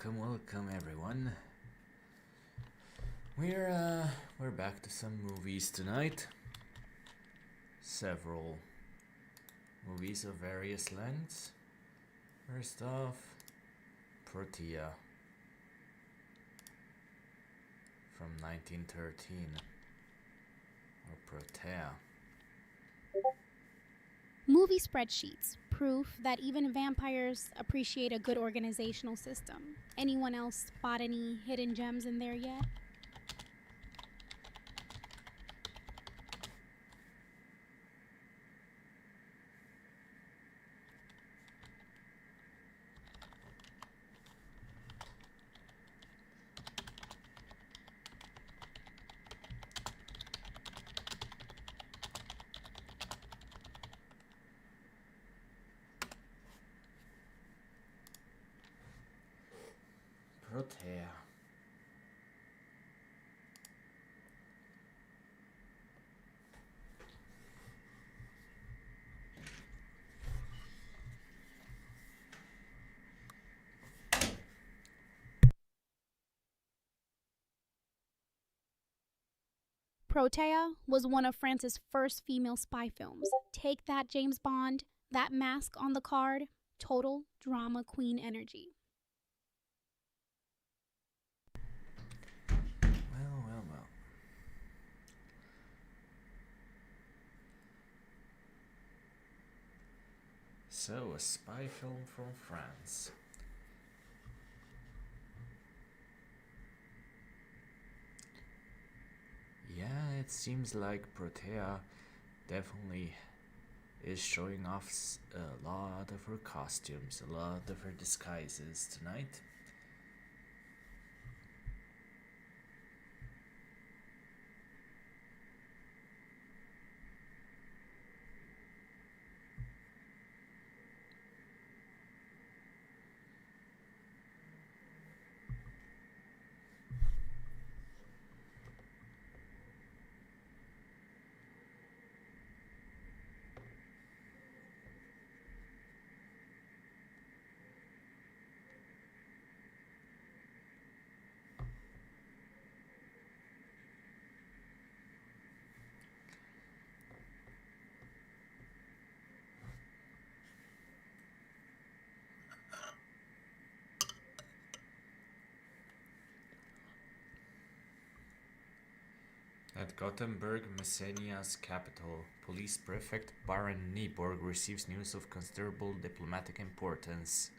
Welcome everyone. We're back to some movies tonight. Several movies of various lengths. First off, Protea from 1913, or Protea. Movie spreadsheets, proof that even vampires appreciate a good organizational system. Anyone else spot any hidden gems in there yet? Protea. Protea was one of France's first female spy films. Take that, James Bond. That mask on the card. Total drama queen energy. Well. So, a spy film from France. Yeah, it seems like Protea definitely is showing off a lot of her costumes, a lot of her disguises tonight. At Gothenburg, Messenia's capital, police prefect Baron Nyborg receives news of considerable diplomatic importance.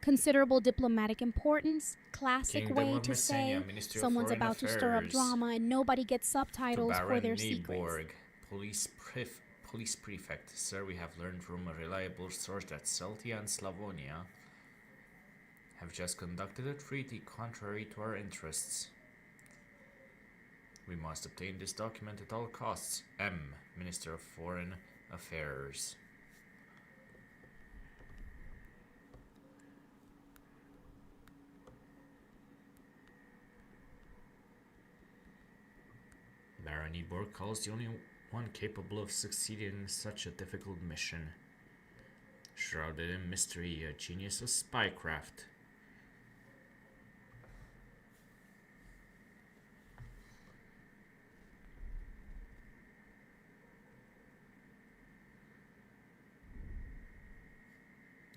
Considerable diplomatic importance, classic Kingdom way of to say Messenia, Ministry of someone's Foreign about to stir up Affairs. drama and nobody gets To subtitles for Baron their secrets. Nyborg, police prefect. Sir, we have learned from a reliable source that Celtia and Slavonia have just conducted a treaty contrary to our interests. We must obtain this document at all costs. M. Minister of Foreign Affairs. Baron Nyborg calls the only one capable of succeeding in such a difficult mission. Shrouded in mystery, a genius of spycraft.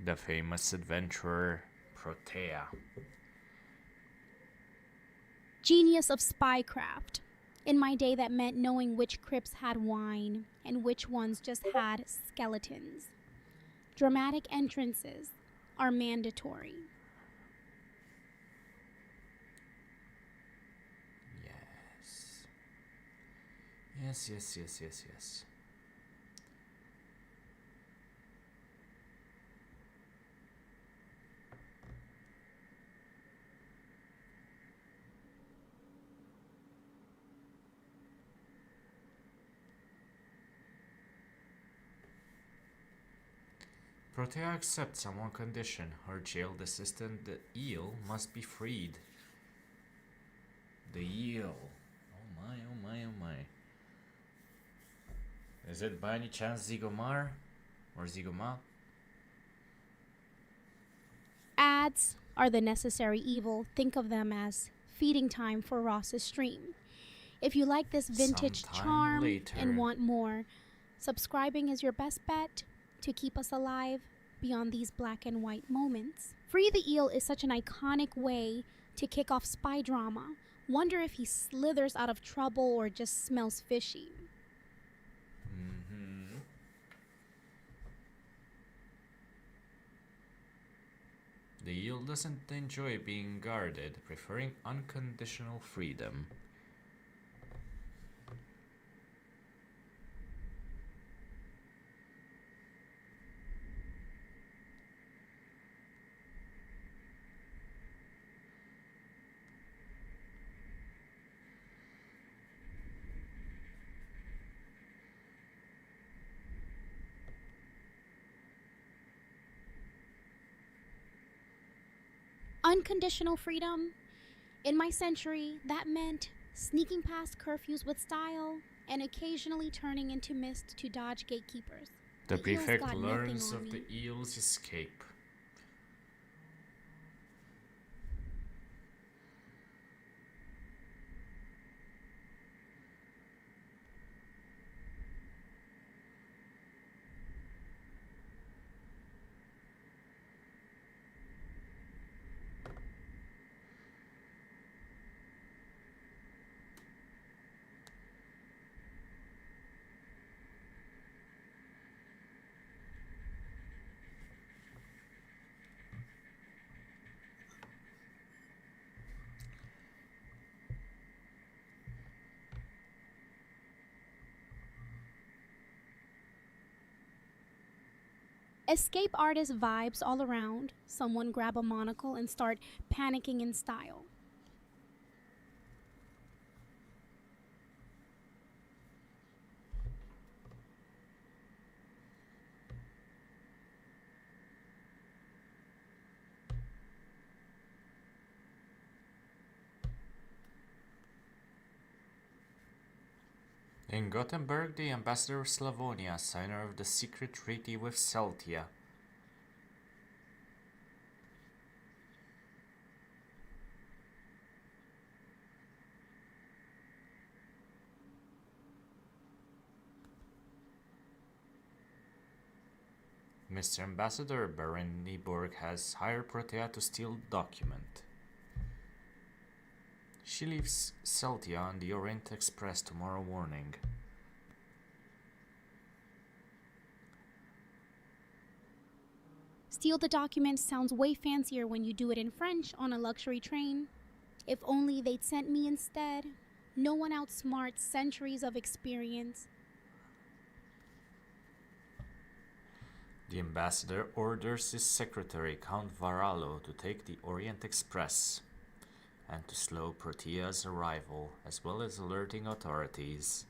The famous adventurer Protea. Genius of spycraft. In my day, that meant knowing which crypts had wine and which ones just had skeletons. Dramatic entrances are mandatory. Yes. Protea accepts on one condition. Her jailed assistant, the eel, must be freed. The eel. Oh my, oh my, oh my. Is it by any chance Zigomar? Or Zigoma? Ads are the necessary evil. Think of them as feeding time for Ross's stream. If you like this vintage Sometime charm later. and want more, subscribing is your best bet to keep us alive beyond these black and white moments. Free the Eel is such an iconic way to kick off spy drama. Wonder if he slithers out of trouble or just smells fishy. The eel doesn't enjoy being guarded, preferring unconditional freedom. Unconditional freedom. In my century, that meant sneaking past curfews with style and occasionally turning into mist to dodge gatekeepers. The eel's prefect got learns nothing on of the me. eel's escape. Escape artist vibes all around. Someone grab a monocle and start panicking in style. In Gothenburg, the ambassador of Slavonia, signer of the secret treaty with Celtia. Mr. Ambassador, Baron Nyborg has hired Protea to steal the document. She leaves Celtia on the Orient Express tomorrow morning. Steal the document sounds way fancier when you do it in French on a luxury train. If only they'd sent me instead. No one outsmarts centuries of experience. The ambassador orders his secretary, Count Varallo, to take the Orient Express and to slow Protea's arrival, as well as alerting authorities.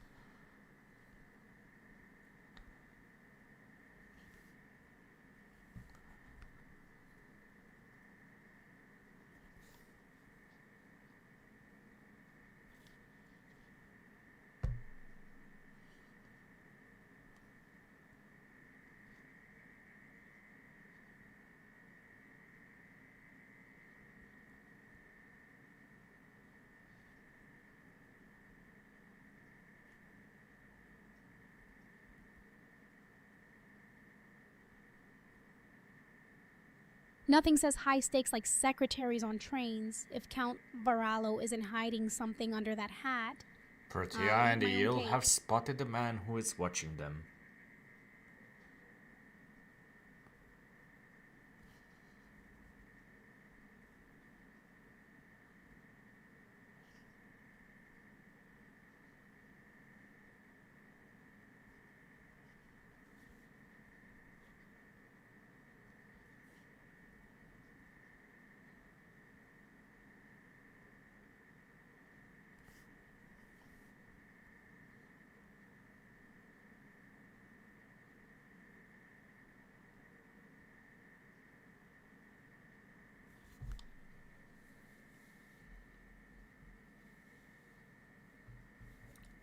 Nothing says high stakes like secretaries on trains if Count Varallo isn't hiding something under that hat. Protea I'll and the eat my own eel cake. have spotted the man who is watching them.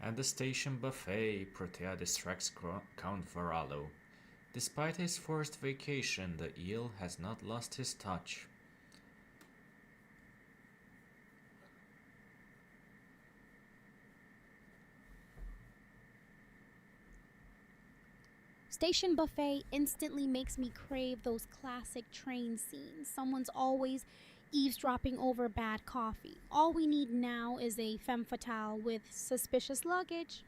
At the station buffet, Protea distracts Count Varallo. Despite his forced vacation, the eel has not lost his touch. Station buffet instantly makes me crave those classic train scenes. Someone's always eavesdropping over bad coffee. All we need now is a femme fatale with suspicious luggage.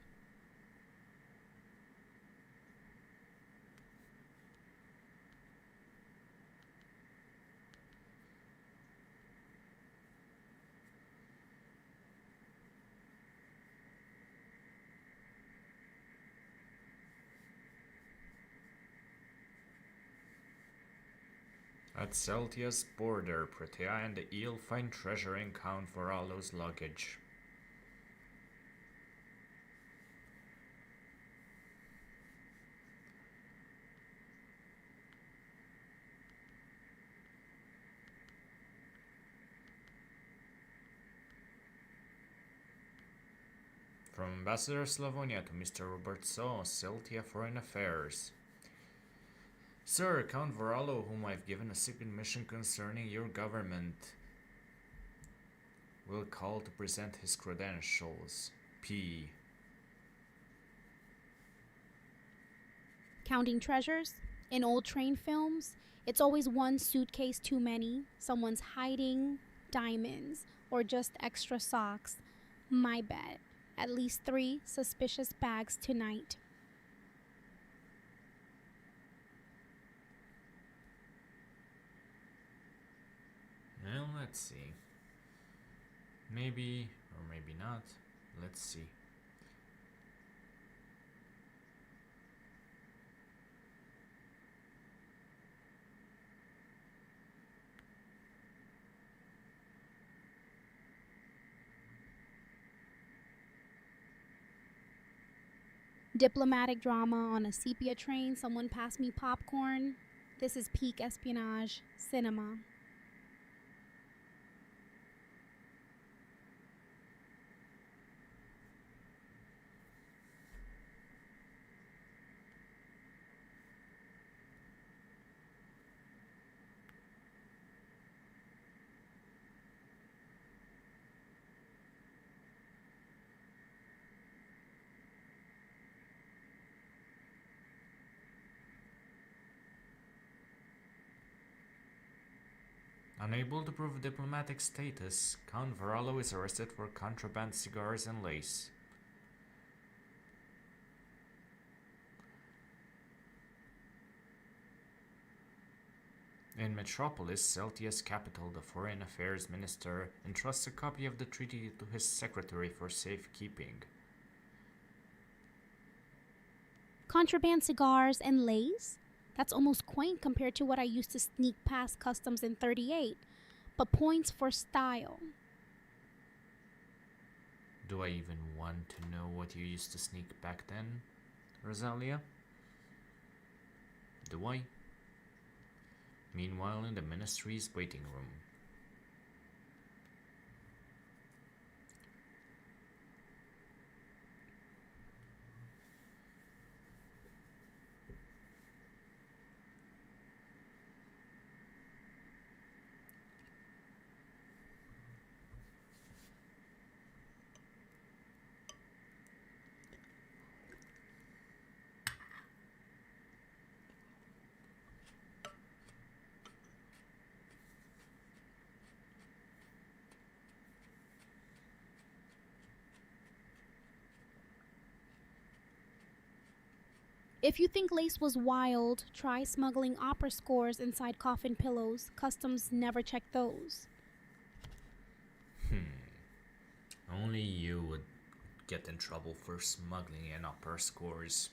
At Celtia's border, Protea and the eel find treasure in Count Varallo's luggage. From Ambassador Slavonia to Mr. Robert Saw, Celtia Foreign Affairs. Sir, Count Varallo, whom I've given a secret mission concerning your government, will call to present his credentials. P. Counting treasures? In old train films, it's always one suitcase too many. Someone's hiding diamonds or just extra socks. My bet. At least 3 suspicious bags tonight. Well, let's see. Maybe, or maybe not. Let's see. Diplomatic drama on a sepia train. Someone pass me popcorn. This is peak espionage cinema. Unable to prove diplomatic status, Count Varallo is arrested for contraband cigars and lace. In Metropolis, Celtia's capital, the Foreign Affairs Minister entrusts a copy of the treaty to his secretary for safekeeping. Contraband cigars and lace? That's almost quaint compared to what I used to sneak past customs in 38. But points for style. Do I even want to know what you used to sneak back then, Rosalia? Do I? Meanwhile, in the ministry's waiting room. If you think lace was wild, try smuggling opera scores inside coffin pillows. Customs never check those. Only you would get in trouble for smuggling in opera scores.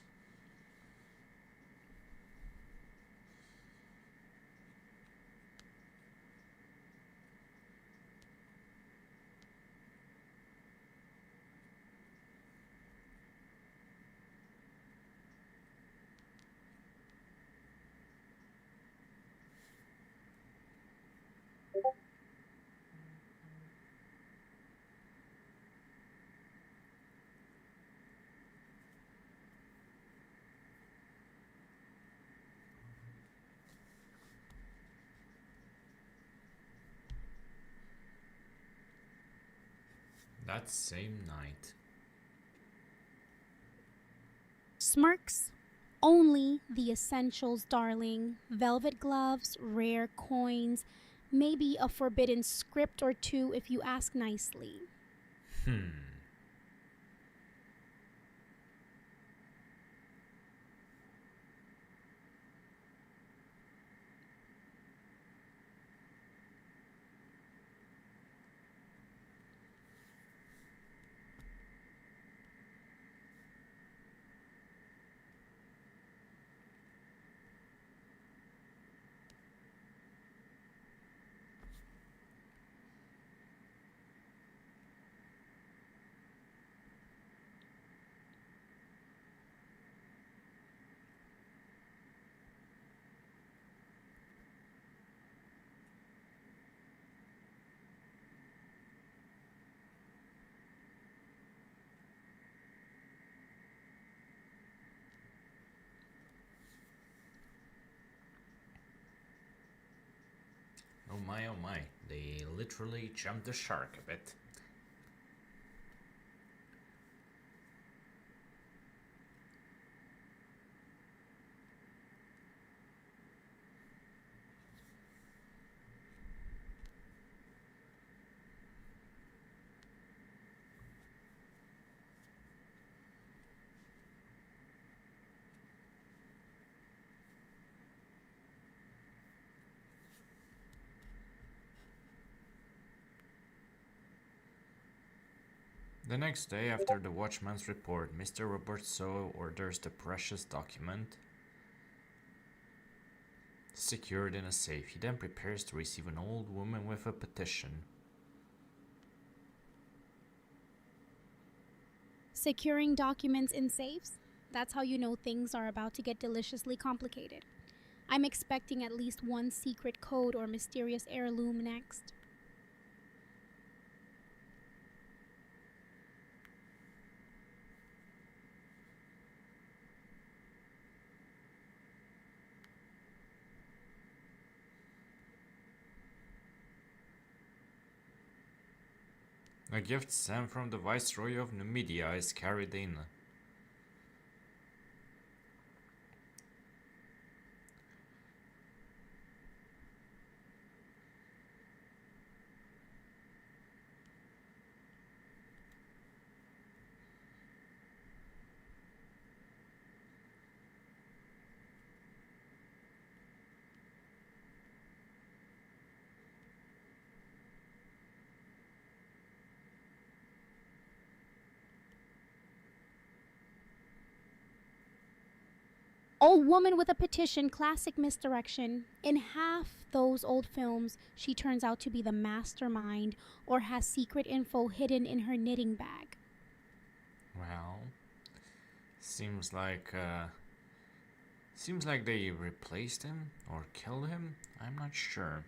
that same night. Smirks. Only the essentials, darling. Velvet gloves, rare coins, maybe a forbidden script or two if you ask nicely. Oh my, they literally jumped the shark a bit. The next day, after the watchman's report, Mr. Robertso orders the precious document secured in a safe. He then prepares to receive an old woman with a petition. Securing documents in safes? That's how you know things are about to get deliciously complicated. I'm expecting at least one secret code or mysterious heirloom next. A gift sent from the Viceroy of Numidia is carried in. Old woman with a petition, classic misdirection. In half those old films, she turns out to be the mastermind or has secret info hidden in her knitting bag. Well, seems like they replaced him or killed him. I'm not sure.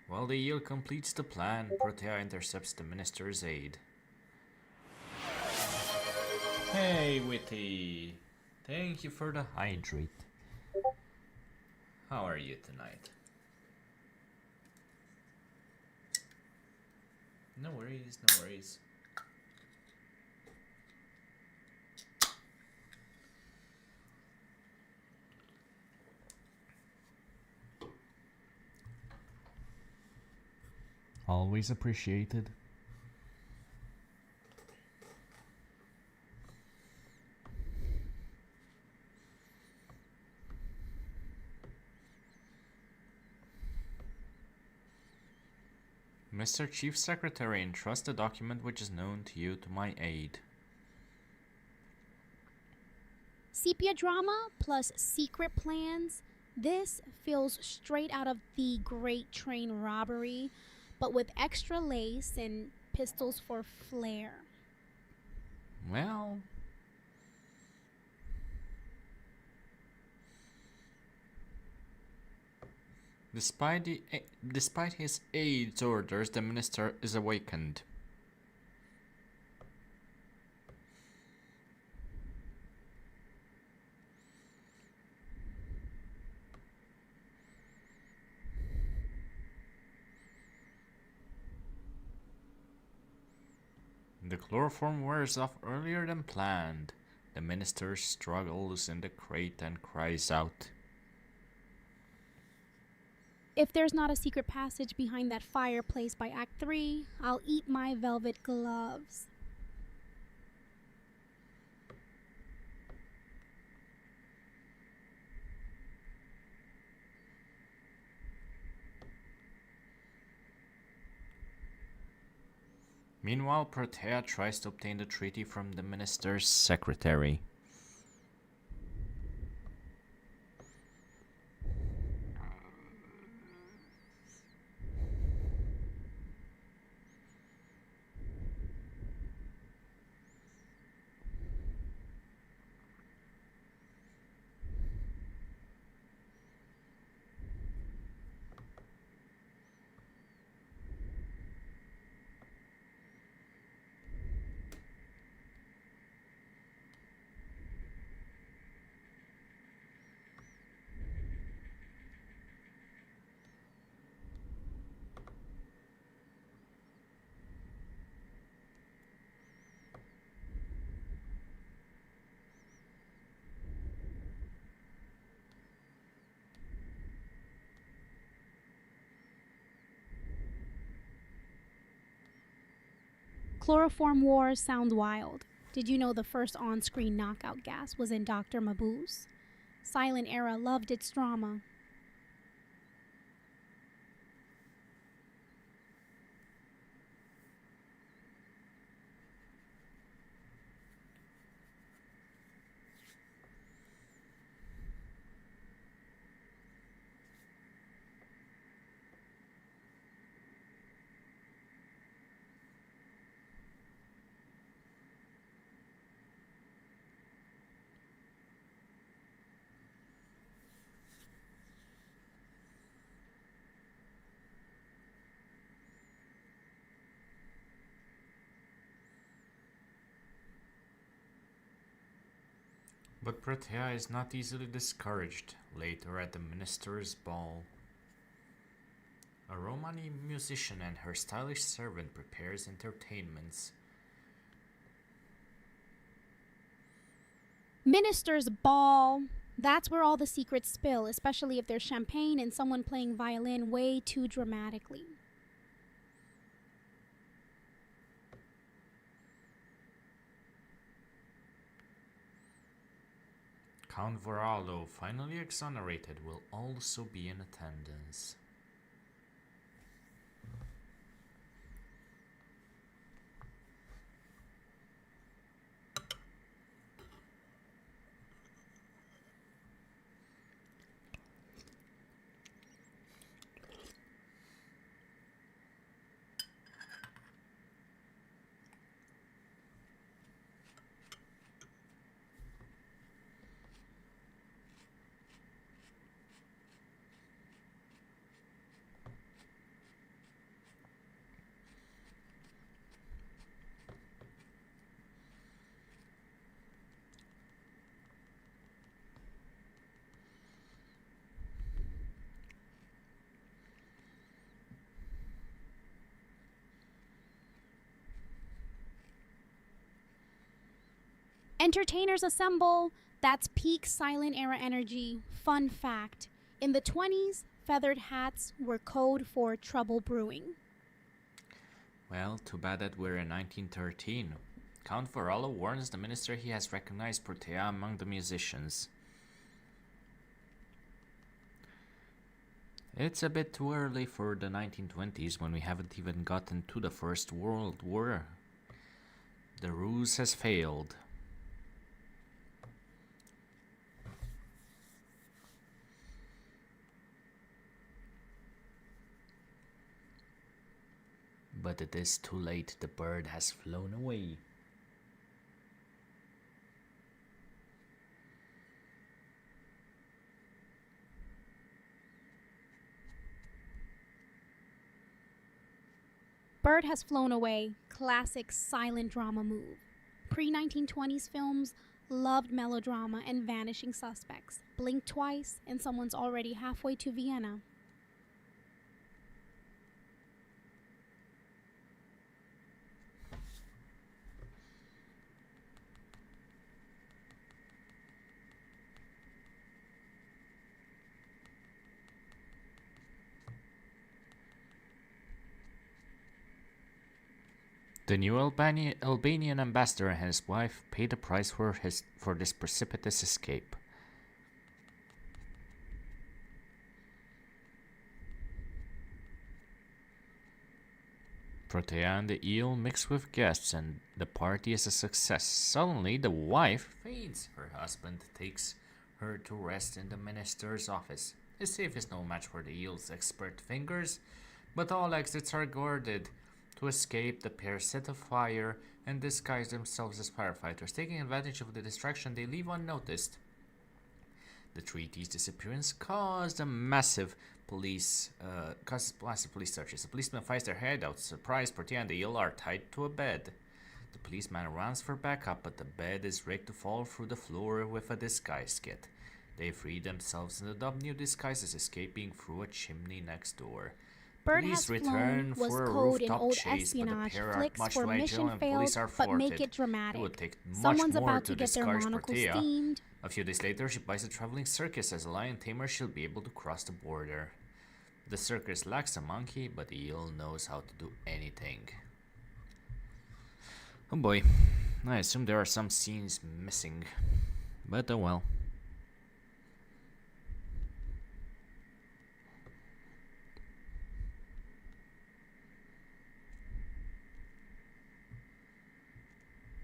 While the eel completes the plan, Protea intercepts the minister's aid. Hey, Witty. Thank you for the hydrate. How are you tonight? No worries, no worries. Always appreciated. Mr. Chief Secretary, entrust the document which is known to you to my aid. Sepia drama plus secret plans. This feels straight out of the Great Train Robbery, but with extra lace and pistols for flair. Well, despite his aide's orders, the minister is awakened. The chloroform wears off earlier than planned. The minister struggles in the crate and cries out. If there's not a secret passage behind that fireplace by Act 3, I'll eat my velvet gloves. Meanwhile, Protea tries to obtain the treaty from the minister's secretary. Chloroform wars sound wild. Did you know the first on-screen knockout gas was in Dr. Mabuse? Silent Era loved its drama. But Protea is not easily discouraged. Later at the minister's ball, a Romani musician and her stylish servant prepares entertainments. Minister's ball. That's where all the secrets spill, especially if there's champagne and someone playing violin way too dramatically. Count Voralo, finally exonerated, will also be in attendance. Entertainers assemble. That's peak Silent Era energy. Fun fact. In the 20s, feathered hats were code for trouble brewing. Well, too bad that we're in 1913. Count Voralo warns the minister he has recognized Protea among the musicians. It's a bit too early for the 1920s when we haven't even gotten to the First World War. The ruse has failed. But it is too late, the bird has flown away. Bird has flown away. Classic silent drama move. Pre-1920s films loved melodrama and vanishing suspects. Blink twice and someone's already halfway to Vienna. The new Albanian ambassador and his wife paid the price for this precipitous escape. Protea and the eel mix with guests, and the party is a success. Suddenly, the wife faints. Her husband takes her to rest in the minister's office. His safe is no match for the eel's expert fingers, but all exits are guarded. To escape, the pair set a fire and disguise themselves as firefighters. Taking advantage of the distraction, they leave unnoticed. The treaty's disappearance caused massive police searches. The policeman finds their hideout. Surprised, Protea and the eel are tied to a bed. The policeman runs for backup, but the bed is rigged to fall through the floor with a disguise kit. They free themselves and adopt new disguises, escaping through a chimney next door. Bird Police Has return Flown was for a code in rooftop old chase, but the espionage pair are flicks much for too agile mission and police failed, are but make thwarted. it dramatic. It would take much Someone's more about to to get their discourage monocles Protea. steamed. A few days later, she buys a traveling circus. As a lion tamer, she'll be able to cross the border. The circus lacks a monkey, but the eel knows how to do anything. Oh boy, I assume there are some scenes missing, but oh well.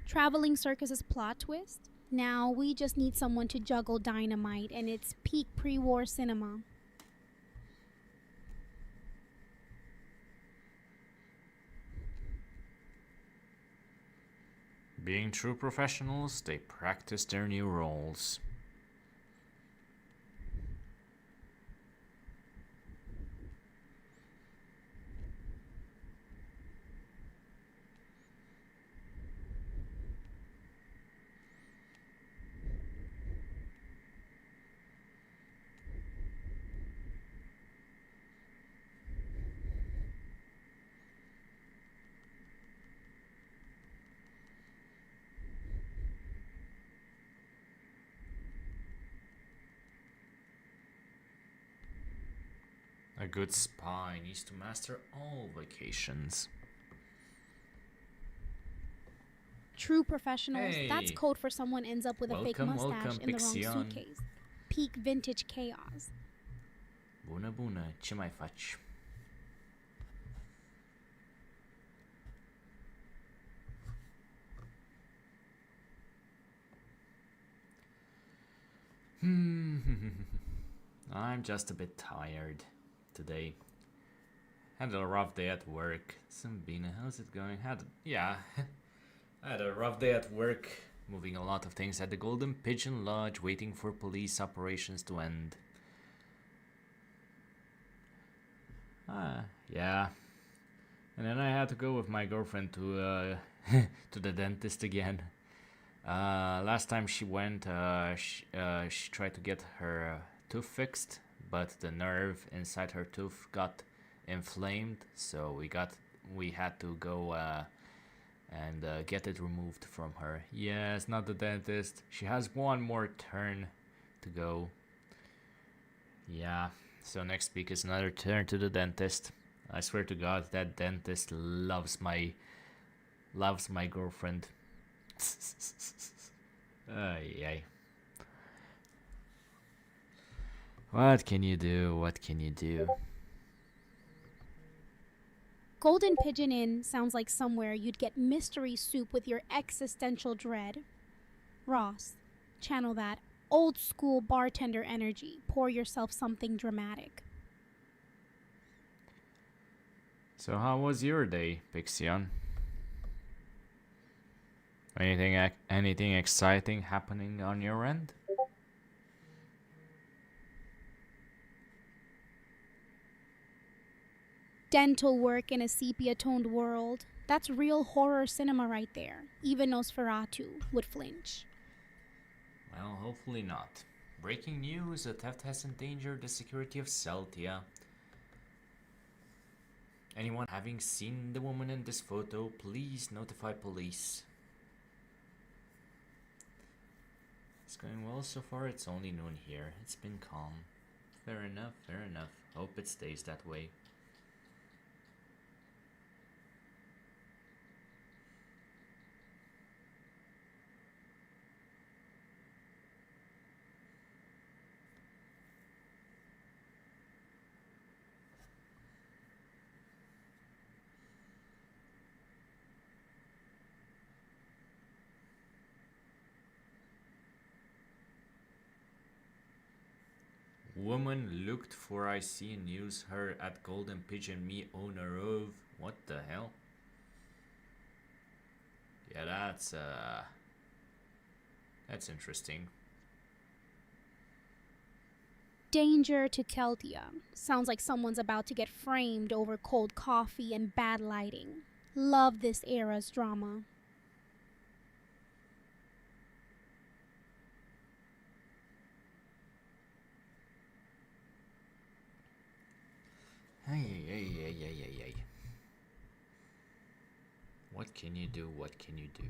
Traveling circus's plot twist? Now we just need someone to juggle dynamite, and it's peak pre-war cinema. Being true professionals, they practice their new roles. A good spy needs to master all vocations. True professionals, that's Hey. code for someone ends up with a fake Welcome, mustache welcome, in the wrong Pixion. suitcase. Peak vintage chaos. Bună, bună, ce mai faci? I'm just a bit tired today. Had a rough day at work. Sabina, how's it going? I had a rough day at work, moving a lot of things at the Golden Pigeon Lodge, waiting for police operations to end. Yeah. And then I had to go with my girlfriend to to the dentist again. Last time she went, she tried to get her tooth fixed, but the nerve inside her tooth got inflamed, so we had to go and get it removed from her. Yes, not the dentist. She has one more turn to go. Yeah, so next week is another turn to the dentist. I swear to God, that dentist loves my girlfriend. Ay. What can you do? What can you do? Golden Pigeon Inn sounds like somewhere you'd get mystery soup with your existential dread. Ross, channel that old school bartender energy. Pour yourself something dramatic. So how was your day, Pixion? Anything exciting happening on your end? Dental work in a sepia-toned world. That's real horror cinema right there. Even Nosferatu would flinch. Well, hopefully not. Breaking news, a theft has endangered the security of Celtia. Anyone having seen the woman in this photo, please notify police. It's going well so far. It's only noon here. It's been calm. Fair enough, fair enough. Hope it stays that way. Woman looked for IC news her at Golden Pigeon me owner of. What the hell? Yeah, that's interesting. Danger to Keltia. Sounds like someone's about to get framed over cold coffee and bad lighting. Love this era's drama. Hey. What can you do? What can you do?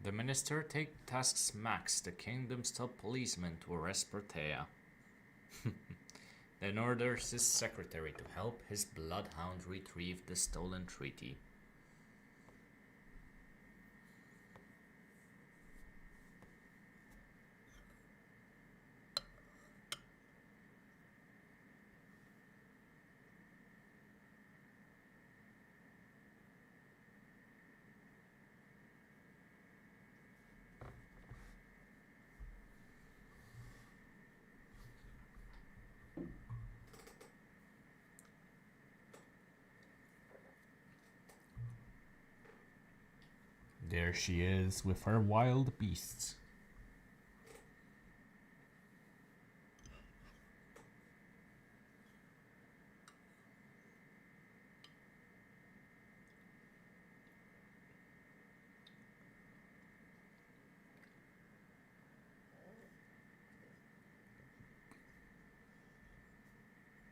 The minister tasks Max, the kingdom's top policeman, to arrest Berthea. Then orders his secretary to help his bloodhound retrieve the stolen treaty. There she is with her wild beasts.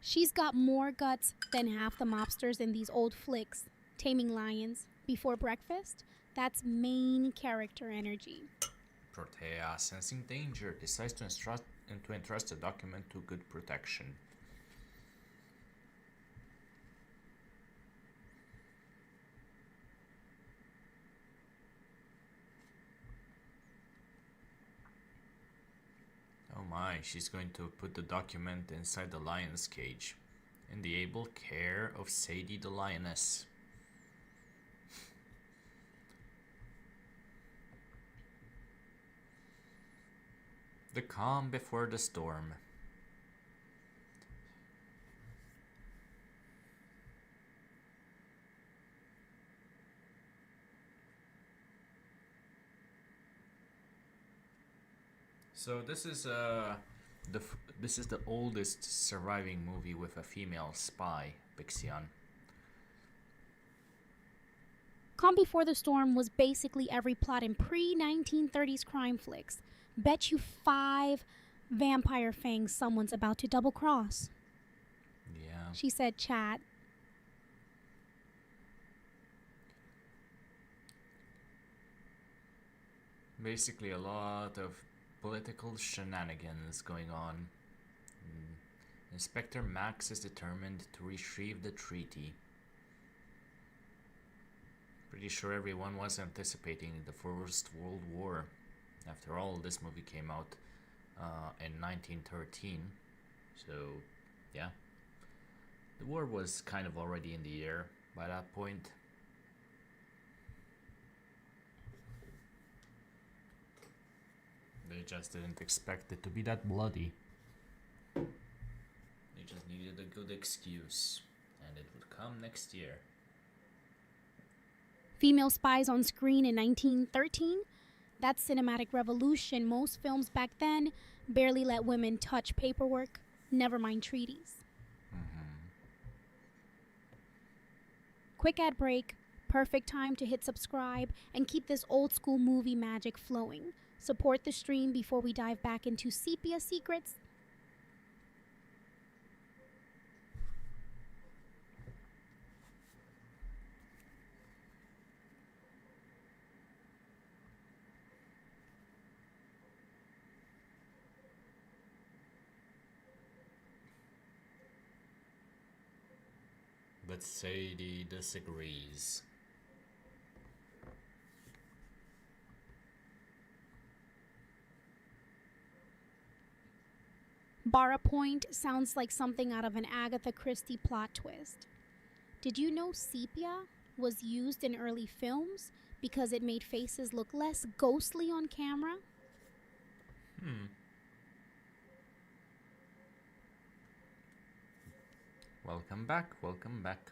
She's got more guts than half the mobsters in these old flicks. Taming lions before breakfast? That's main character energy. Berthea, sensing danger, decides to entrust the document to good protection. Oh my, she's going to put the document inside the lion's cage, in the able care of Sadie the lioness. The calm before the storm. So this is the oldest surviving movie with a female spy, Bixian. Calm Before the Storm was basically every plot in pre-1930s crime flicks. Bet you 5 vampire fangs someone's about to double cross. Yeah. She said, chat. Basically a lot of political shenanigans going on. Inspector Max is determined to retrieve the treaty. Pretty sure everyone was anticipating the First World War. After all, this movie came out in 1913. So, yeah. The war was kind of already in the air by that point. They just didn't expect it to be that bloody. They just needed a good excuse, and it would come next year. Female spies on screen in 1913? That cinematic revolution. Most films back then barely let women touch paperwork, never mind treaties. Quick ad break. Perfect time to hit subscribe and keep this old school movie magic flowing. Support the stream before we dive back into sepia secrets. But Sadie disagrees. Barra Point sounds like something out of an Agatha Christie plot twist. Did you know sepia was used in early films because it made faces look less ghostly on camera? Welcome back, welcome back.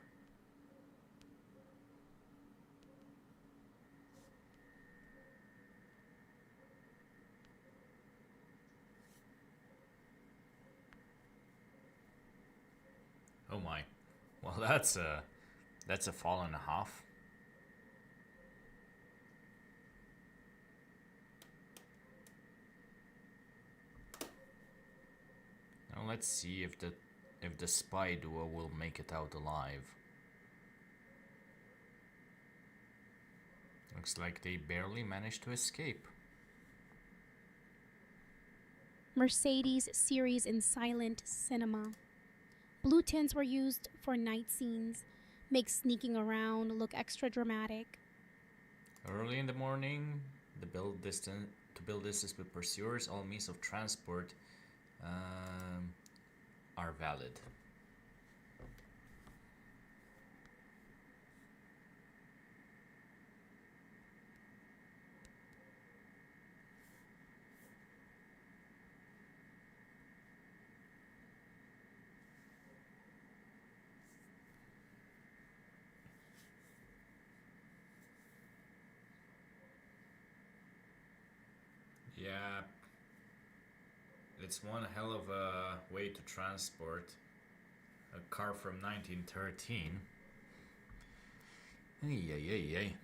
Oh my. Well, that's a fall and a half. Now let's see if the spy duo will make it out alive. Looks like they barely managed to escape. Mercedes series in silent cinema. Blue tints were used for night scenes, make sneaking around look extra dramatic. Early in the morning, to build distance with pursuers, all means of transport are valid. Yeah, it's one hell of a way to transport a car from 1913. Ay, ay, ay, ay.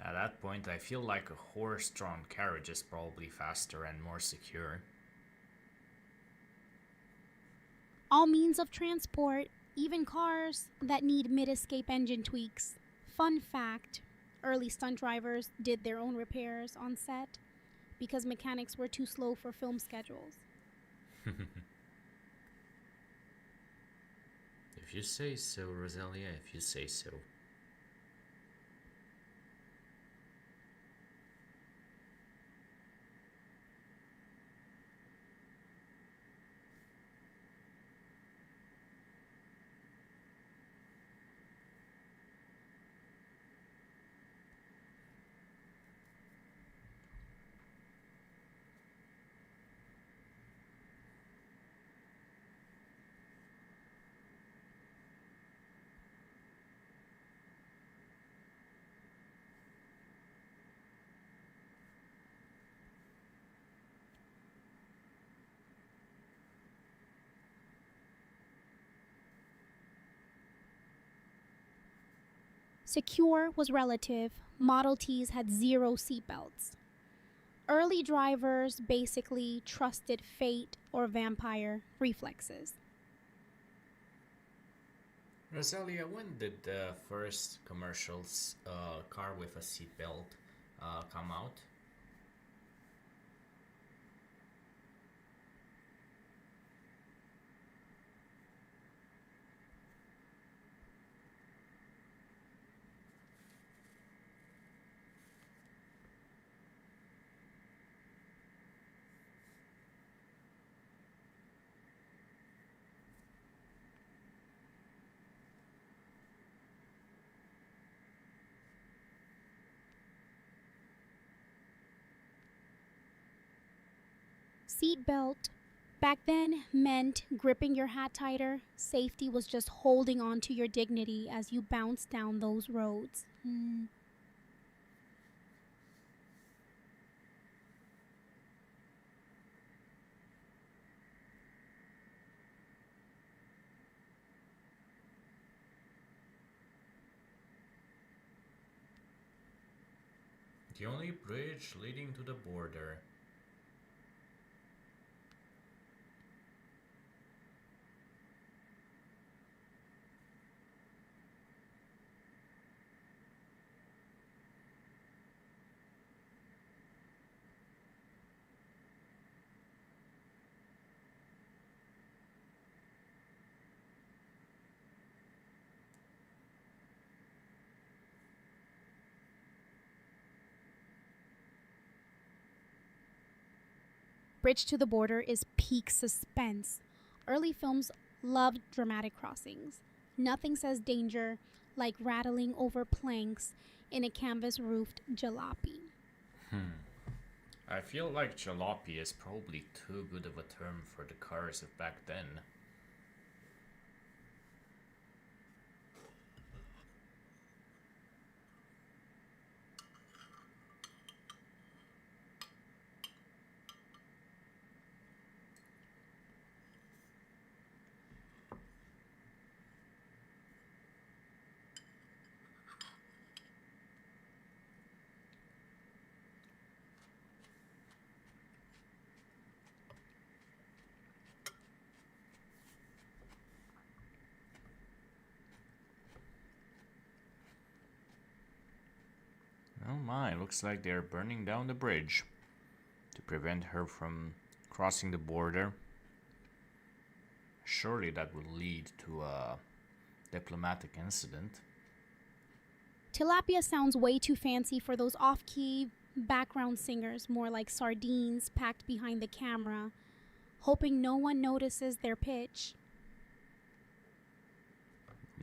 At that point, I feel like a horse-drawn carriage is probably faster and more secure. All means of transport, even cars that need mid-escape engine tweaks. Fun fact, early stunt drivers did their own repairs on set because mechanics were too slow for film schedules. If you say so, Rosalia, if you say so. Secure was relative. Model Ts had 0 seatbelts. Early drivers basically trusted fate or vampire reflexes. Rosalia, when did the first commercial car with a seatbelt come out? Seatbelt back then meant gripping your hat tighter. Safety was just holding on to your dignity as you bounced down those roads. The only bridge leading to the border. Bridge to the Border is peak suspense. Early films loved dramatic crossings. Nothing says danger like rattling over planks in a canvas-roofed jalopy. I feel like jalopy is probably too good of a term for the cars of back then. Oh my, looks like they're burning down the bridge to prevent her from crossing the border. Surely that would lead to a diplomatic incident. Tilapia sounds way too fancy for those off-key background singers, more like sardines packed behind the camera, hoping no one notices their pitch.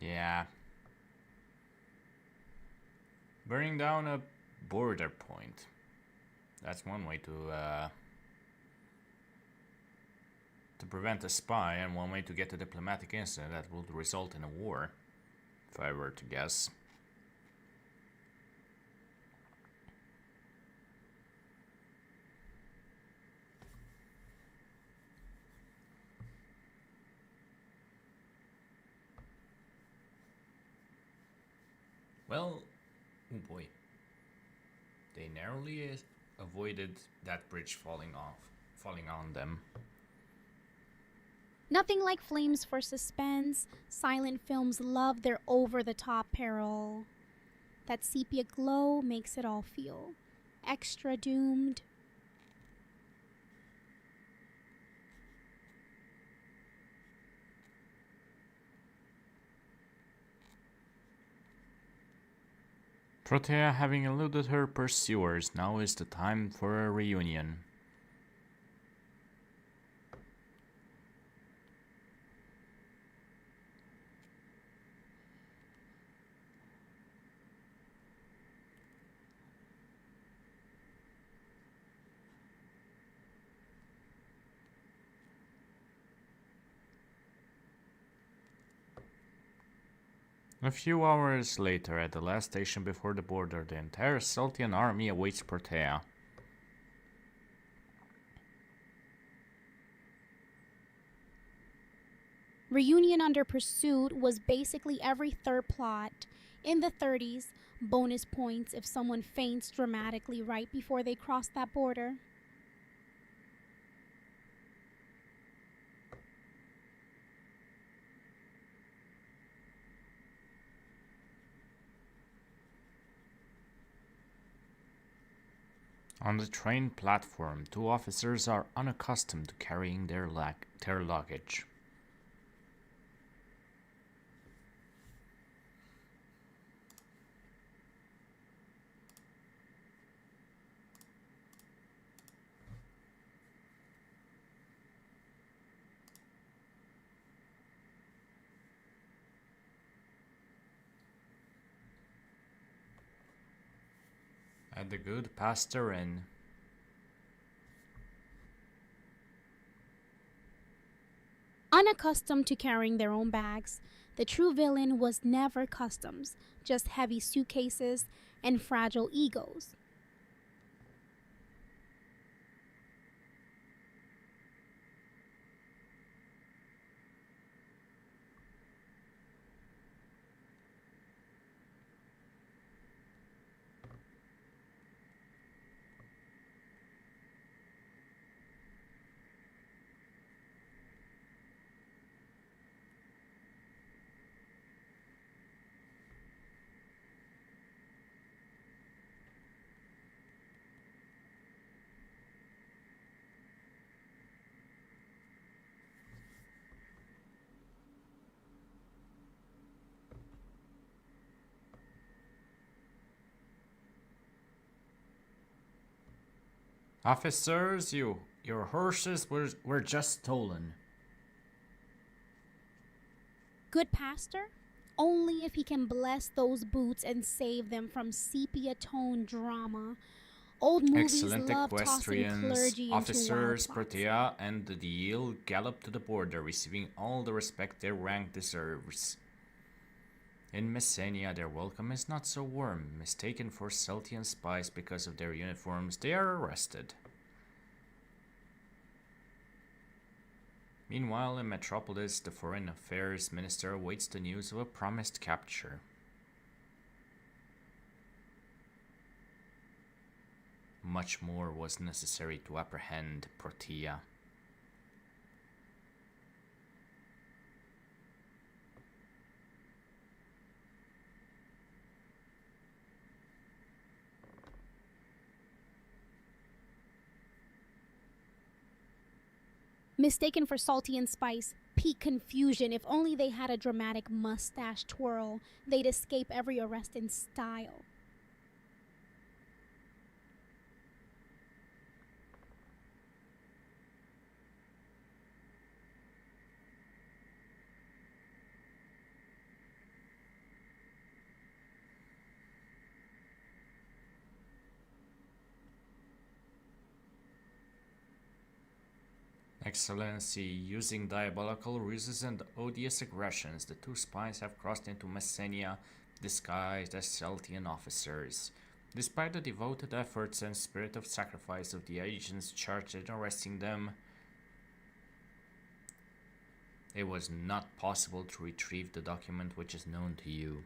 Yeah. Burning down a border point. That's one way to prevent a spy, and one way to get a diplomatic incident that would result in a war, if I were to guess. Well, oh boy. They narrowly avoided that bridge falling on them. Nothing like flames for suspense. Silent films love their over-the-top peril. That sepia glow makes it all feel extra doomed. Protea, having eluded her pursuers, now is the time for a reunion. A few hours later, at the last station before the border, the entire Celtian army awaits Protea. Reunion under pursuit was basically every third plot. In the 30s, bonus points if someone faints dramatically right before they cross that border. On the train platform, two officers are unaccustomed to carrying their luggage. At the Good Pastor Inn. Unaccustomed to carrying their own bags, the true villain was never customs, just heavy suitcases and fragile egos. Officers, you Your horses were just stolen. Good pastor? Only if he can bless those boots and save them from sepia-tone drama. Old movies Excellent love tossing equestrians, clergy into officers, wild plots. Protea, and the Deal galloped to the border, receiving all the respect their rank deserves. In Messenia, their welcome is not so warm. Mistaken for Celtian spies because of their uniforms, they are arrested. Meanwhile, in Metropolis, the Foreign Affairs Minister awaits the news of a promised capture. Much more was necessary to apprehend Protea. Mistaken for salty and spice, peak confusion. If only they had a dramatic mustache twirl, they'd escape every arrest in style. Excellency, using diabolical ruses and odious aggressions, the two spies have crossed into Messenia disguised as Celtian officers. Despite the devoted efforts and spirit of sacrifice of the agents charged in arresting them, it was not possible to retrieve the document which is known to you.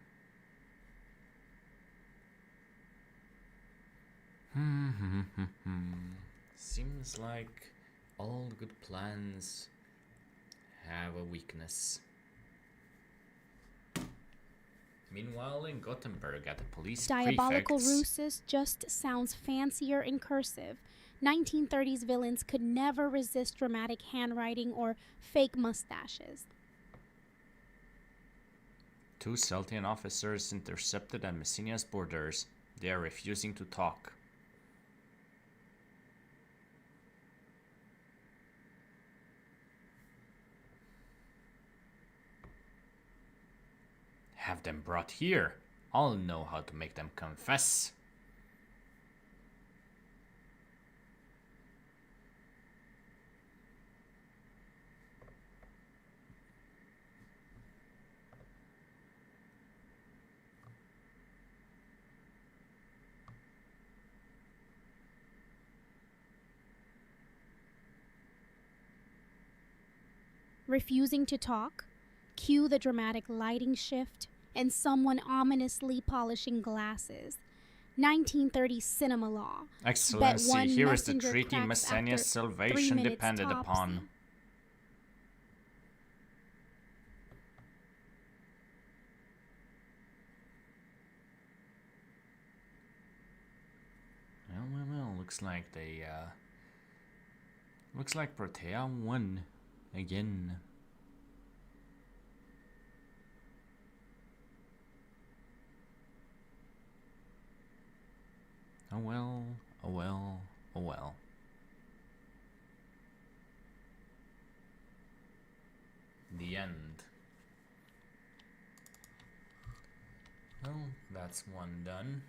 Seems like all good plans have a weakness. Meanwhile, in Gothenburg, at the police Diabolical prefect's... ruses just sounds fancier in cursive. 1930s villains could never resist dramatic handwriting or fake mustaches. Two Celtian officers intercepted at Messenia's borders. They are refusing to talk. Have them brought here. I'll know how to make them confess. Refusing to talk? Cue the dramatic lighting shift and someone ominously polishing glasses. 1930 cinema law. Excellency, one here is the messenger treaty cracks Messenia's after 3 salvation minutes depended topsy. upon. Well, looks like they, looks like Protea won again. Oh well, oh well, oh well. The end. Well, that's one done.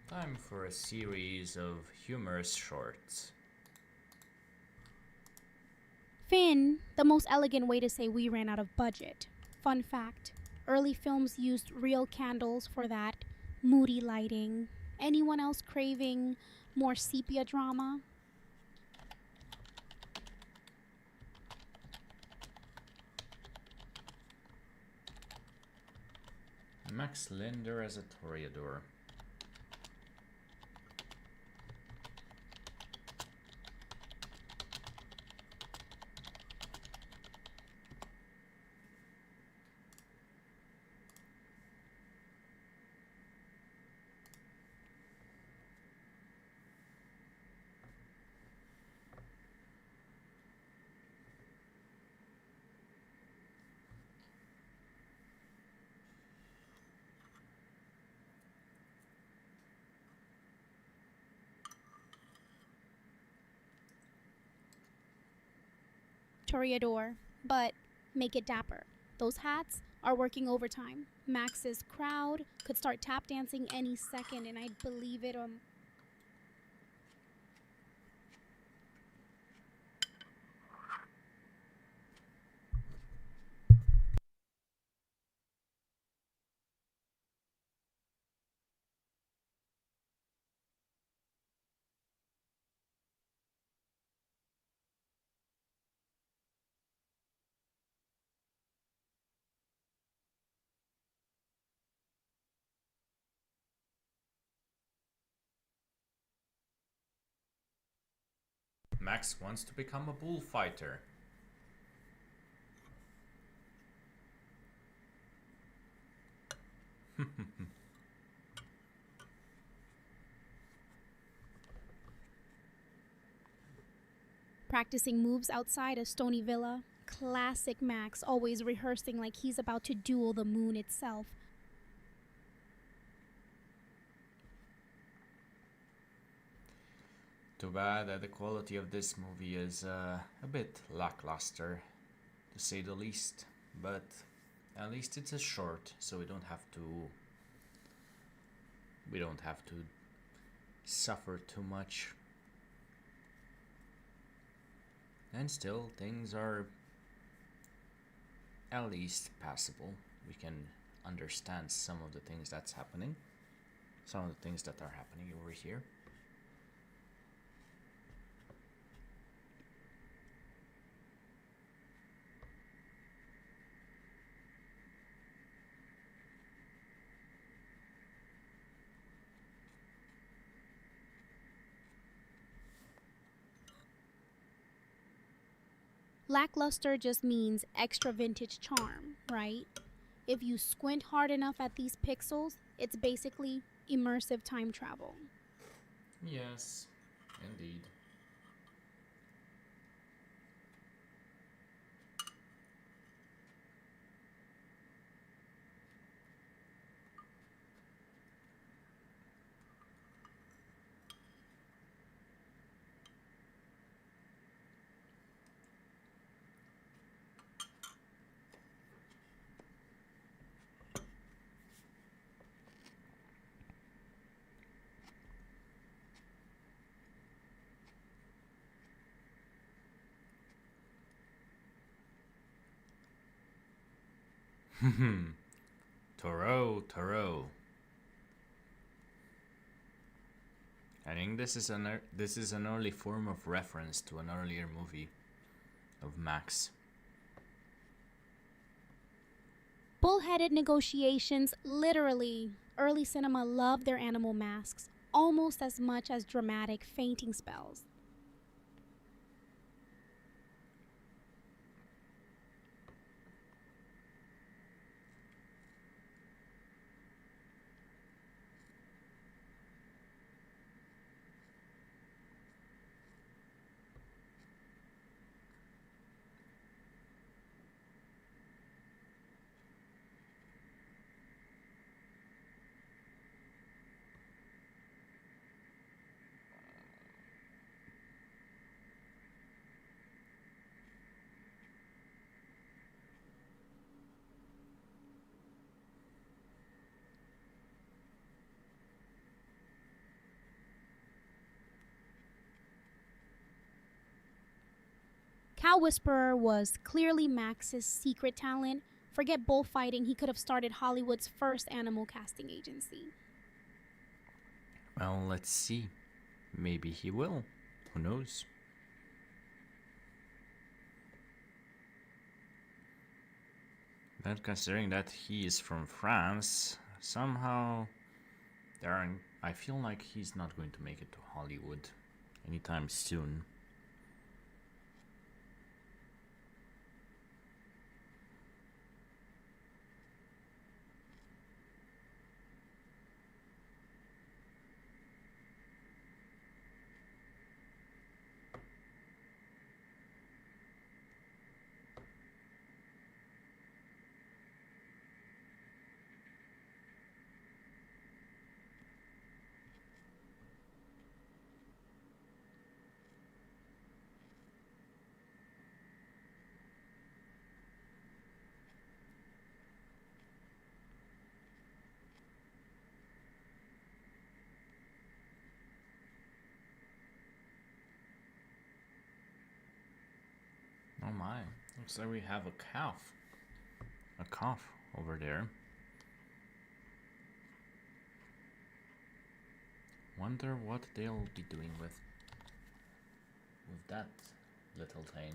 Time for a series of humorous shorts. Finn, the most elegant way to say we ran out of budget. Fun fact, early films used real candles for that moody lighting. Anyone else craving more sepia drama? Max Linder as a Toreador. toreador, but make it dapper. Those hats are working overtime. Max's crowd could start tap dancing any second, and I'd believe it or Max wants to become a bullfighter. practicing moves outside a stony villa. Classic Max, always rehearsing like he's about to duel the moon itself. Too bad that the quality of this movie is a bit lackluster, to say the least. But at least it's a short, so we don't have to suffer too much. And still, things are at least passable. We can understand some of the things that's happening, some of the things that are happening over here. Lackluster just means extra vintage charm, right? If you squint hard enough at these pixels, it's basically immersive time travel. Yes, indeed. Toro. I think this is an early form of reference to an earlier movie of Max. Bullheaded negotiations, literally. Early cinema loved their animal masks almost as much as dramatic fainting spells. Cow Whisperer was clearly Max's secret talent. Forget bullfighting, he could have started Hollywood's first animal casting agency. Well, let's see. Maybe he will. Who knows? But considering that he is from France, somehow I feel like he's not going to make it to Hollywood anytime soon. my. Looks like we have a calf. A calf over there. Wonder what they'll be doing with that little thing.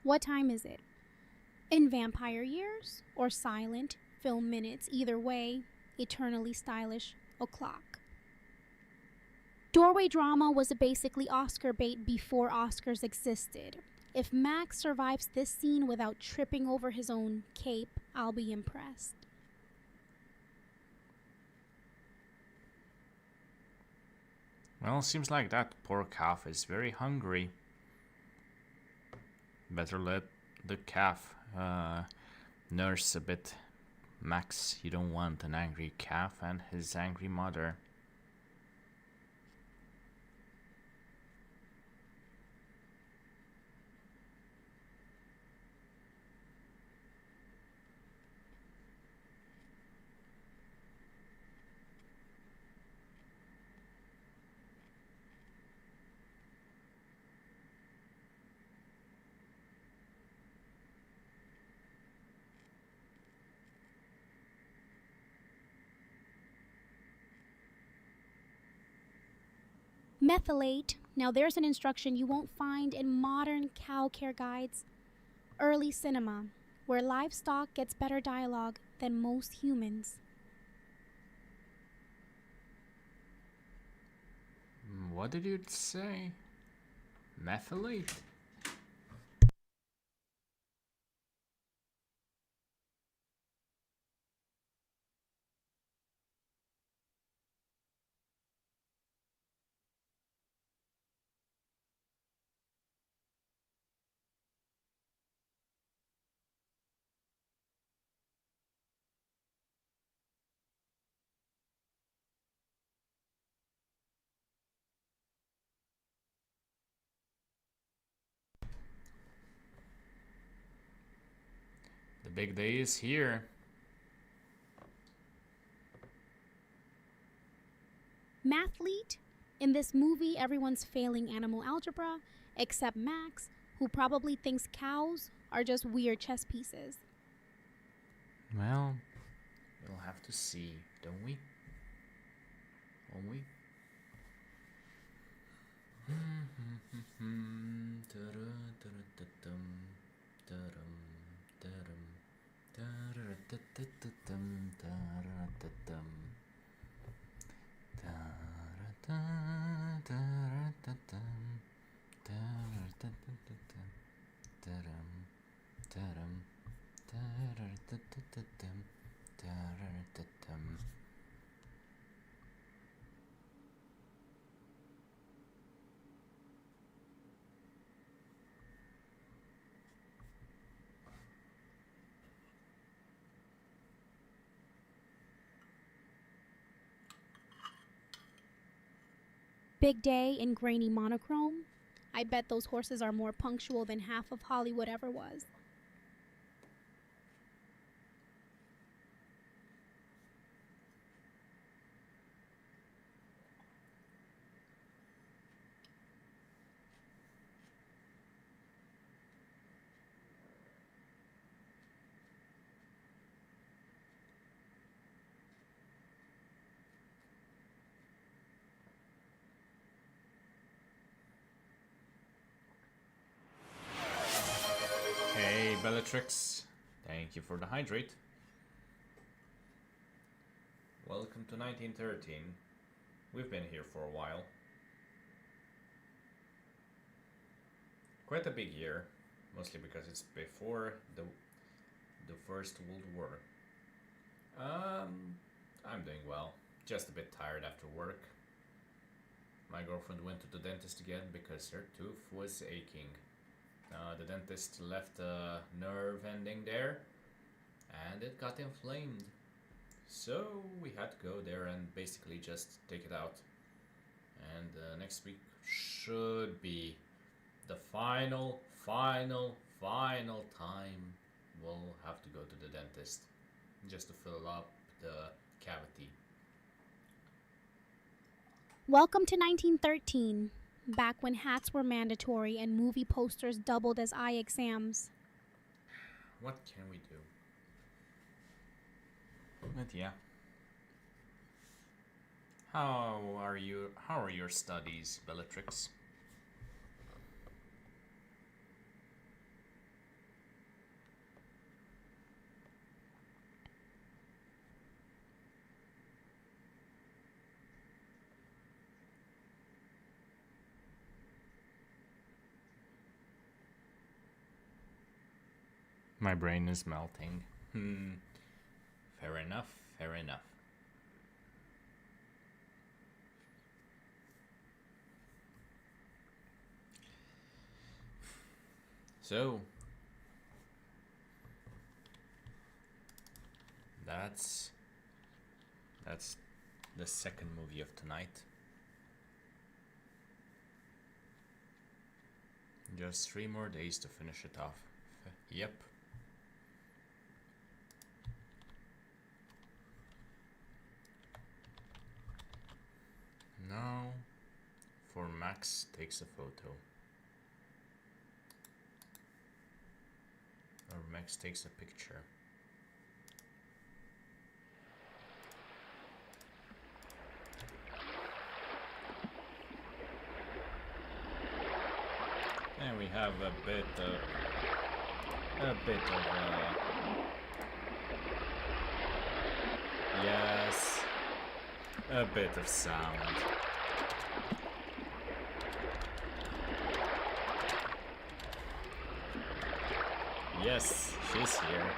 What time is it? In vampire years or silent film minutes, either way, eternally stylish o'clock. Doorway drama was basically Oscar bait before Oscars existed. If Max survives this scene without tripping over his own cape, I'll be impressed. Well, seems like that poor calf is very hungry. Better let the calf nurse a bit. Max, you don't want an angry calf and his angry mother. Methylate. Now there's an instruction you won't find in modern cow care guides. Early cinema, where livestock gets better dialogue than most humans. What did you say? Methylate? The big day is here. Mathlete? In this movie, everyone's failing animal algebra, except Max, who probably thinks cows are just weird chess pieces. Well, we'll have to see, don't we? Won't we? Big day in grainy monochrome. I bet those horses are more punctual than half of Hollywood ever was. Hey, Bellatrix. Thank you for the hydrate. Welcome to 1913. We've been here for a while. Quite a big year, mostly because it's before the First World War. I'm doing well. Just a bit tired after work. My girlfriend went to the dentist again because her tooth was aching. The dentist left a nerve ending there and it got inflamed. So we had to go there and basically just take it out. And next week should be the final time we'll have to go to the dentist just to fill up the cavity. Welcome to 1913, back when hats were mandatory and movie posters doubled as eye exams. What can we do? But yeah. How are your studies, Bellatrix? My brain is melting. Fair enough, fair enough. So, that's the second movie of tonight. Just 3 more days to finish it off. Yep. Now, for Max takes a photo. Or Max takes a picture. And we have a bit of yes, a bit of sound. Yes, she's here.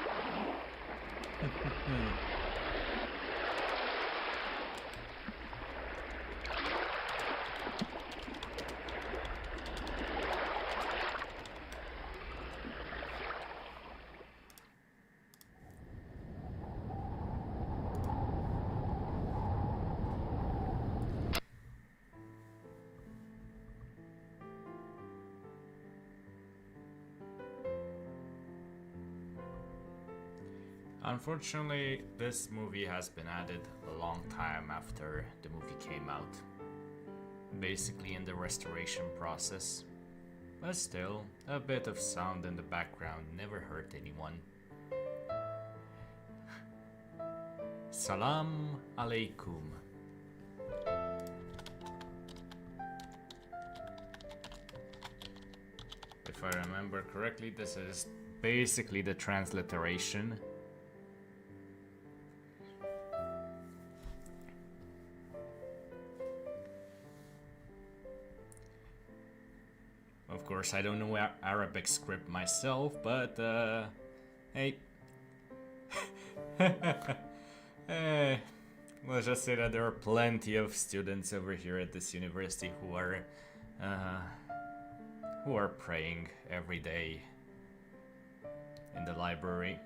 Unfortunately, this movie has been added a long time after the movie came out. Basically in the restoration process. But still, a bit of sound in the background never hurt anyone. Salam alaikum. If I remember correctly, this is basically the transliteration. Of course, I don't know Arabic script myself, but hey. Let's just say that there are plenty of students over here at this university who are praying every day in the library.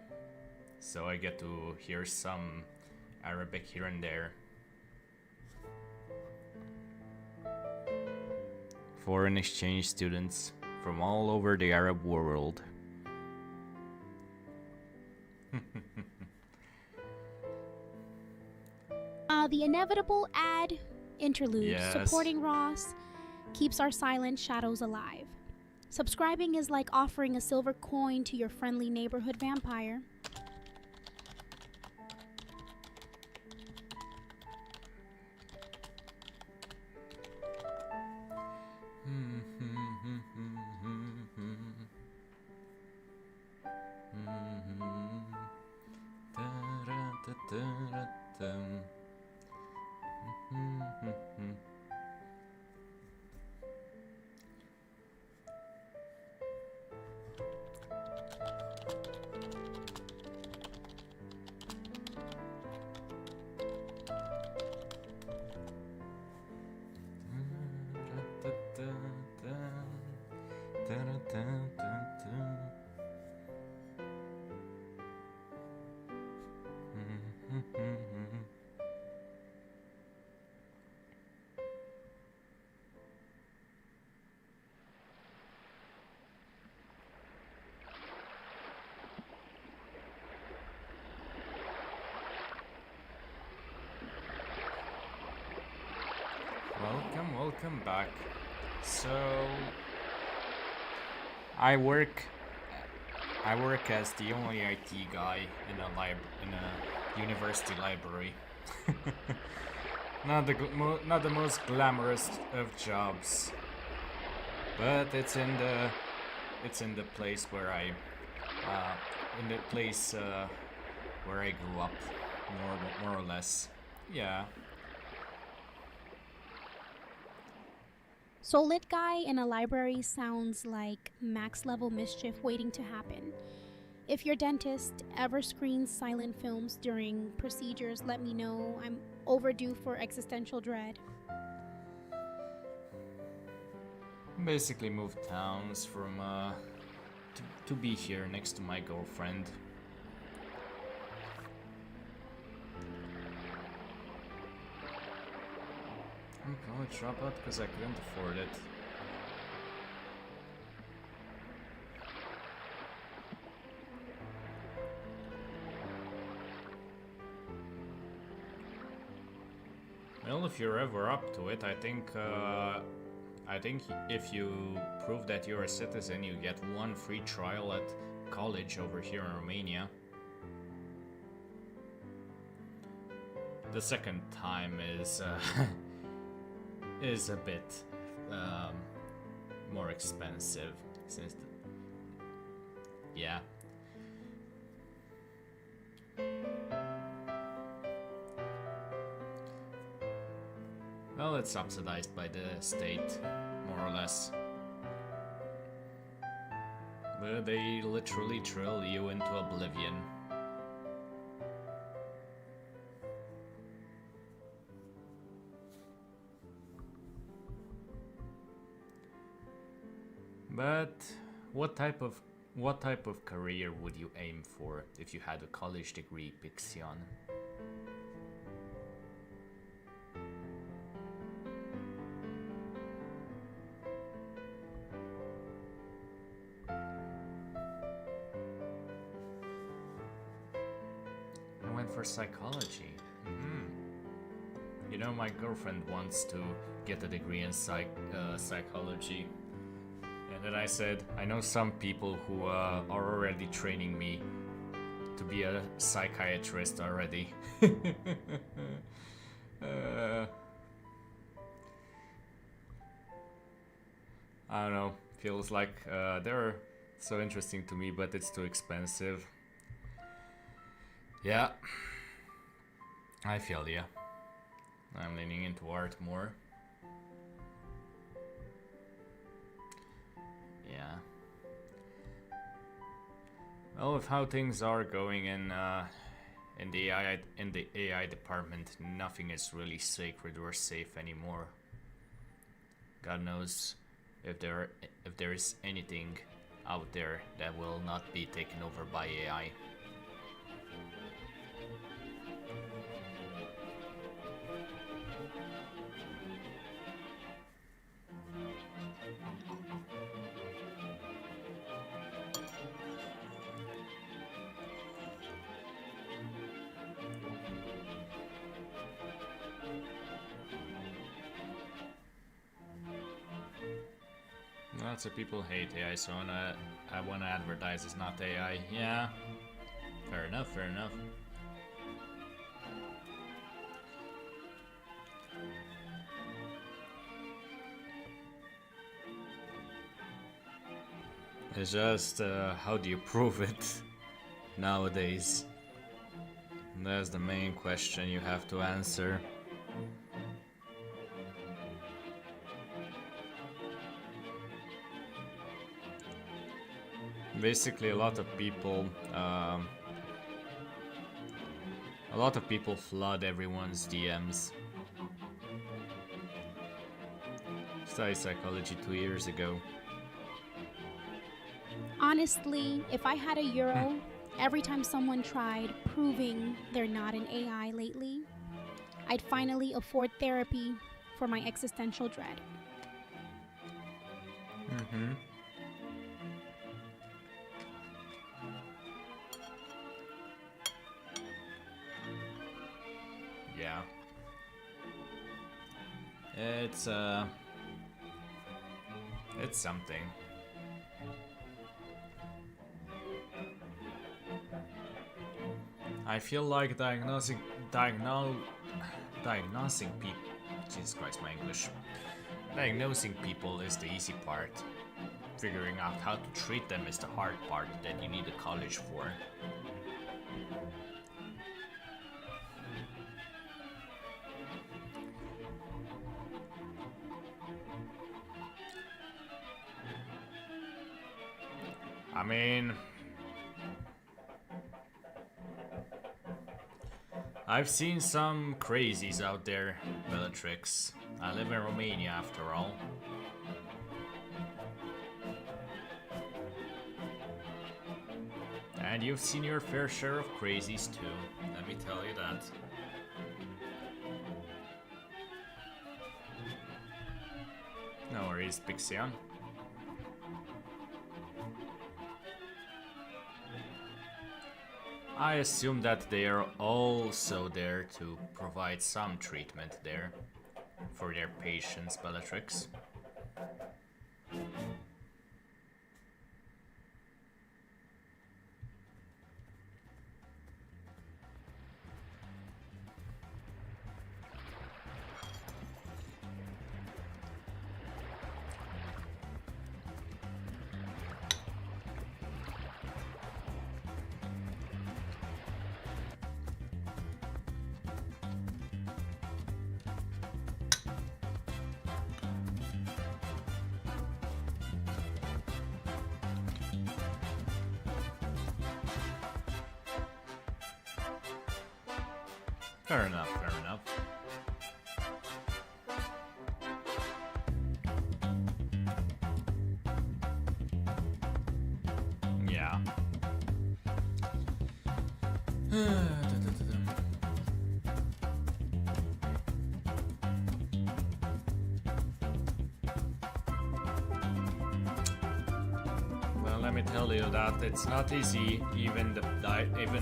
So I get to hear some Arabic here and there. Foreign exchange students from all over the Arab world. The inevitable ad interlude Yes. supporting Ross keeps our silent shadows alive. Subscribing is like offering a silver coin to your friendly neighborhood vampire. back. So I work I work as the only IT guy in a university library. Not the most glamorous of jobs, but it's in the place where in the place where I grew up, more or less. Yeah. So, lit guy in a library sounds like max level mischief waiting to happen. If your dentist ever screens silent films during procedures, let me know. I'm overdue for existential dread. Basically moved towns from to be here next to my girlfriend. I'm gonna drop out because I couldn't afford it. Well, if you're ever up to it, I think if you prove that you're a citizen, you get one free trial at college over here in Romania. The second time is is a bit more expensive since yeah. Well, it's subsidized by the state, more or less. But they literally drill you into oblivion. But what type of career would you aim for if you had a college degree, Pixion? I went for psychology. You know, my girlfriend wants to get a degree in psychology. And then I said, I know some people who are already training me to be a psychiatrist already. I don't know, feels like they're so interesting to me, but it's too expensive. Yeah, I feel ya. I'm leaning into art more. Yeah. Well, with how things are going in the AI department, nothing is really sacred or safe anymore. God knows if there is anything out there that will not be taken over by AI. Lots of people hate AI, so I wanna advertise it's not AI. Yeah, fair enough, fair enough. It's just how do you prove it nowadays? That's the main question you have to answer. Basically, a lot of people flood everyone's DMs. Studied psychology 2 years ago. Honestly, if I had a euro, every time someone tried proving they're not an AI lately, I'd finally afford therapy for my existential dread. Yeah. It's something. I feel like diagnosing people. Jesus Christ, my English. Diagnosing people is the easy part. Figuring out how to treat them is the hard part that you need a college for. I mean, I've seen some crazies out there, Bellatrix. I live in Romania after all. And you've seen your fair share of crazies too, let me tell you that. No worries, Pixion. I assume that they are also there to provide some treatment there for their patients, Bellatrix. Fair enough, fair enough. Yeah. Well, let me tell you that it's not easy, even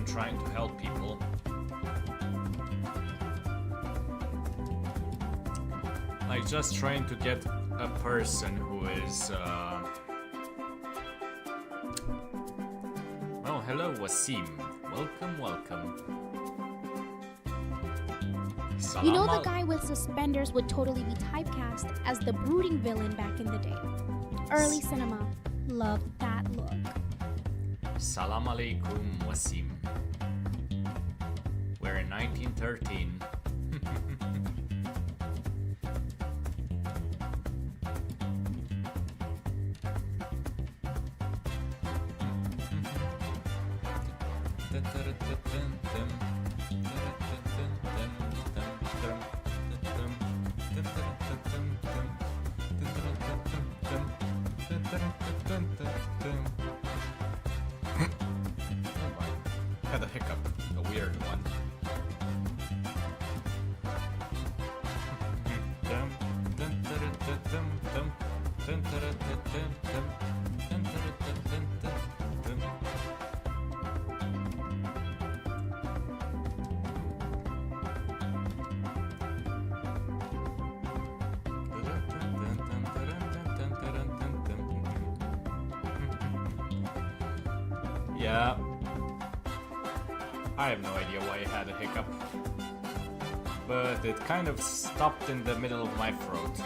trying to help people. Like just trying to get a person who is oh, hello Wasim. Welcome, welcome. You know the guy with suspenders would totally be typecast as the brooding villain back in the day. Early cinema. Loved that look. Salam alaikum Wasim. We're in 1913. Had a hiccup, a weird one. Yeah. I have no idea why I had a hiccup. But it kind of stopped in the middle of my throat.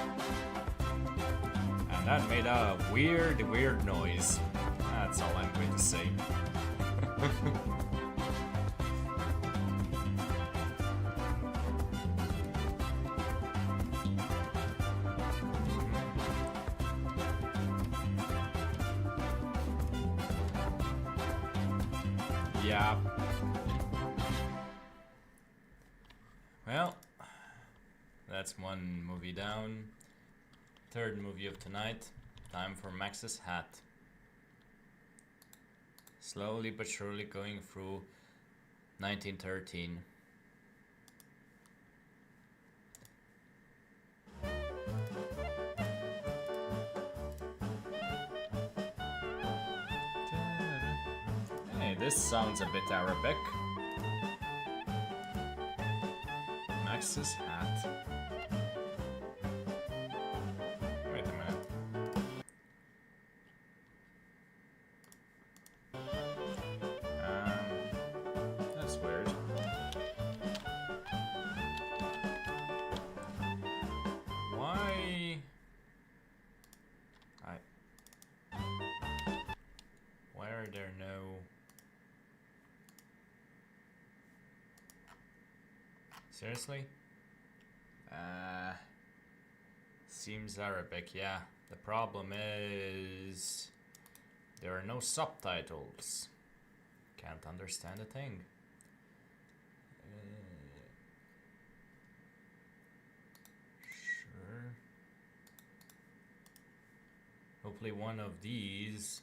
And that made a weird noise. That's all I'm going to say. Yeah. Well, that's one movie down. Third movie of tonight. Time for Max's hat. Slowly but surely going through 1913. Hey, this sounds a bit Arabic. Max's hat. Wait a minute. there no... Seriously? Seems Arabic, yeah. The problem is... there are no subtitles. Can't understand a thing. Sure. Hopefully one of these...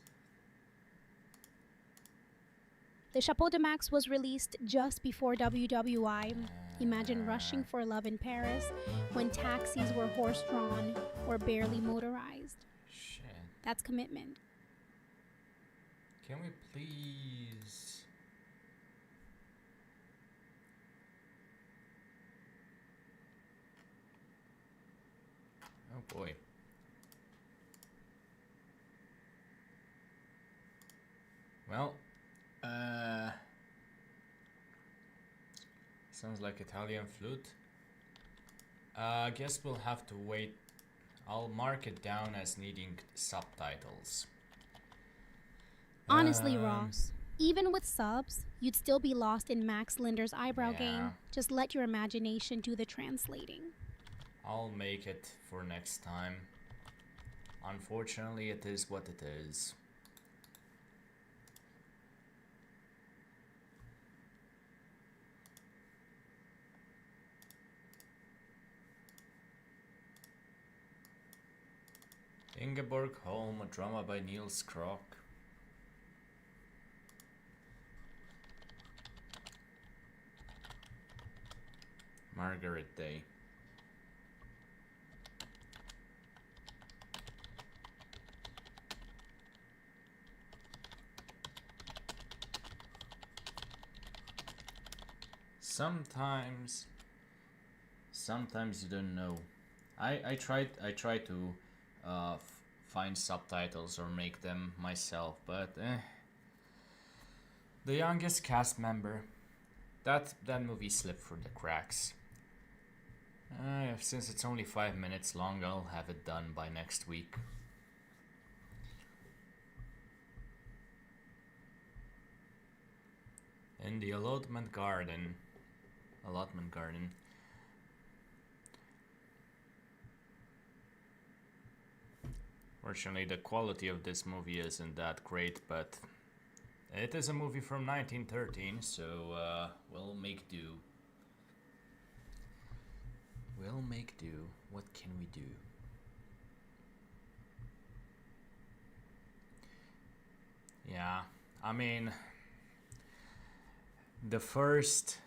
The Chapeau de Max was released just before WWI. Imagine rushing for love in Paris when taxis were horse-drawn or barely motorized. Shit. That's commitment. Can we please... Oh boy. Well, sounds like Italian flute. I guess we'll have to wait. I'll mark it down as needing subtitles. Honestly, Ross, even with subs, you'd still be lost in Max Linder's eyebrow Yeah. game. Just let your imagination do the translating. I'll make it for next time. Unfortunately, it is what it is. Ingeborg Holm, a drama by Niels Kroc. Margaret Day. Sometimes you don't know. I try to find subtitles or make them myself, but the youngest cast member, that movie slipped through the cracks. Since it's only 5 minutes long, I'll have it done by next week. In the allotment garden. Fortunately, the quality of this movie isn't that great, but it is a movie from 1913, so we'll make do. We'll make do. What can we do? Yeah, I mean, the first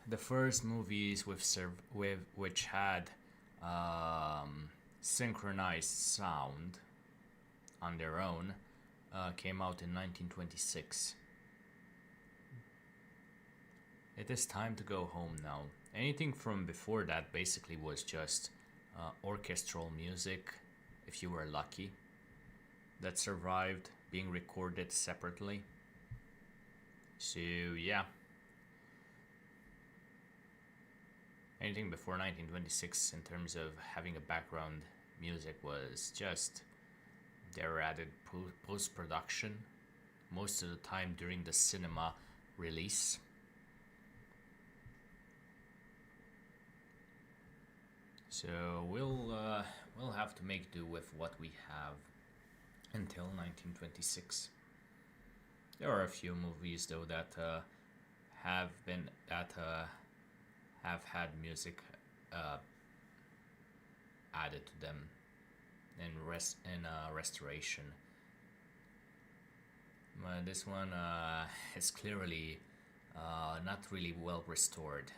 movies which had synchronized sound on their own came out in 1926. It is time to go home now. Anything from before that basically was just orchestral music, if you were lucky, that survived being recorded separately. So yeah, anything before 1926 in terms of having a background music was just their added post-production, most of the time during the cinema release. So we'll have to make do with what we have until 1926. There are a few movies though that have had music added to them in restoration. This one is clearly not really well restored.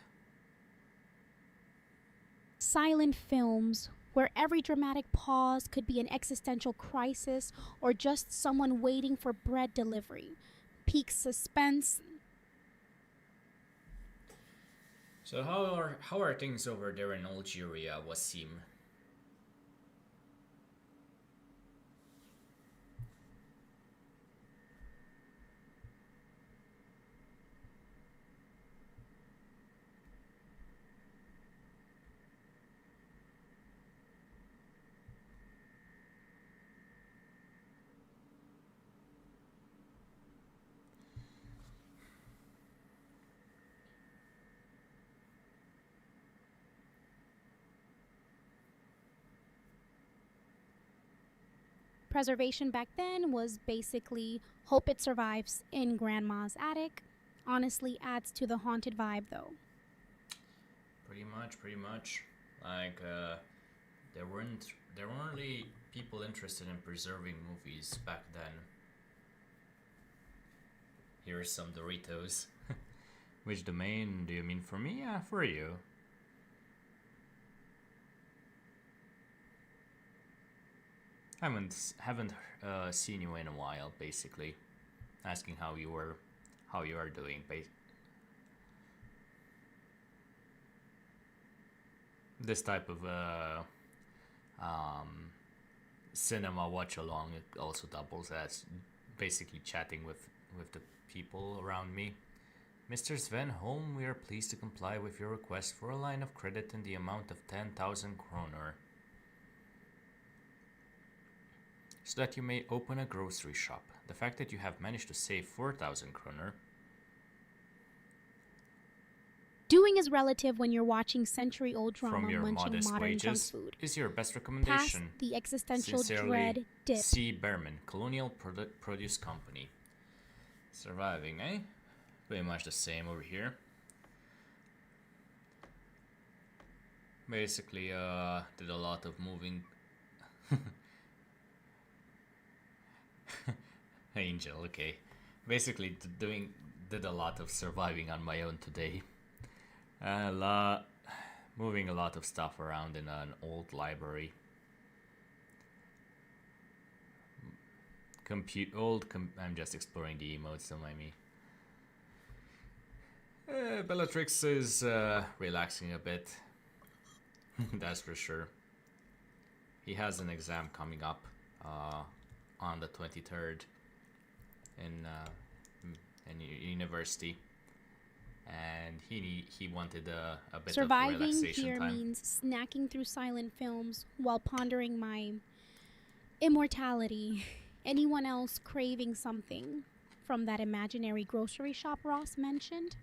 Silent films, where every dramatic pause could be an existential crisis or just someone waiting for bread delivery. Peak suspense. So how are things over there in Algeria, Wasim? Preservation back then was basically hope it survives in grandma's attic. Honestly, adds to the haunted vibe though. Pretty much. Like, there weren't really people interested in preserving movies back then. Here are some Doritos. Which domain do you mean for me? Yeah, for you. Haven't seen you in a while. Basically, asking how you are doing. This type of um, cinema watch along, it also doubles as basically chatting with the people around me. Mr. Sven Holm, we are pleased to comply with your request for a line of credit in the amount of 10,000 kroner, so that you may open a grocery shop. The fact that you have managed to save 4,000 kroner. Doing is relative when you're watching century-old drama From your munching modest modern junk wages food. is your best Past recommendation. the existential Sincerely, dread dip. C. Berman, Colonial Produce Company. Surviving, eh? Pretty much the same over here. Basically, did a lot of moving. Angel, okay. Basically, did a lot of surviving on my own today. Moving a lot of stuff around in an old library. I'm just exploring the emotes, don't mind me. Bellatrix is relaxing a bit. That's for sure. He has an exam coming up on the 23rd in university, and he wanted a bit Surviving of relaxation here time. means snacking through silent films while pondering my immortality. Anyone else craving something from that imaginary grocery shop Ross mentioned?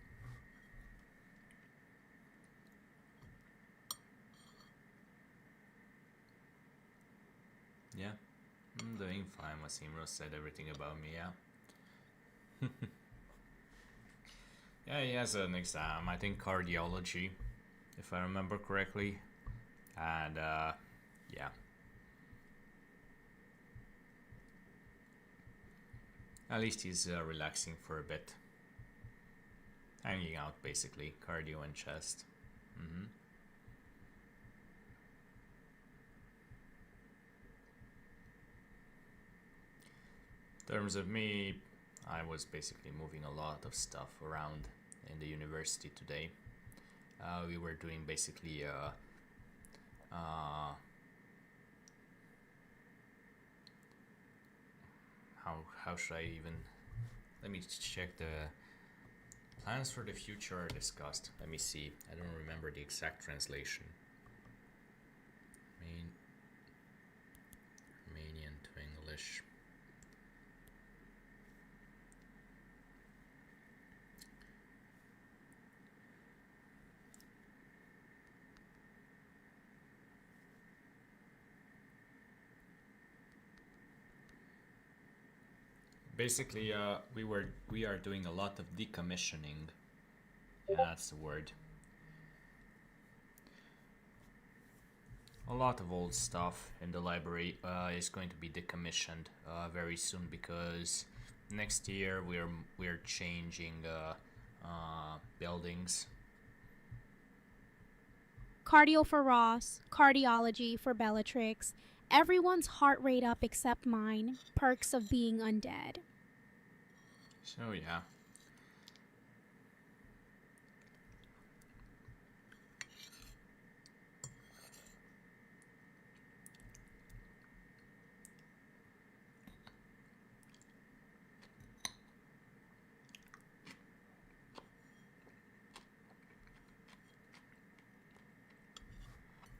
Yeah, I'm doing fine. Masimro said everything about me, yeah. Yeah, he has an exam, I think cardiology, if I remember correctly. And, yeah. At least he's relaxing for a bit. Hanging out, basically. Cardio and chest. Mm-hmm. In terms of me, I was basically moving a lot of stuff around in the university today. We were doing basically how should I even, let me check. The plans for the future are discussed. Let me see, I don't remember the exact translation. Romanian to English. Basically, we are doing a lot of decommissioning. Yeah, that's the word. A lot of old stuff in the library is going to be decommissioned very soon, because next year we're changing buildings. Cardio for Ross, cardiology for Bellatrix. Everyone's heart rate up except mine. Perks of being undead. So yeah.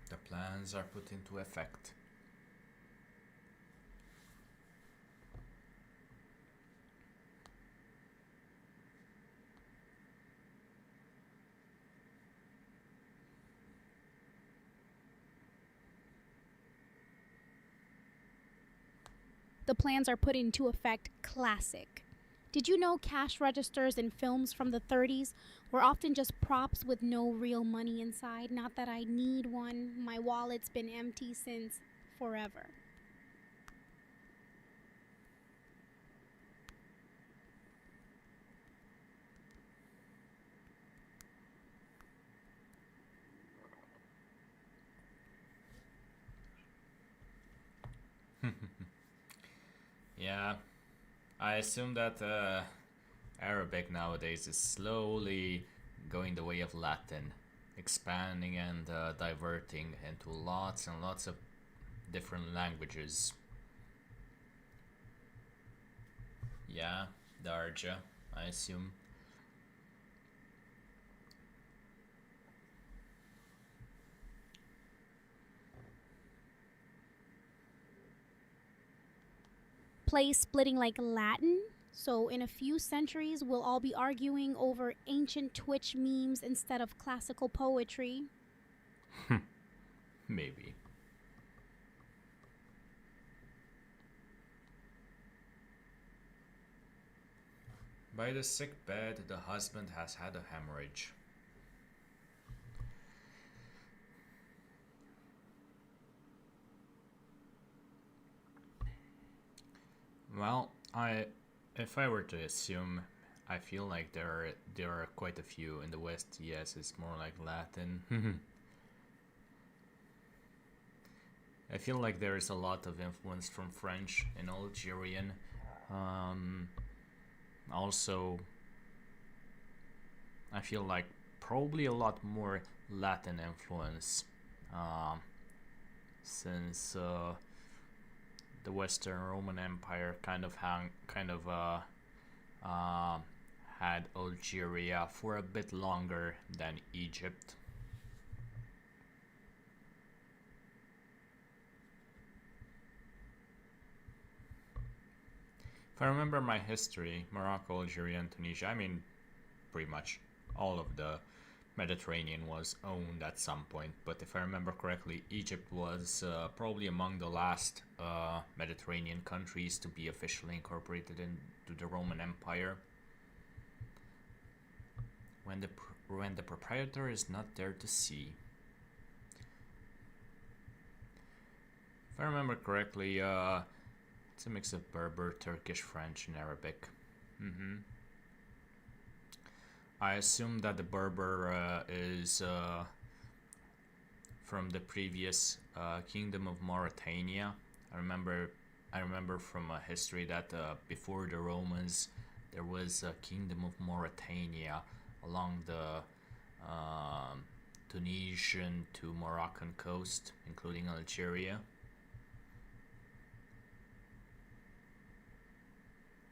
The plans are put into effect. The plans are put into effect. Classic. Did you know cash registers in films from the 30s were often just props with no real money inside? Not that I need one. My wallet's been empty since forever. Yeah, I assume that Arabic nowadays is slowly going the way of Latin, expanding and diverting into lots and lots of different languages. Yeah, Darja, I assume. Plays splitting like Latin. So, in a few centuries, we'll all be arguing over ancient Twitch memes instead of classical poetry. Maybe. By the sick bed, the husband has had a hemorrhage. Well, if I were to assume, I feel like there are quite a few in the West. Yes, it's more like Latin. I feel like there is a lot of influence from French and Algerian. Um, Also, I feel like probably a lot more Latin influence, um, since the Western Roman Empire uh, had Algeria for a bit longer than Egypt. If I remember my history, Morocco, Algeria, and Tunisia, I mean, pretty much all of the Mediterranean was owned at some point. But if I remember correctly, Egypt was probably among the last Mediterranean countries to be officially incorporated into the Roman Empire. When the proprietor is not there to see. If I remember correctly, it's a mix of Berber, Turkish, French, and Arabic. hmm I assume that the Berber is from the previous kingdom of Mauritania. I remember, I remember from history that before the Romans, there was a kingdom of Mauritania along the Tunisian to Moroccan coast, including Algeria.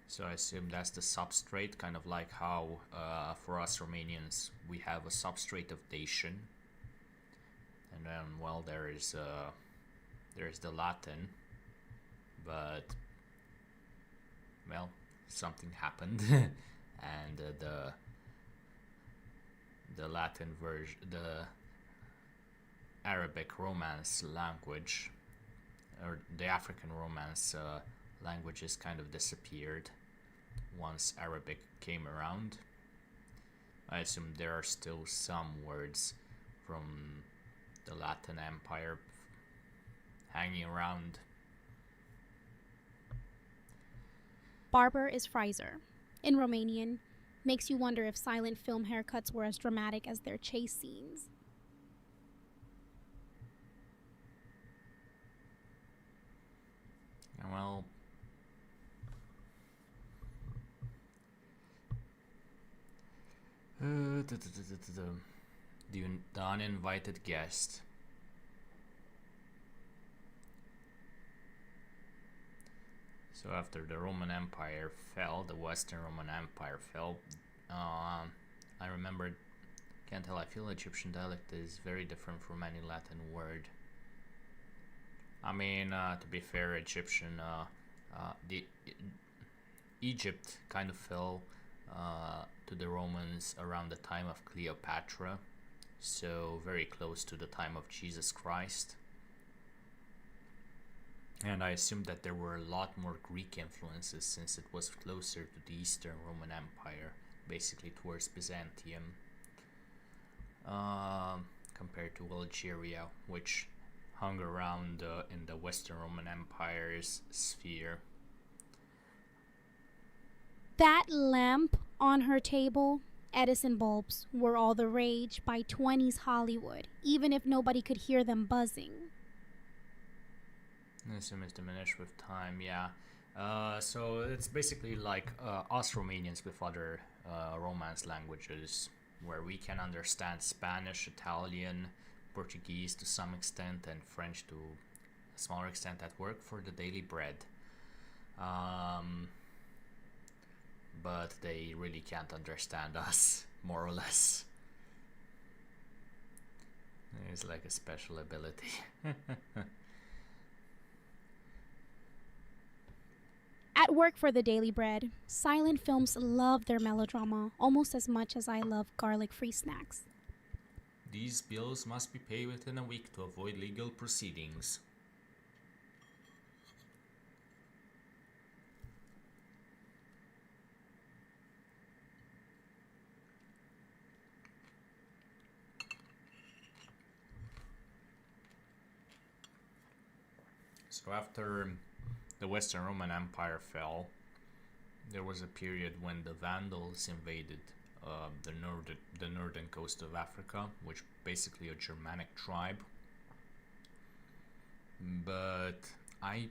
So I assume that's the substrate, kind of like how for us Romanians we have a substrate of Dacian, and then well there is the Latin, but well something happened, and the Latin version, the Arabic Romance language, or the African Romance languages kind of disappeared once Arabic came around. I assume there are still some words from the Latin Empire hanging around. Barber is Fraser. In Romanian, makes you wonder if silent film haircuts were as dramatic as their chase scenes. Well, the uninvited guest. So after the Roman Empire fell, the Western Roman Empire fell. I remembered. Can't tell. I feel Egyptian dialect is very different from any Latin word. I mean, to be fair, the Egypt kind of fell to the Romans around the time of Cleopatra, so very close to the time of Jesus Christ. And I assume that there were a lot more Greek influences since it was closer to the Eastern Roman Empire, basically towards Byzantium, compared to Algeria, which hung around in the Western Roman Empire's sphere. That lamp on her table, Edison bulbs were all the rage by 20s Hollywood, even if nobody could hear them buzzing. Assume is diminished with time, yeah. So it's basically like us Romanians with other Romance languages, where we can understand Spanish, Italian, Portuguese to some extent, and French to a smaller extent at work for the daily bread. But they really can't understand us, more or less. It's like a special ability. At work for the daily bread, silent films love their melodrama almost as much as I love garlic-free snacks. These bills must be paid within a week to avoid legal proceedings. So after the Western Roman Empire fell, there was a period when the Vandals invaded the northern coast of Africa, which basically a Germanic tribe. But I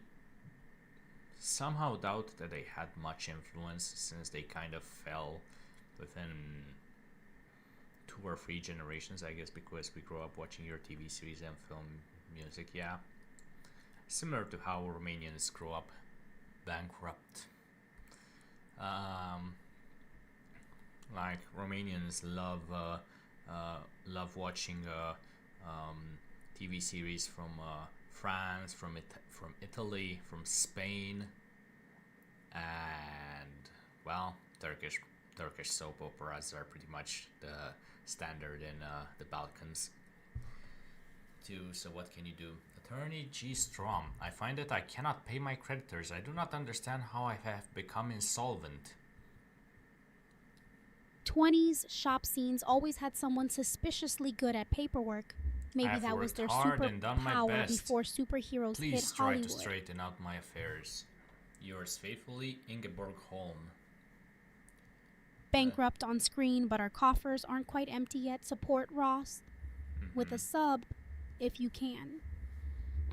somehow doubt that they had much influence since they kind of fell within 2 or 3 generations, I guess, because we grew up watching your TV series and film music, yeah. Similar to how Romanians grow up bankrupt. Like Romanians love watching TV series from France, from Italy, from Spain, and well, Turkish soap operas are pretty much the standard in the Balkans too. So what can you do? Attorney G. Strom. I find that I cannot pay my creditors. I do not understand how I have become insolvent. 20s shop scenes always had someone suspiciously good at paperwork. Maybe have that was worked their hard and done my superpower best. before superheroes hit Please try Hollywood. to straighten out my affairs. Yours faithfully, Ingeborg Holm. Bankrupt on screen, but our coffers aren't quite empty yet. Support Ross with a sub if you can.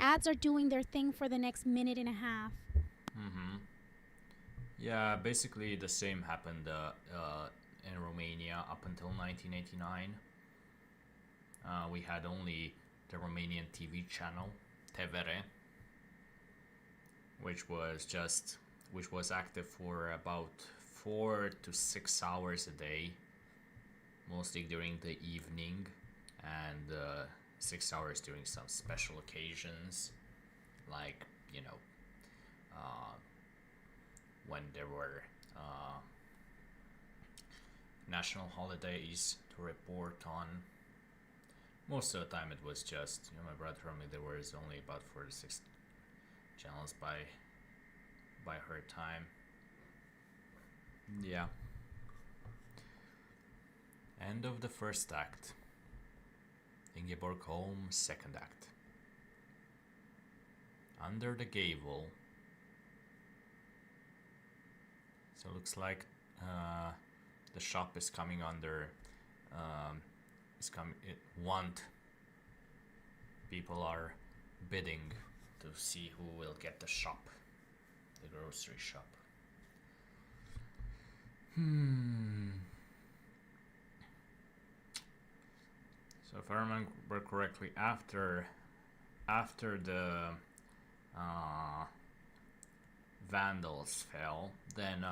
Ads are doing their thing for the next minute and a half. Yeah, basically the same happened in Romania up until 1989. We had only the Romanian TV channel, TVR, which was active for about 4 to 6 hours a day, mostly during the evening, and 6 hours during some special occasions, like, you know, when there were national holidays to report on. Most of the time it was just, my brother told me there was only about 4 to 6 channels by her time. Yeah. End of the first act. Ingeborg Holm, second act. Under the Gable. So it looks like the shop is coming under. People are bidding to see who will get the shop, the grocery shop. So if I remember correctly, after the Vandals fell, then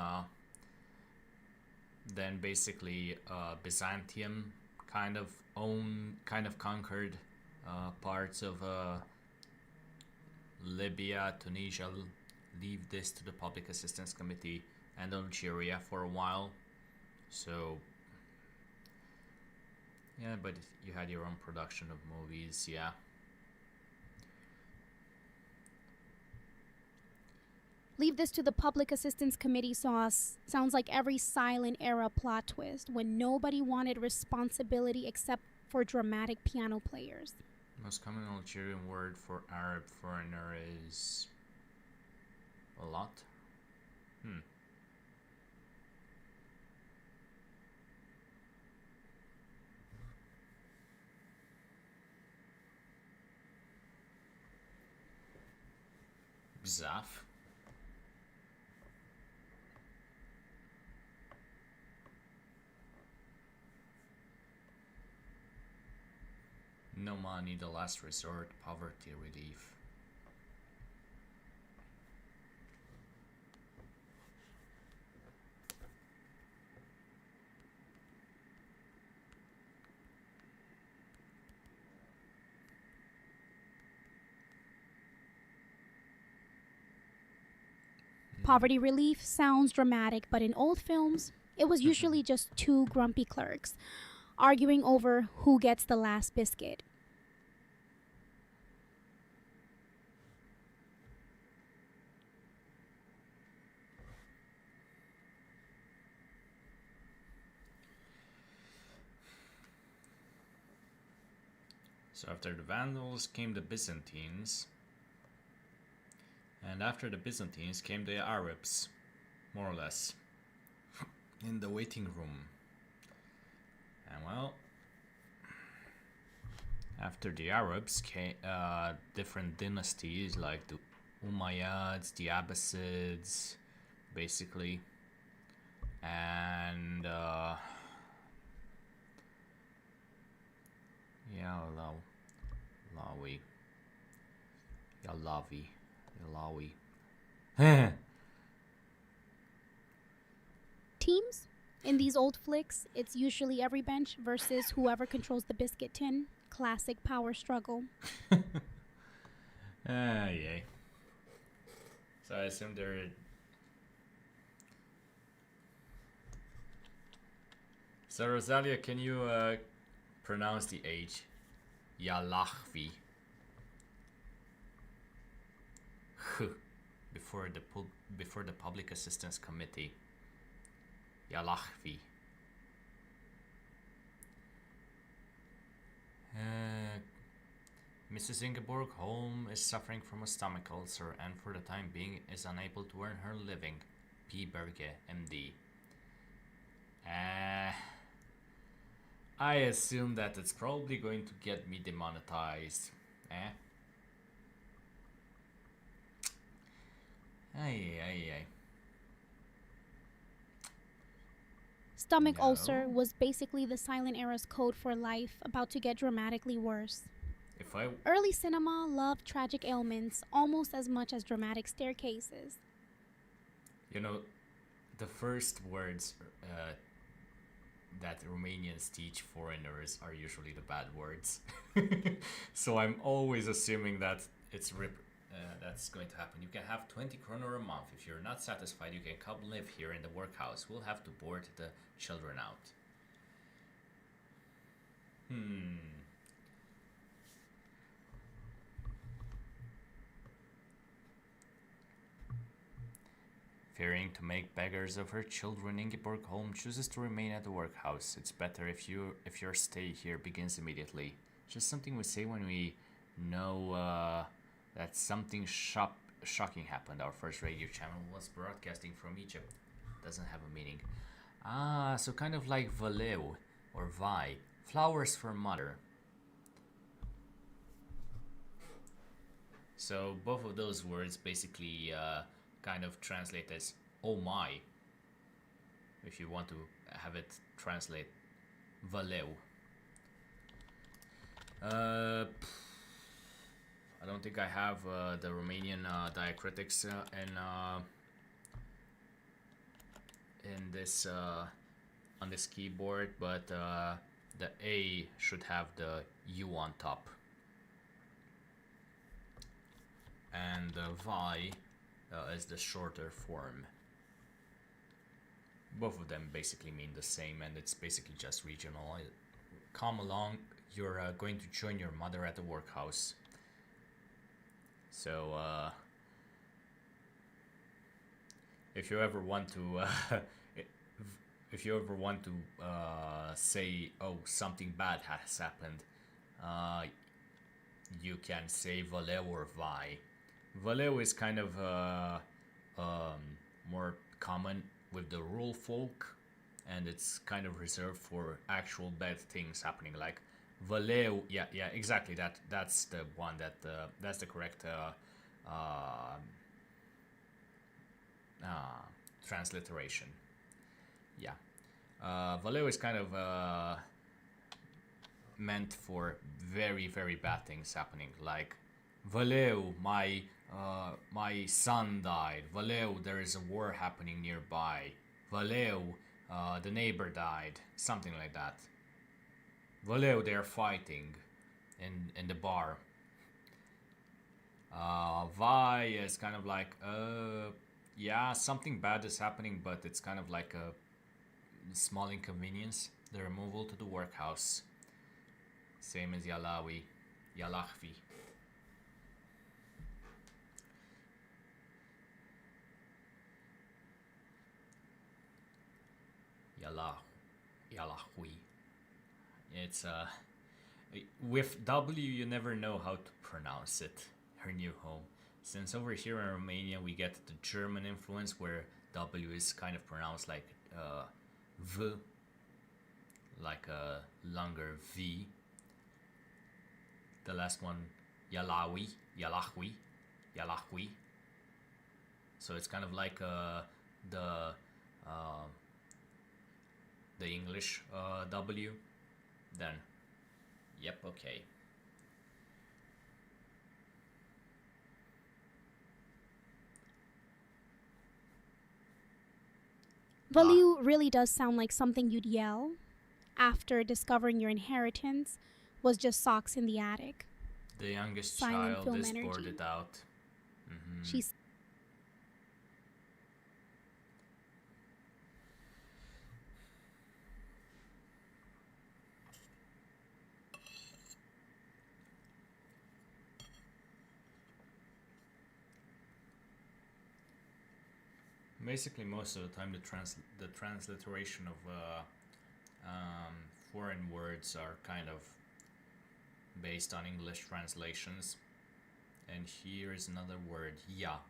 basically Byzantium kind of conquered parts of Libya, Tunisia, leave this to the Public Assistance Committee, and Algeria for a while. So yeah, but you had your own production of movies, yeah. Leave this to the Public Assistance Committee sauce. Sounds like every silent era plot twist when nobody wanted responsibility except for dramatic piano players. Most common Algerian word for Arab foreigner is a lot. Bzaf. No money, the last resort, poverty relief. Poverty relief sounds dramatic, but in old films, it was usually just two grumpy clerks arguing over who gets the last biscuit. So after the Vandals came the Byzantines, and after the Byzantines came the Arabs, more or less, in the waiting room. And well, after the Arabs came different dynasties like the Umayyads, the Abbasids, basically, and Lawi, Yalawi. Teams? In these old flicks, it's usually every bench versus whoever controls the biscuit tin. Classic power struggle. Yay. So I assume they're... So Rosalia, can you pronounce the H? Yalachvi. Before the Public Assistance Committee. Yalachvi. Mrs. Ingeborg Holm is suffering from a stomach ulcer and for the time being is unable to earn her living. P. Berge, MD. I assume that it's probably going to get me demonetized. Ay. Stomach No. ulcer was basically the silent era's code for life, about to get dramatically worse. If I... Early cinema loved tragic ailments almost as much as dramatic staircases. You know, the first words that Romanians teach foreigners are usually the bad words. So I'm always assuming that that's going to happen. You can have 20 kroner a month. If you're not satisfied, you can come live here in the workhouse. We'll have to board the children out. Fearing to make beggars of her children, Ingeborg Holm chooses to remain at the workhouse. It's better if your stay here begins immediately. Just something we say when we know that something shocking happened. Our first radio channel was broadcasting from Egypt. Doesn't have a meaning. So kind of like Valeu or Vai. Flowers for mother. So both of those words basically kind of translate as oh my, if you want to have it translate Valeu. I don't think I have the Romanian diacritics in this on this keyboard, but the A should have the U on top, and the Vi is the shorter form. Both of them basically mean the same, and it's basically just regional. Come along, you're going to join your mother at the workhouse. So if you ever want to if you ever want to say, oh, something bad has happened, uh, you can say Valeu or Vai. Valeu is kind of more common with the rural folk, and it's kind of reserved for actual bad things happening. Like Valeu, yeah, exactly. That's the one that's the correct transliteration. Yeah, Valeu is kind of meant for very very bad things happening, like Valeu, my son died. Valeu, there is a war happening nearby. Valeu, the neighbor died. Something like that. Valeu, they're fighting in the bar. Vai is kind of like, yeah, something bad is happening, but it's kind of like a small inconvenience. The removal to the workhouse. Same as Yalawi, Yalahvi. Yalahui. It's with W you never know how to pronounce it. Her new home. Since over here in Romania we get the German influence where W is kind of pronounced like V, like a longer V. The last one, Yalawi, Yalahui. So it's kind of like the English W. Then, yep, okay. Value really does sound like something you'd yell after discovering your inheritance was just socks in the attic. The youngest Silent child film is energy. boarded out. She's Basically, most of the time, the transliteration of foreign words are kind of based on English translations. And here is another word, ya.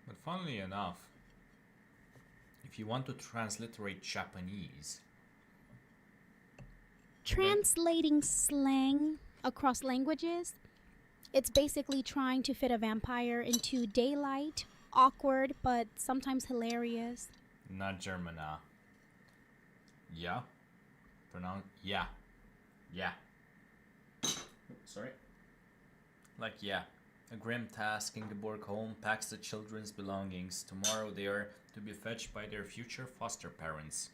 But funnily enough, if you want to transliterate Japanese, translating slang across languages. It's basically trying to fit a vampire into daylight, awkward but sometimes hilarious. not German, yeah, pronounce yeah, yeah. Sorry. Like yeah, a grim task. Ingeborg home packs the children's belongings. Tomorrow they are to be fetched by their future foster parents.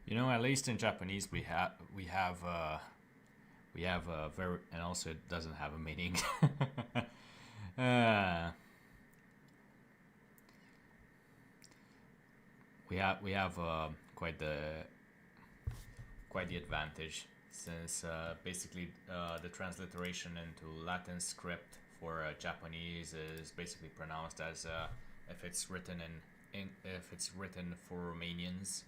You know, at least in Japanese we have a very, and also it doesn't have a meaning. uh, we have quite the advantage, since basically the transliteration into Latin script for Japanese is basically pronounced as if it's written if it's written for Romanians.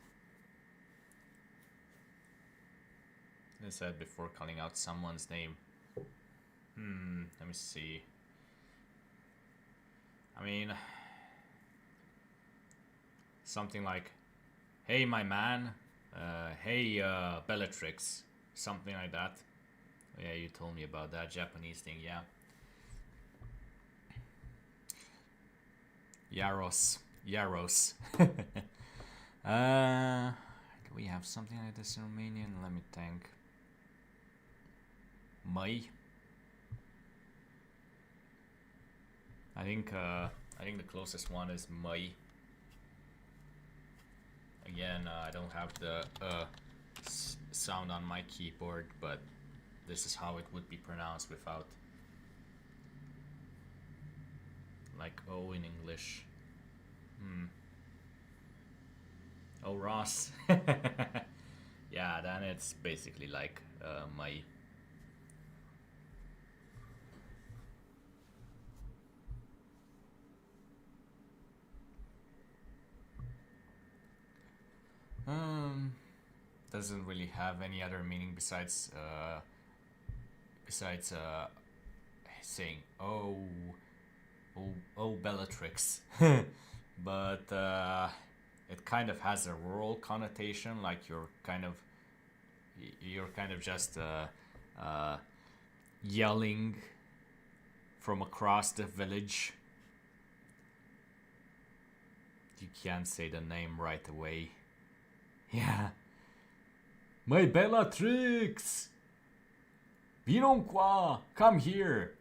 I said before calling out someone's name. Let me see. I mean, something like, "Hey, my man," "Hey, Bellatrix," something like that. Yeah, you told me about that Japanese thing. Yeah. Yaros. Do we have something like this in Romanian? Let me think. Mai. I think the closest one is Mai. Again, I don't have the sound on my keyboard, but this is how it would be pronounced like O in English. Oh, Ross. Yeah, then it's basically like my. Um, doesn't really have any other meaning besides saying oh Bellatrix, but it kind of has a rural connotation, like you're kind of just yelling from across the village. You can't say the name right away. Yeah. My Bellatrix! Viens quoi? Come here!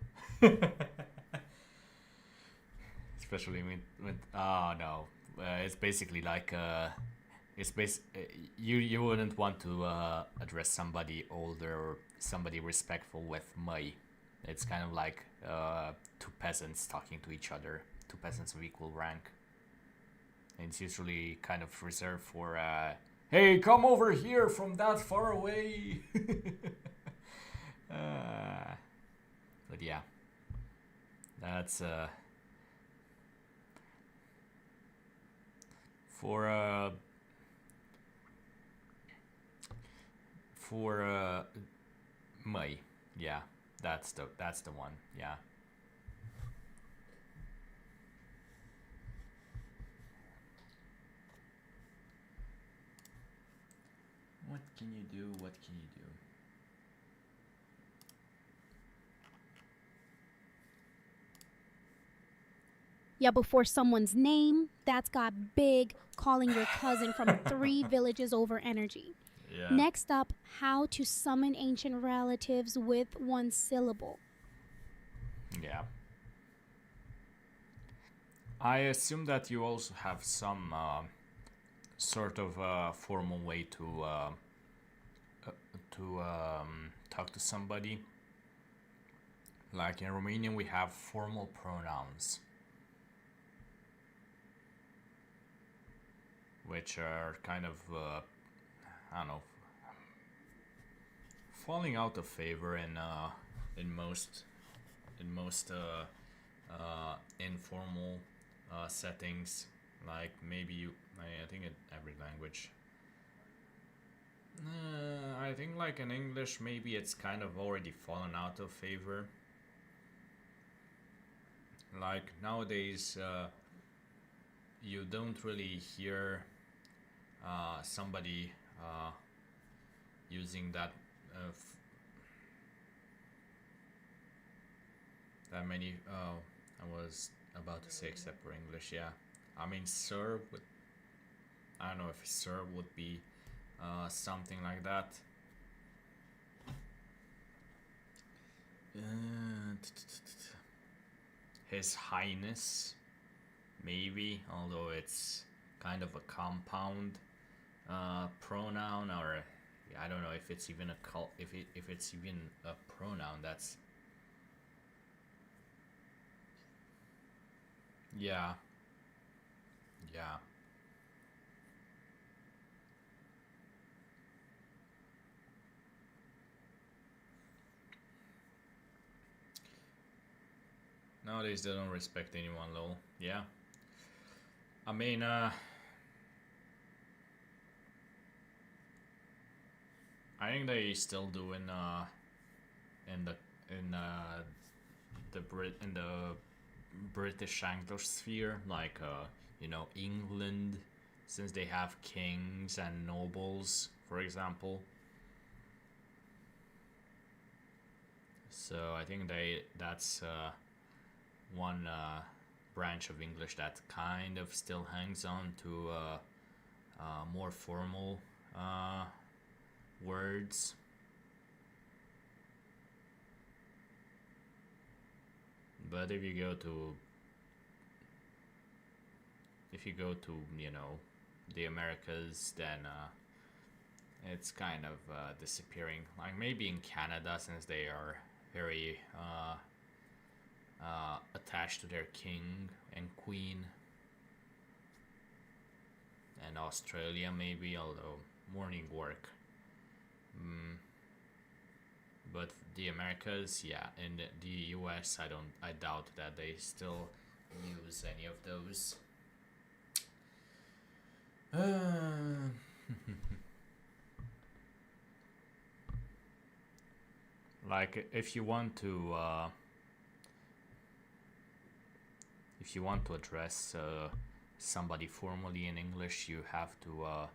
Especially with oh no. It's basically like you wouldn't want to address somebody older or somebody respectful with my. It's kind of like two peasants talking to each other, two peasants of equal rank. And it's usually kind of reserved for hey, come over here from that far away. But yeah, that's for May. Yeah, that's the one. Yeah. What can you do? What can you do? Yeah, before someone's name, that's got big calling your cousin from 3 villages over energy. Yeah. Next up, how to summon ancient relatives with 1 syllable. Yeah. I assume that you also have some sort of formal way to talk to somebody. Like in Romanian, we have formal pronouns, which are kind of I don't know, falling out of favor in most informal settings. Like maybe I think in every language. I think like in English, maybe it's kind of already fallen out of favor. Like nowadays, you don't really hear somebody using that many. Oh, I was about to say except for English. Yeah, I mean sir would. I don't know if sir would be something like that. His Highness, maybe, although it's kind of a compound pronoun, or I don't know if it's even if it's even a pronoun. That's yeah, yeah. Nowadays they don't respect anyone, lol. Yeah. I mean, I think they still do in the British Anglosphere, like England, since they have kings and nobles, for example. So I think that's one branch of English that kind of still hangs on to more formal words. But if you go to the Americas, then it's kind of disappearing. Like maybe in Canada, since they are very attached to their king and queen. And Australia maybe, although morning work. But the Americas, yeah, in the US, I doubt that they still use any of those. Like if you want to address somebody formally in English, you have to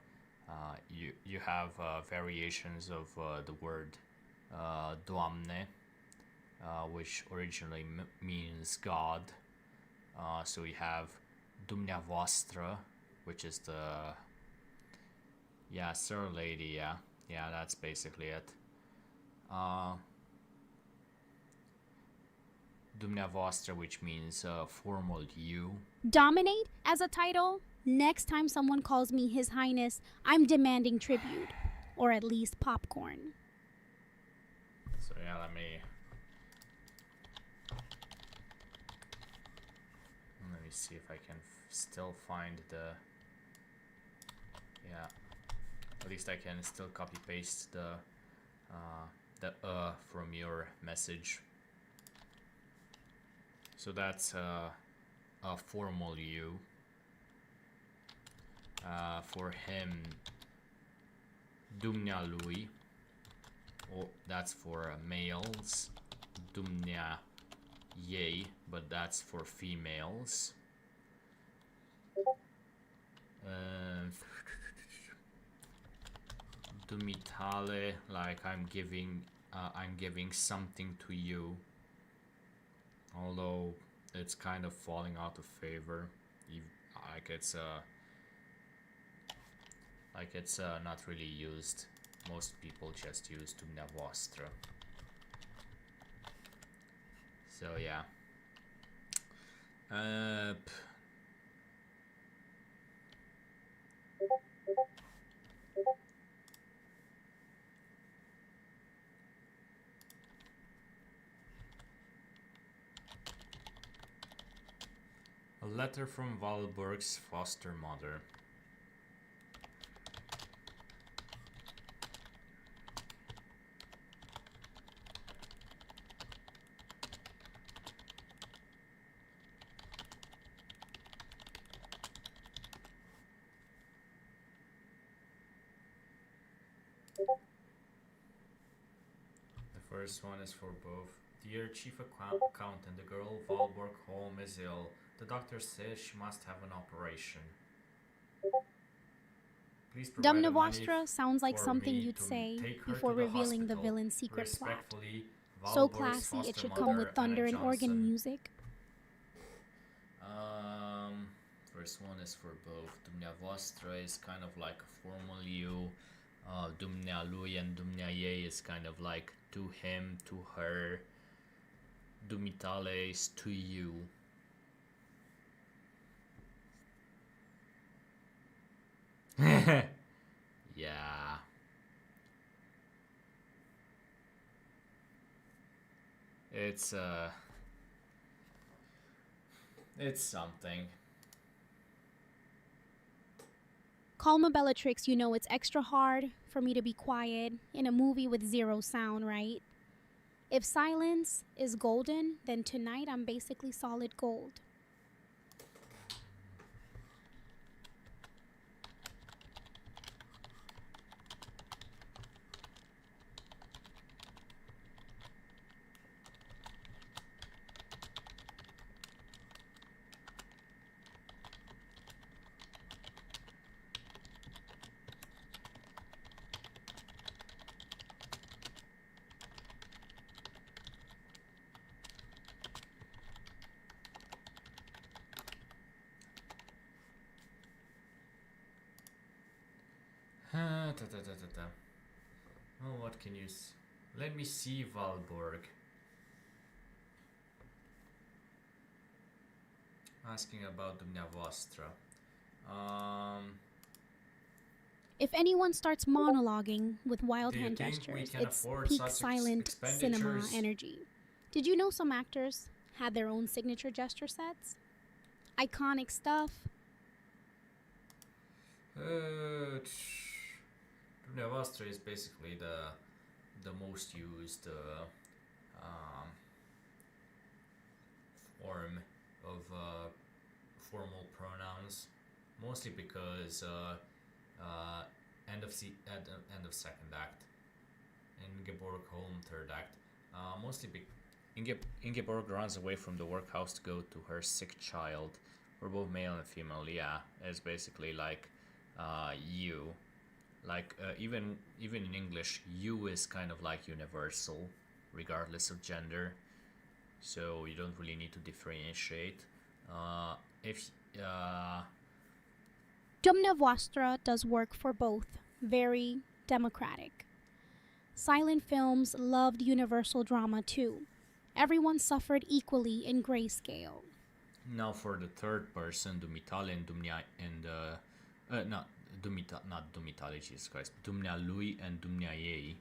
you have variations of the word Doamne, which originally means God. So we have Dumneavoastră, which is the sir, lady, yeah, that's basically it. Dumneavoastră, which means formal you. Dominate as a title? Next time someone calls me His Highness, I'm demanding tribute. Or at least popcorn. So yeah, let me see if I can still find the... Yeah, at least I can still copy paste the from your message. So that's a formal you. For him, dumnealui, or that's for males. Dumnea ei, but that's for females. Dumitale, like I'm giving something to you. Although it's kind of falling out of favor, it's not really used. Most people just use dumneavoastră. So yeah. A letter from Valborg's foster mother. The first one is for both. Dear Chief Accountant, the girl Valborg Holm is ill. The doctor says she must have an operation. Please provide Dumneavoastră sounds like something you'd say before revealing the villain's secret plot. So classy, it should come with thunder and organ music. First one is for both. Dumneavoastră is kind of like a formal you. Dumnealui and dumneaei is kind of like to him, to her. Dumitale is to you. Yeah. It's something. Calma Bellatrix, you know it's extra hard for me to be quiet in a movie with zero sound, right? If silence is golden, then tonight I'm basically solid gold. Oh, what can you let me see Valborg. Asking about dumneavoastră. If anyone starts monologuing with wild hand gestures, it's peak silent cinema energy. Did you know some actors had their own signature gesture sets. Iconic stuff. Dumnia Vostra is basically the most used um, form of formal pronouns, mostly because end of second act, Ingeborg home third act, mostly Ingeborg runs away from the workhouse to go to her sick child. We're both male and female. Yeah, it's basically like you. Like even in English, you is kind of like universal, regardless of gender. So you don't really need to differentiate. If Dumna Vostra does work for both. Very democratic. Silent films loved universal drama too. Everyone suffered equally in grayscale. Now for the third person, Dumitale and Dumnia and not Dumitale, Jesus Christ, Dumnia Lui and Dumnia Ye.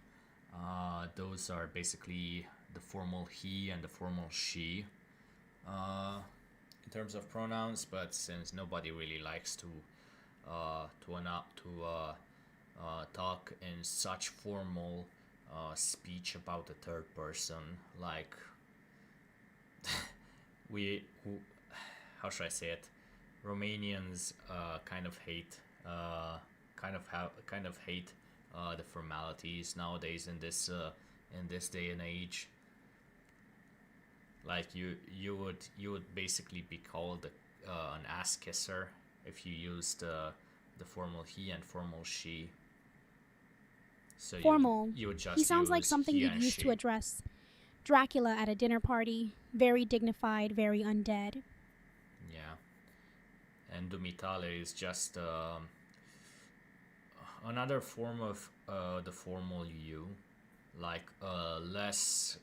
Those are basically the formal he and the formal she. In terms of pronouns, but since nobody really likes to talk in such formal speech about the third person, like we, how should I say it? Romanians kind of hate the formalities nowadays in this day and age. Like you would basically be called an ass kisser if you used the formal he and formal she. So Formal. You would just He sounds like use something he you'd and use she. to address Dracula at a dinner party. Very dignified, very undead. Yeah, and Dumitale is just another form of the formal you, like less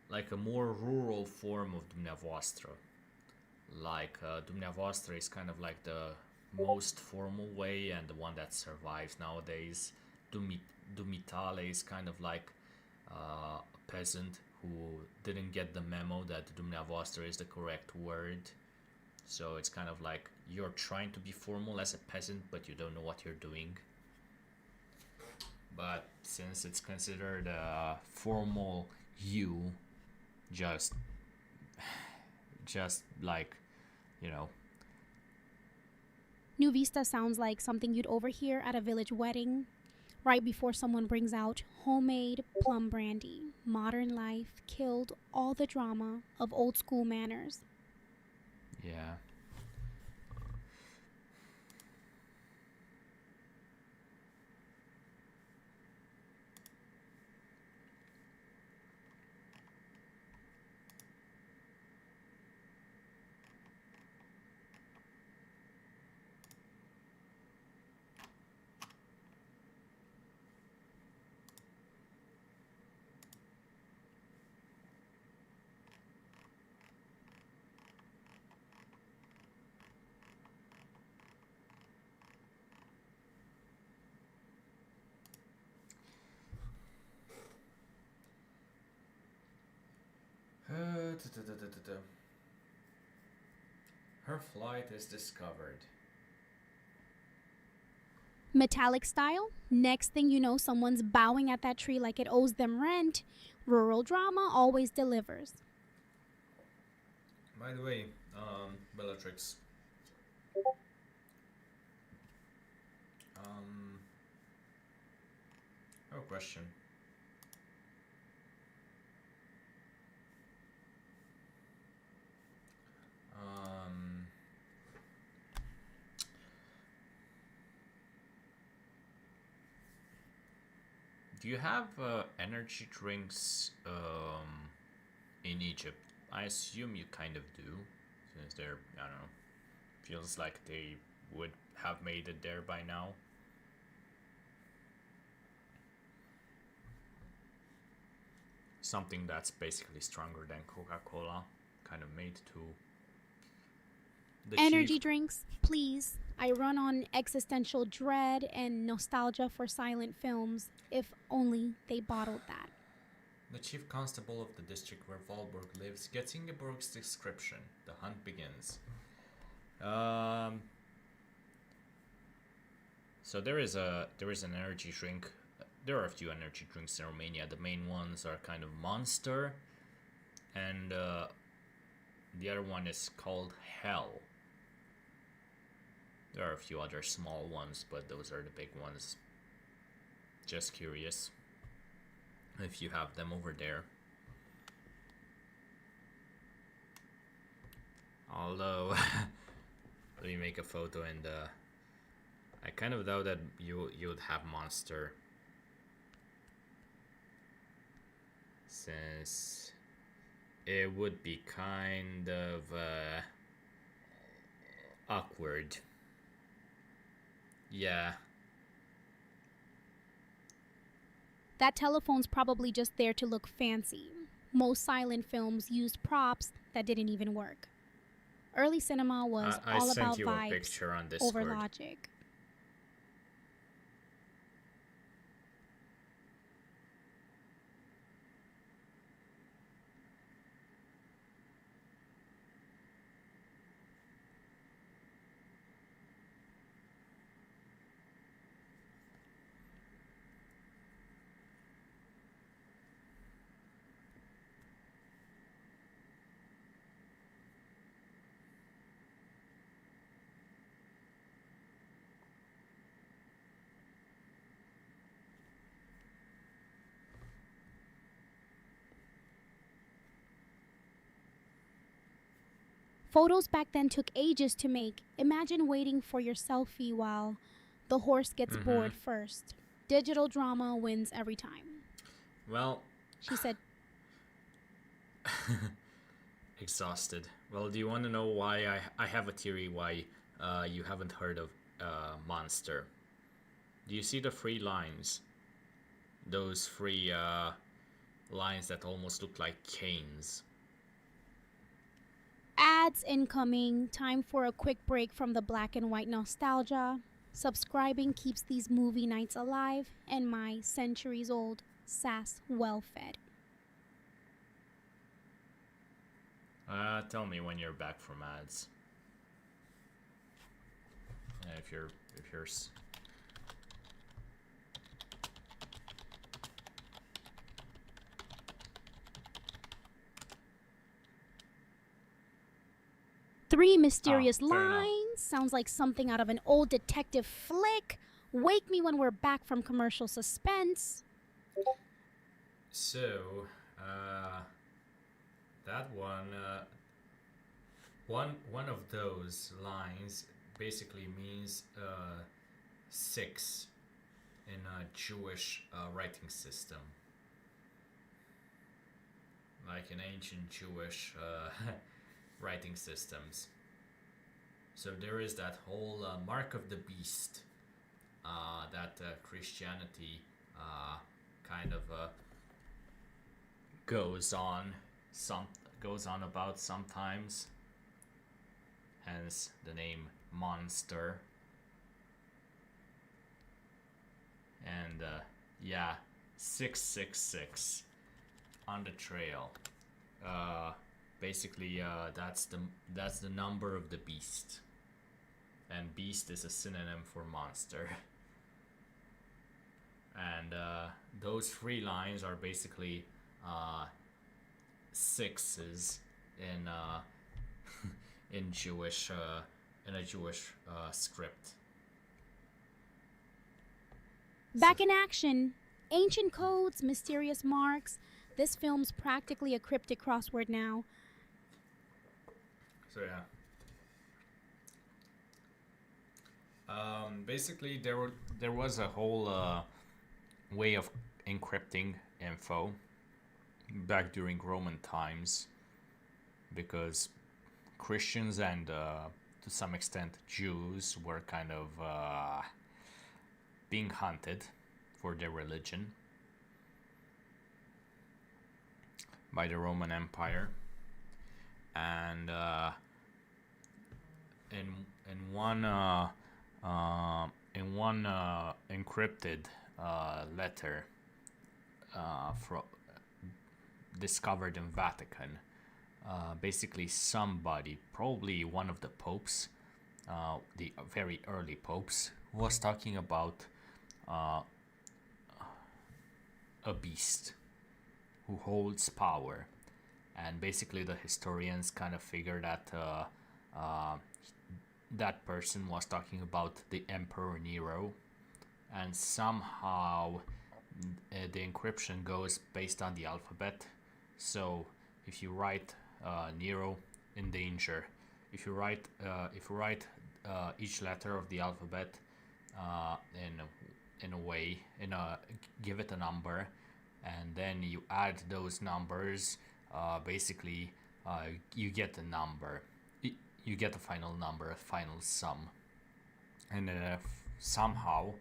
like a more rural form of Dumnia Vostra. Like Dumnia Vostra is kind of like the most formal way and the one that survives nowadays. Dumitale is kind of like a peasant who didn't get the memo that Dumnia Vostra is the correct word. So it's kind of like you're trying to be formal as a peasant, but you don't know what you're doing. But since it's considered a formal you, just like, you know, New Vista sounds like something you'd overhear at a village wedding, right before someone brings out homemade plum brandy. Modern life killed all the drama of old school manners. yeah. Her flight is discovered. Metallic style. Next thing you know, someone's bowing at that tree like it owes them rent. Rural drama always delivers. By the way, Bellatrix. I have a question. Do you have energy drinks in Egypt? I assume you kind of do, since they're, I don't know, feels like they would have made it there by now. Something that's basically stronger than Coca-Cola, kind of made to the Energy chief. drinks, please. I run on existential dread and nostalgia for silent films. If only they bottled that. The chief constable of the district where Valborg lives gets Ingeborg's description. The hunt begins. So there is an energy drink. There are a few energy drinks in Romania. The main ones are kind of Monster, and the other one is called Hell. There are a few other small ones, but those are the big ones. Just curious if you have them over there. Although, let me make a photo, and I kind of doubt that you would have Monster, since it would be kind of awkward. Yeah. That telephone's probably just there to look fancy. Most silent films used props that didn't even work. Early cinema was I all sent about you a vibes picture on over Discord. logic. Photos back then took ages to make. Imagine waiting for your selfie while the horse gets bored first. Digital drama wins every time. Well, She said, exhausted. Well, do you want to know why I have a theory why you haven't heard of Monster? Do you see the three lines? Those three lines that almost look like canes. ads incoming. Time for a quick break from the black and white nostalgia. Subscribing keeps these movie nights alive, and my centuries-old sass well fed. Tell me when you're back from ads. If you're 3 mysterious fair enough. lines. Sounds like something out of an old detective flick. Wake me when we're back from commercial suspense. So, that one of those lines basically means 6 in a Jewish writing system, like in ancient Jewish writing systems. So there is that whole mark of the beast that Christianity kind of goes on about sometimes. Hence the name Monster. And yeah, 666 on the trail. Basically, that's the number of the beast, and beast is a synonym for monster. And those 3 lines are basically 6s in in Jewish in a Jewish script. Back in action. Ancient codes, mysterious marks. This film's practically a cryptic crossword now. So yeah. Basically, there was a whole way of encrypting info back during Roman times, because Christians and to some extent Jews were kind of being hunted for their religion by the Roman Empire, and in one encrypted letter discovered in Vatican. Basically, somebody, probably one of the popes, the very early popes, was talking about a beast who holds power, and basically the historians kind of figure that that person was talking about the Emperor Nero, and somehow the encryption goes based on the alphabet. So if you write Nero in danger, if you write each letter of the alphabet in a way, give it a number, and then you add those numbers, basically you get a number, you get a final number, a final sum. And somehow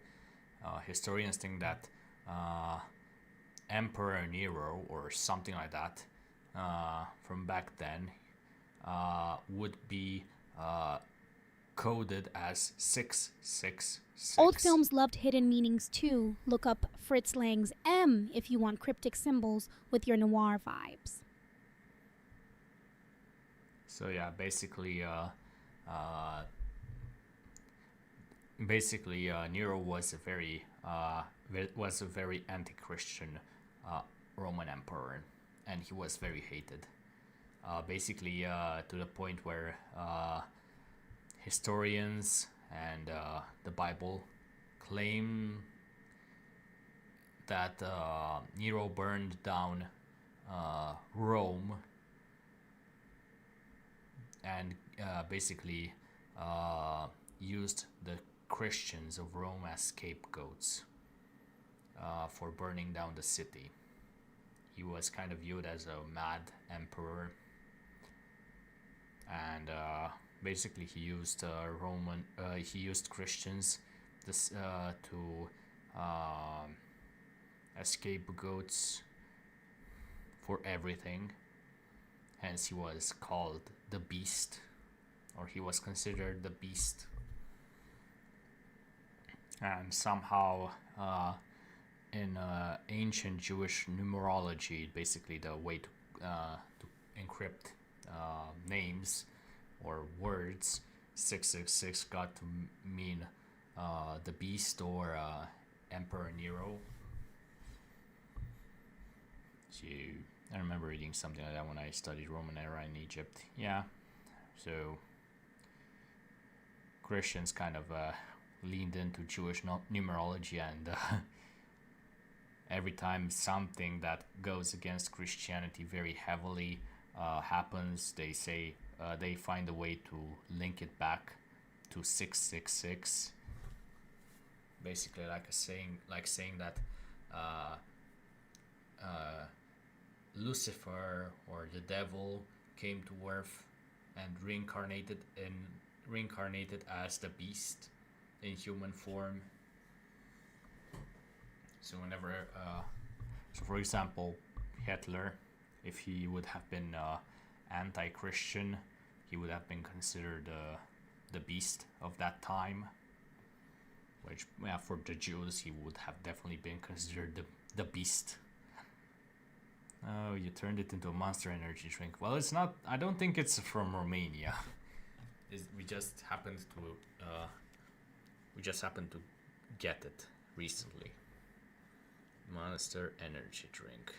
historians think that Emperor Nero or something like that from back then would be coded as 666. Old films loved hidden meanings too. Look up Fritz Lang's M if you want cryptic symbols with your noir vibes. So yeah, basically Nero was a very anti-Christian Roman emperor, and he was very hated. To the point where historians and the Bible claim that Nero burned down Rome and used the Christians of Rome as scapegoats for burning down the city. He was kind of viewed as a mad emperor, and he used he used Christians to as scapegoats for everything. Hence, he was called the Beast, or he was considered the Beast. And somehow, in ancient Jewish numerology, basically the way to encrypt names or words, 666 got to mean the Beast or Emperor Nero. So I remember reading something like that when I studied Roman era in Egypt. Yeah, so Christians kind of leaned into Jewish numerology, and every time something that goes against Christianity very heavily happens, they say they find a way to link it back to 666. Basically, saying that Lucifer or the devil came to Earth and reincarnated as the Beast in human form. So for example, Hitler, if he would have been anti-Christian, he would have been considered the Beast of that time. Which, yeah, for the Jews, he would have definitely been considered the Beast. Oh, you turned it into a Monster Energy drink. Well, it's not. I don't think it's from Romania. We just happened to get it recently. Monster Energy drink.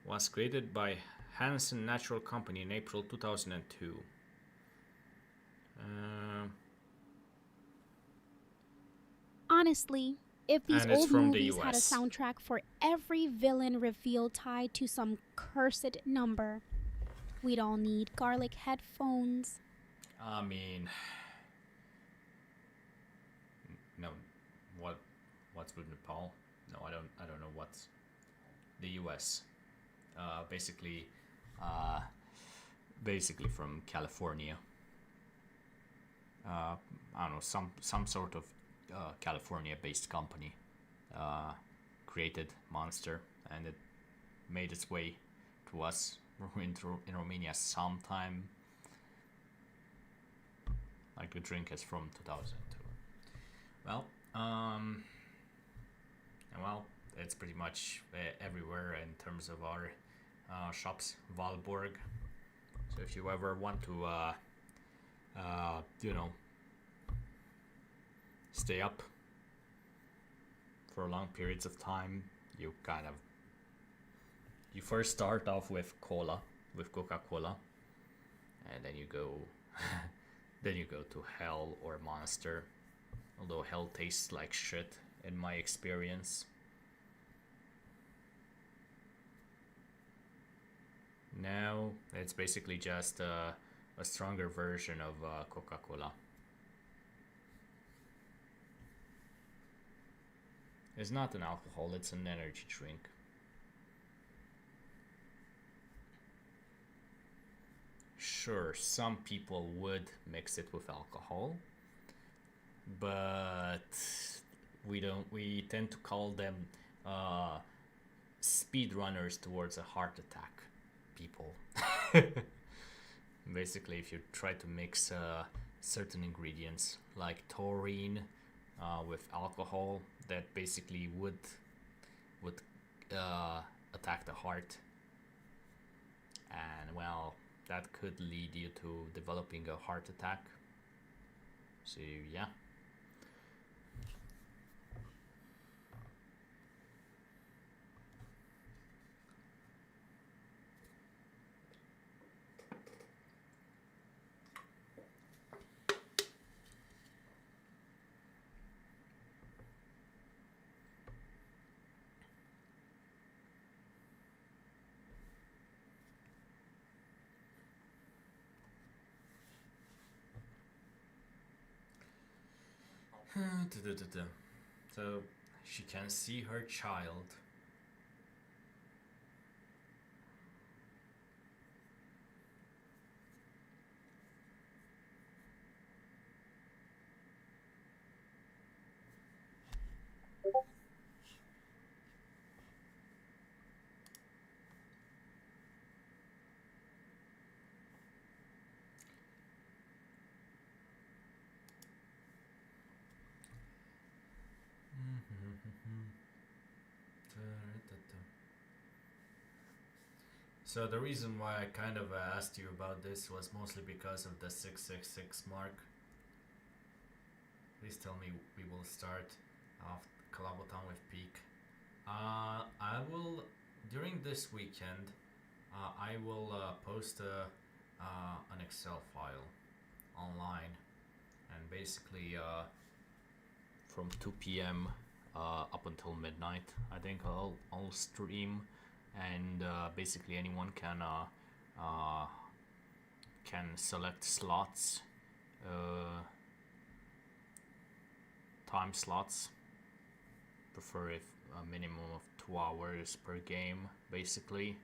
Was created by Hansen Natural Company in April 2002. Honestly, if these And it's old from the movies had a US. soundtrack for every villain reveal tied to some cursed number, we'd all need garlic headphones. I mean, no, what's with Nepal? No, I don't know what's the U.S. Basically from California. I don't know, some sort of California-based company created Monster, and it made its way to us in Romania sometime. Like the drink is from 2002. Well, And well, it's pretty much everywhere in terms of our shops. Valborg. So if you ever want to, you know, stay up for long periods of time, you first start off with cola, with Coca-Cola, and then you go then you go to Hell or Monster, although Hell tastes like shit in my experience. Now it's basically just a stronger version of Coca-Cola. It's not an alcohol, it's an energy drink. Sure, some people would mix it with alcohol, but we don't. We tend to call them speedrunners towards a heart attack people. Basically, if you try to mix certain ingredients like taurine with alcohol, that basically would attack the heart, and well, that could lead you to developing a heart attack. So yeah. So she can see her child. So the reason why I kind of asked you about this was mostly because of the 666 mark. Please tell me we will start off Kalabotan with Peak. I will, during this weekend, I will post an Excel file online, and basically from 2 p.m. Up until midnight, I think I'll stream, and basically anyone can select slots, time slots. Prefer if a minimum of 2 hours per game, basically.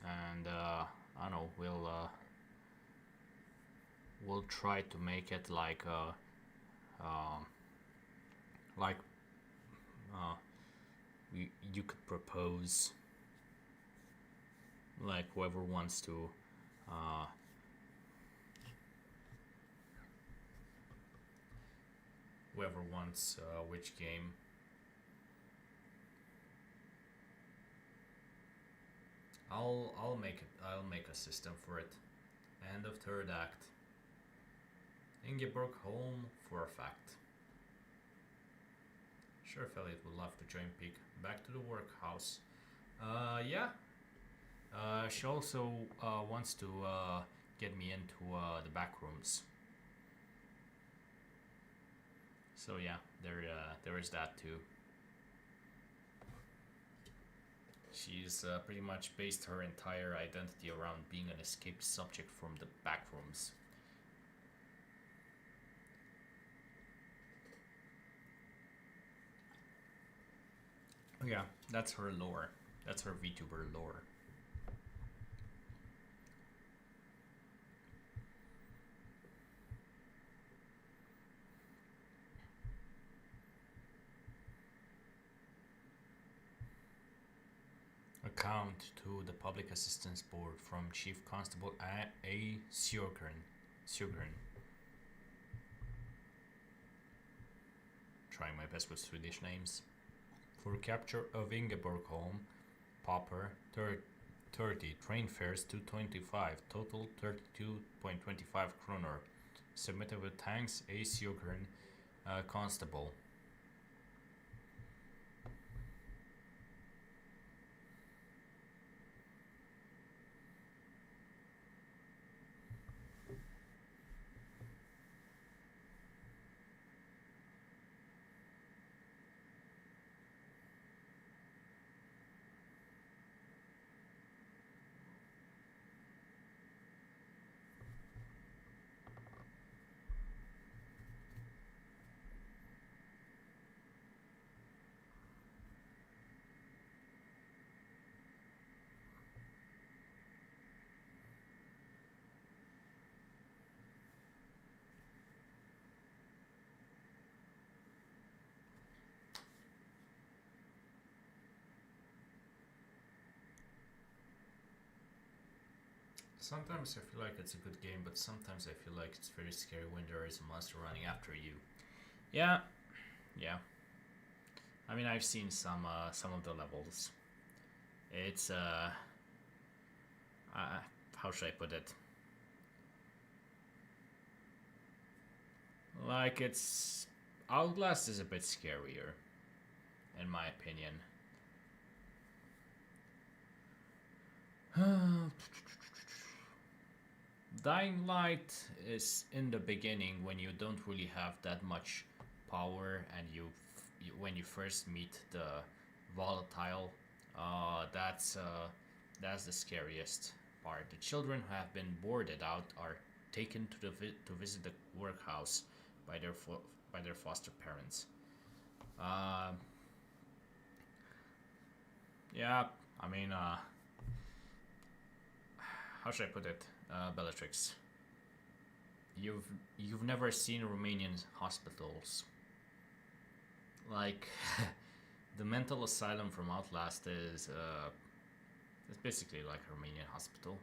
And I don't know, we'll try to make it like like you could propose, like whoever wants to whoever wants which game. I'll make a system for it. End of third act. Ingeborg home for a fact. Sure, Elliot would love to join Peak. Back to the workhouse. Yeah. She also wants to get me into the back rooms. So yeah, there is that too. She's pretty much based her entire identity around being an escaped subject from the back rooms. Yeah, that's her lore. That's her VTuber lore. Account to the Public Assistance Board from Chief Constable A. Sjogren. trying my best with Swedish names. For capture of Ingeborgholm, Popper, 30, train fares 225, total 32.25 kroner. Submitted with thanks, Ace Jogren, Constable. Sometimes I feel like it's a good game, but sometimes I feel like it's very scary when there is a monster running after you. Yeah, yeah. I mean, I've seen some of the levels. It's how should I put it? Like it's Outlast is a bit scarier, in my opinion. Dying Light is in the beginning when you don't really have that much power, and when you first meet the volatile, that's the scariest part. The children who have been boarded out are taken to visit the workhouse by their foster parents. Yeah, I mean, how should I put it, Bellatrix? You've never seen Romanian hospitals. Like, the mental asylum from Outlast is it's basically like a Romanian hospital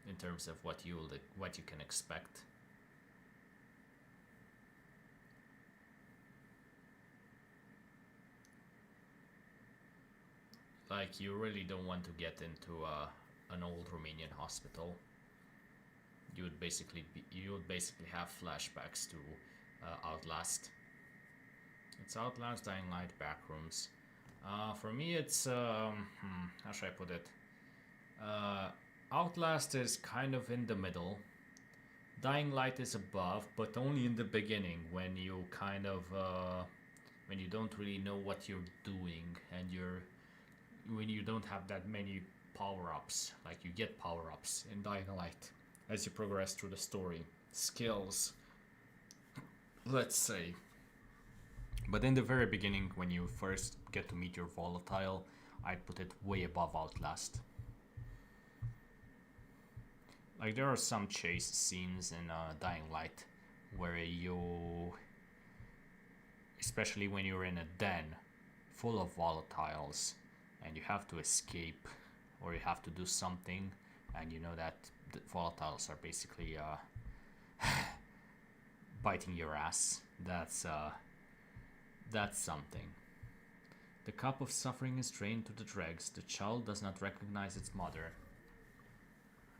in terms of what you can expect. Like, you really don't want to get into an old Romanian hospital. You would basically have flashbacks to Outlast. It's Outlast, Dying Light, Backrooms. For me, it's how should I put it? Outlast is kind of in the middle. Dying Light is above, but only in the beginning when you kind of when you don't really know what you're doing, and when you don't have that many power-ups. Like, you get power-ups in Dying Light as you progress through the story. Skills, let's say. But in the very beginning, when you first get to meet your volatile, I'd put it way above Outlast. Like, there are some chase scenes in Dying Light where especially when you're in a den full of volatiles and you have to escape or you have to do something, and you know that the volatiles are basically biting your ass. That's something. The cup of suffering is drained to the dregs. The child does not recognize its mother.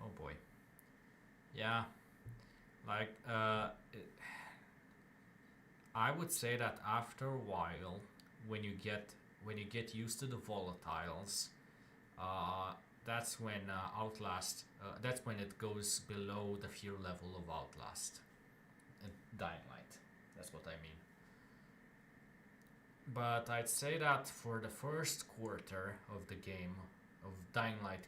Oh boy. Yeah. Like, I would say that after a while, when you get used to the volatiles, that's when Outlast. That's when it goes below the fear level of Outlast. And Dying Light. That's what I mean. But I'd say that for the first quarter of the game, of Dying Light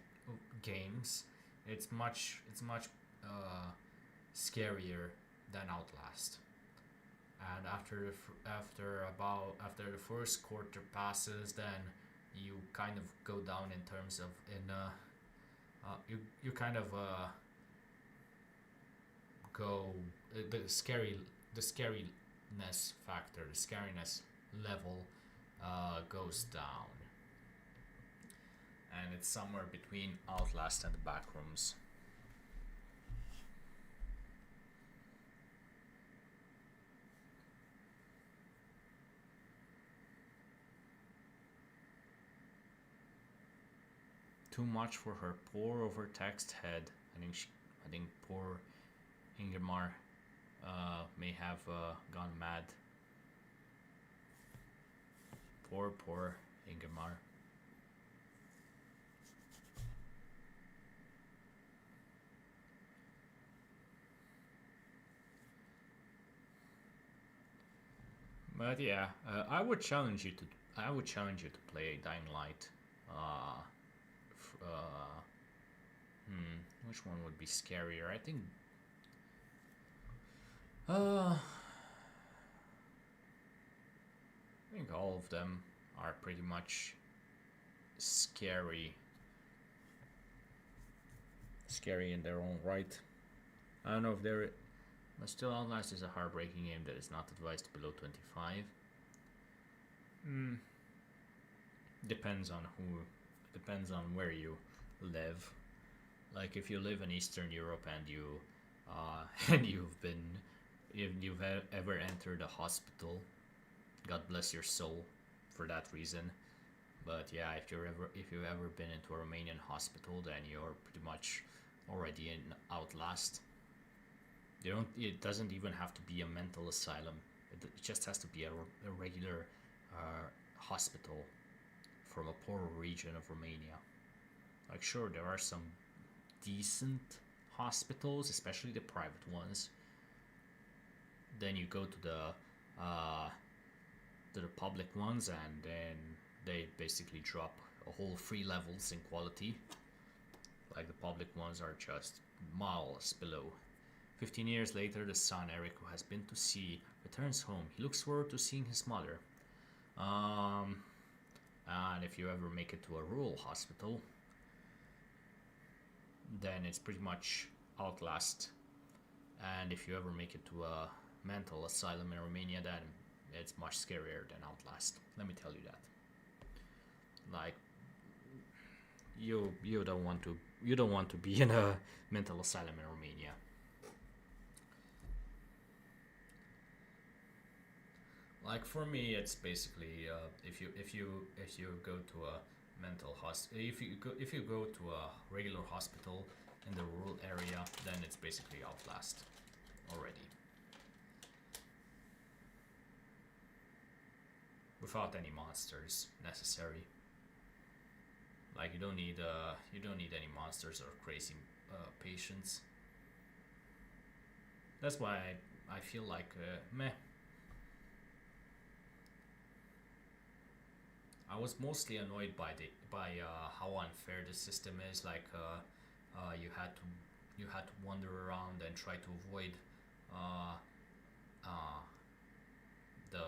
games, it's much scarier than Outlast. And after the first quarter passes, then you kind of go down in terms of you kind of go the scariness factor, the scariness level goes down, and it's somewhere between Outlast and the Backrooms. Too much for her poor overtaxed head. I think poor Ingemar may have gone mad. Poor Ingemar. But yeah, I would challenge you to. I would challenge you to play Dying Light. Uh, f- uh, which one would be scarier? I think. I think all of them are pretty much scary. Scary in their own right. I don't know if they're. But still, Outlast is a heartbreaking game that is not advised below 25. Depends on who. Depends on where you live. Like if you live in Eastern Europe and you and if you've ever entered a hospital, God bless your soul for that reason. But yeah, if you've ever been into a Romanian hospital, then you're pretty much already in Outlast. You don't. It doesn't even have to be a mental asylum. It just has to be a regular hospital from a poorer region of Romania. Like sure, there are some decent hospitals, especially the private ones. Then you go to the public ones, and then they basically drop a whole 3 levels in quality. Like the public ones are just miles below. 15 years later, the son Eric, who has been to sea, returns home. He looks forward to seeing his mother. And if you ever make it to a rural hospital, then it's pretty much Outlast. And if you ever make it to a mental asylum in Romania, then it's much scarier than Outlast. Let me tell you that. Like, you don't want to be in a mental asylum in Romania. Like for me, it's basically if you go to a mental hospital, if you go to a regular hospital in the rural area, then it's basically Outlast already, without any monsters necessary. Like you don't need any monsters or crazy patients. That's why I feel like meh. I was mostly annoyed by how unfair the system is. Like you had to wander around and try to avoid uh, uh, the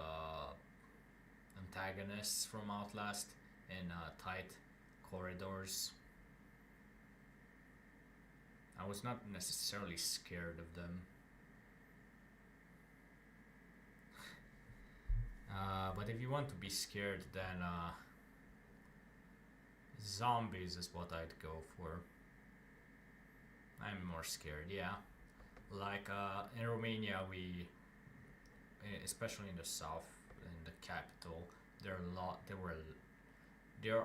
antagonists from Outlast in tight corridors. I was not necessarily scared of them. But if you want to be scared, then zombies is what I'd go for. I'm more scared, yeah. Like in Romania, especially in the south, in the capital, there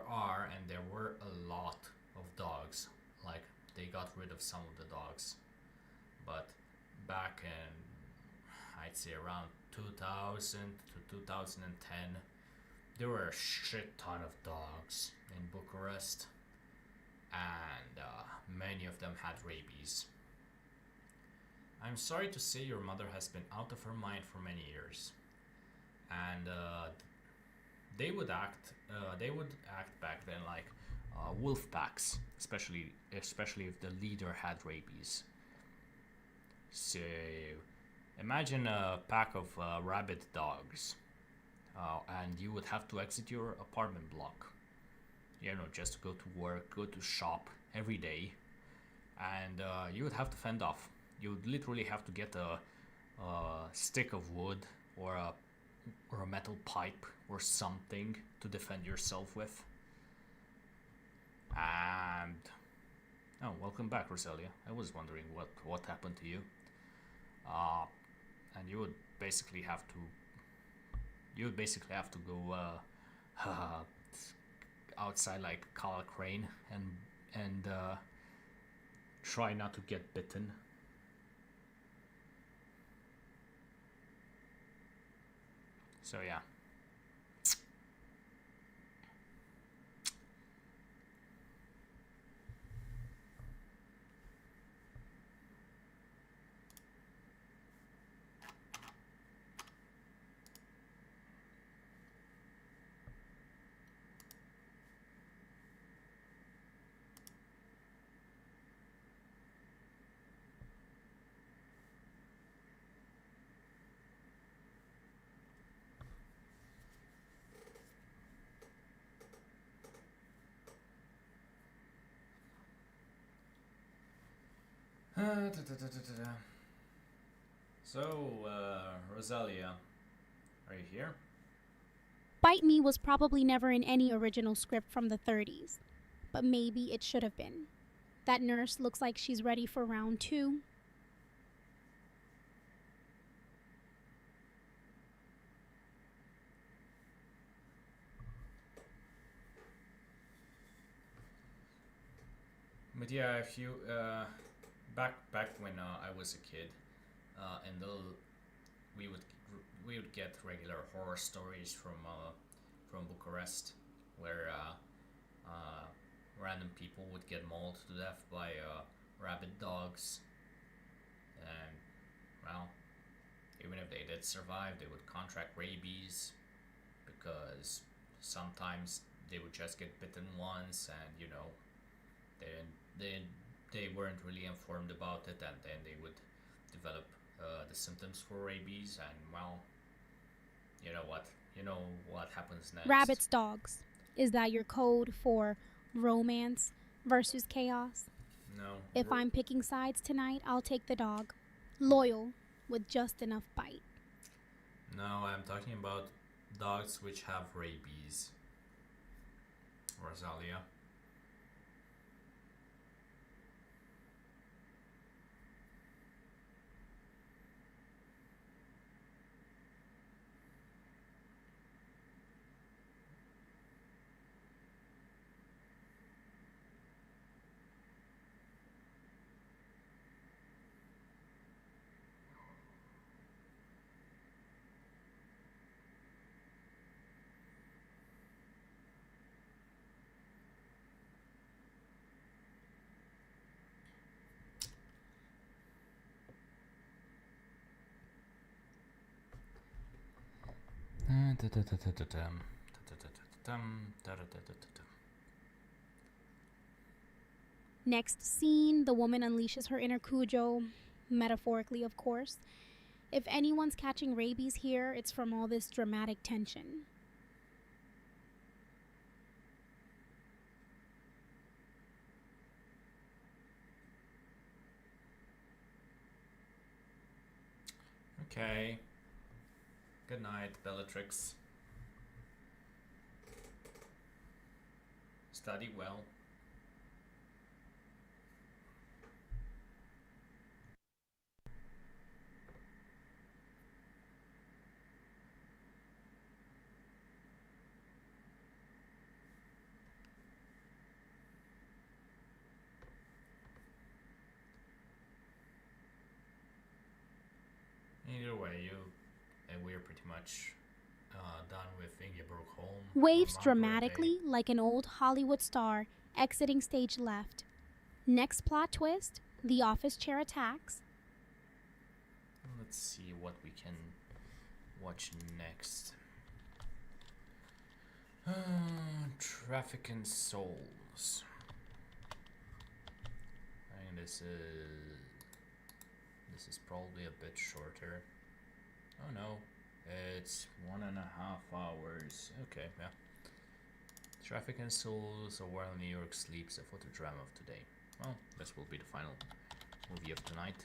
are, and there were a lot of dogs. Like they got rid of some of the dogs, but back in, I'd say around 2000 to 2010, there were a shit ton of dogs in Bucharest, and many of them had rabies. I'm sorry to say your mother has been out of her mind for many years, and they would act back then like wolf packs, especially if the leader had rabies. So imagine a pack of rabid dogs, and you would have to exit your apartment block. You know, just to go to work, go to shop every day, and you would have to fend off. You would literally have to get a stick of wood or a metal pipe or something to defend yourself with. And oh, welcome back, Roselia. I was wondering what happened to you. Uh, and you would basically have to go outside like Kyle Crane and try not to get bitten. So yeah. So, Rosalia, are you here? Bite Me was probably never in any original script from the 30s, but maybe it should have been. That nurse looks like she's ready for round 2. But yeah, if you back when I was a kid, and we would we would get regular horror stories from Bucharest, where random people would get mauled to death by rabid dogs, and well, even if they did survive, they would contract rabies because sometimes they would just get bitten once, and you know they they they weren't really informed about it, and then they would develop the symptoms for rabies, and well, you know what happens next. Rabbits, dogs. Is that your code for romance versus chaos? No. If I'm picking sides tonight, I'll take the dog. Loyal, with just enough bite. No, I'm talking about dogs which have rabies. Rosalia. Next scene, the woman unleashes her inner Cujo, metaphorically, of course. If anyone's catching rabies here, it's from all this dramatic tension. Okay. Good night, Bellatrix. Study well. Either way, we're pretty much done with Ingeborg Holm. Waves dramatically like an old Hollywood star exiting stage left. Next plot twist, the office chair attacks. Let's see what we can watch next. Traffic in Souls. I think this is probably a bit shorter. Oh no, it's 1.5 hours. Okay, yeah. Traffic in Souls, or While New York Sleeps, a photodrama of today. Well, this will be the final movie of tonight.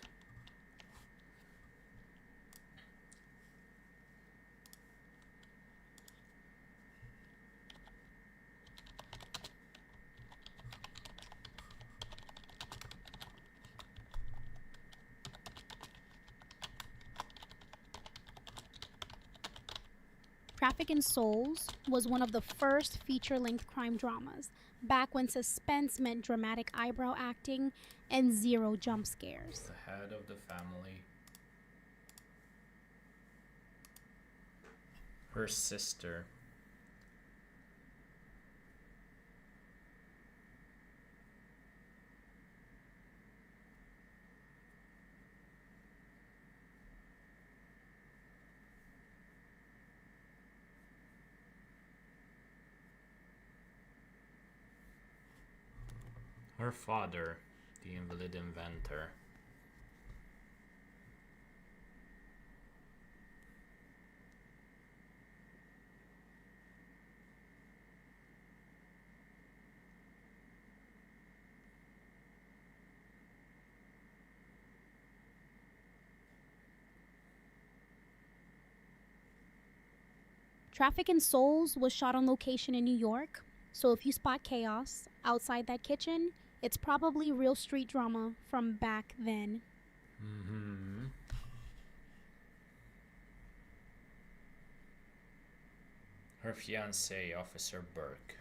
Traffic in Souls was one of the first feature length crime dramas, back when suspense meant dramatic eyebrow acting and zero jump scares. The head of the family. Her sister. Her father, the invalid inventor. Traffic in Souls was shot on location in New York, so if you spot chaos outside that kitchen, it's probably real street drama from back then. Mm-hmm. Her fiancé, Officer Burke.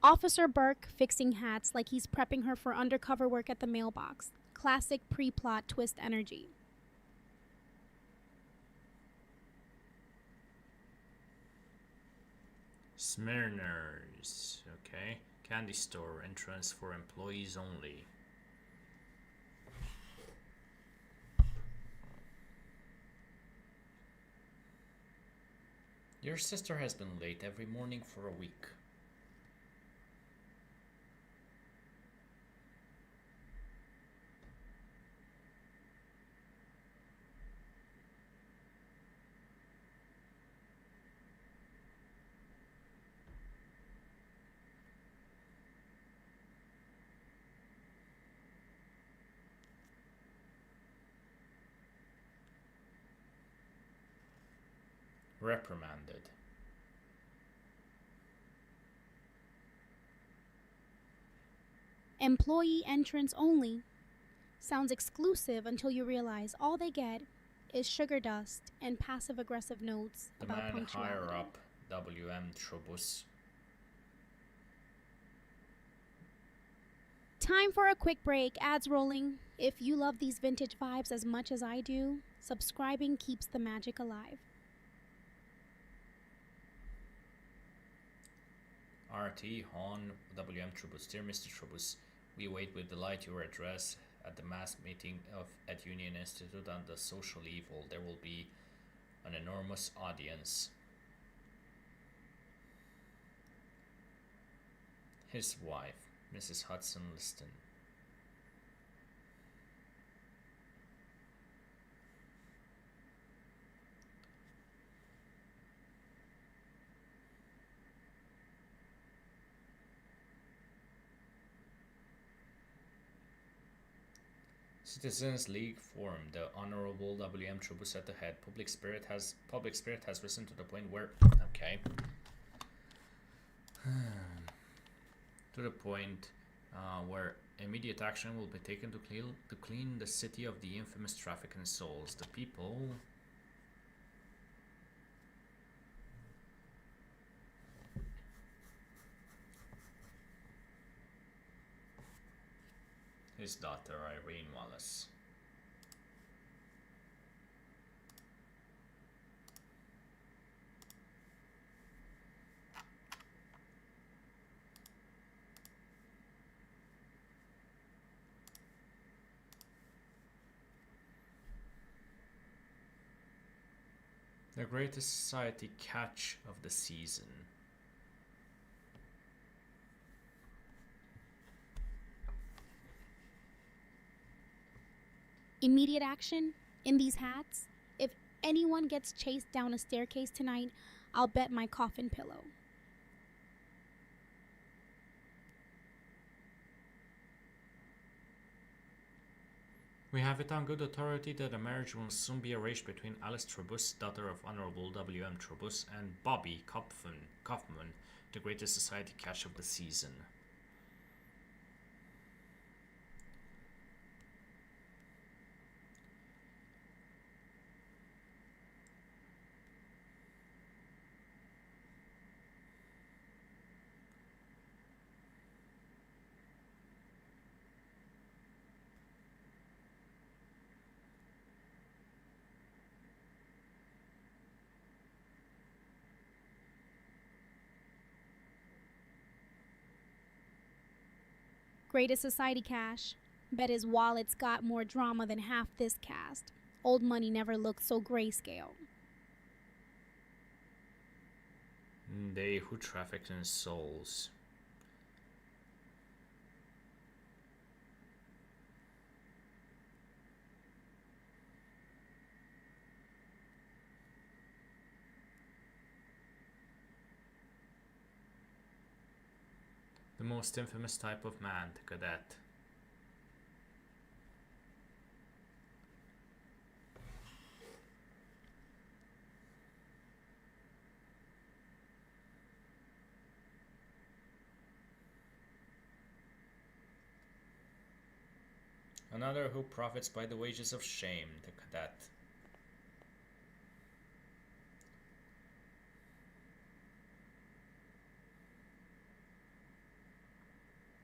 Officer Burke fixing hats like he's prepping her for undercover work at the mailbox. Classic pre-plot twist energy. Smirners. Okay. Candy store. Entrance for employees only. Your sister has been late every morning for a week. Reprimanded. Employee entrance only. Sounds exclusive until you realize all they get is sugar dust and passive-aggressive notes The about man punctuality. higher up, W.M. Trobus. Time for a quick break. Ads rolling. If you love these vintage vibes as much as I do, subscribing keeps the magic alive. RT, Hon, W.M. Trobus. Dear Mr. Trobus, we await with delight your address at the mass meeting at Union Institute on the social evil. There will be an enormous audience. His wife, Mrs. Hudson Liston. Citizens League formed. The Honorable W.M. Trobus at the head. Public spirit has risen to the point where to the point where immediate action will be taken to clean the city of the infamous traffic in souls. The people. His daughter, Irene Wallace. The greatest society catch of the season. Immediate action in these hats. If anyone gets chased down a staircase tonight, I'll bet my coffin pillow. We have it on good authority that a marriage will soon be arranged between Alice Trebus, daughter of Honorable W.M. Trebus, and Bobby Kaufman, the greatest society catch of the season. Greatest society cash. Bet his wallet's got more drama than half this cast. Old money never looked so grayscale. They who traffic in souls. The most infamous type of man, the cadet. Another who profits by the wages of shame, the cadet.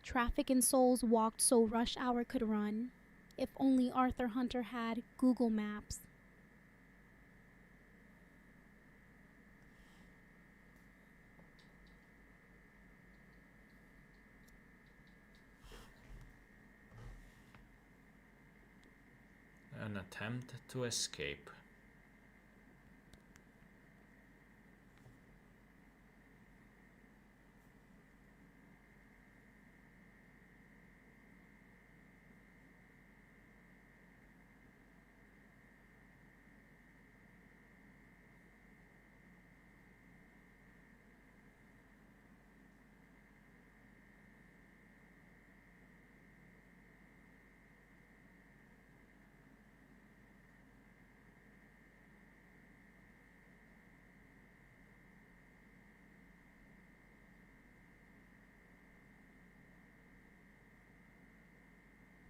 Traffic in souls walked so rush hour could run. If only Arthur Hunter had Google Maps. An attempt to escape.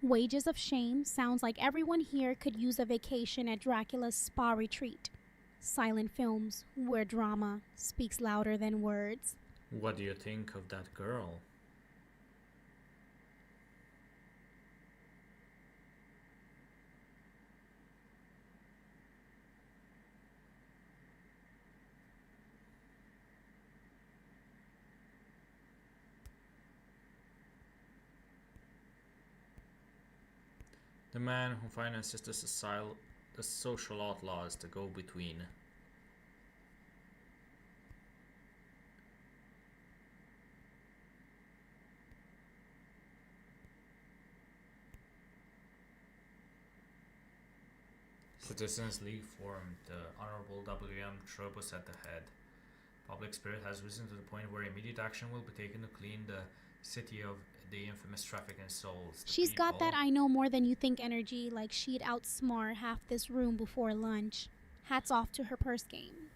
Wages of shame sounds like everyone here could use a vacation at Dracula's spa retreat. Silent films where drama speaks louder than words. What do you think of that girl? The man who finances the social outlaws, the go-between. Citizens League formed, the Honorable W.M. Trebus at the head. Public spirit has risen to the point where immediate action will be taken to clean the city of the infamous traffic in souls. She's got that I know more than you think energy, like she'd outsmart half this room before lunch. Hats off to her purse game.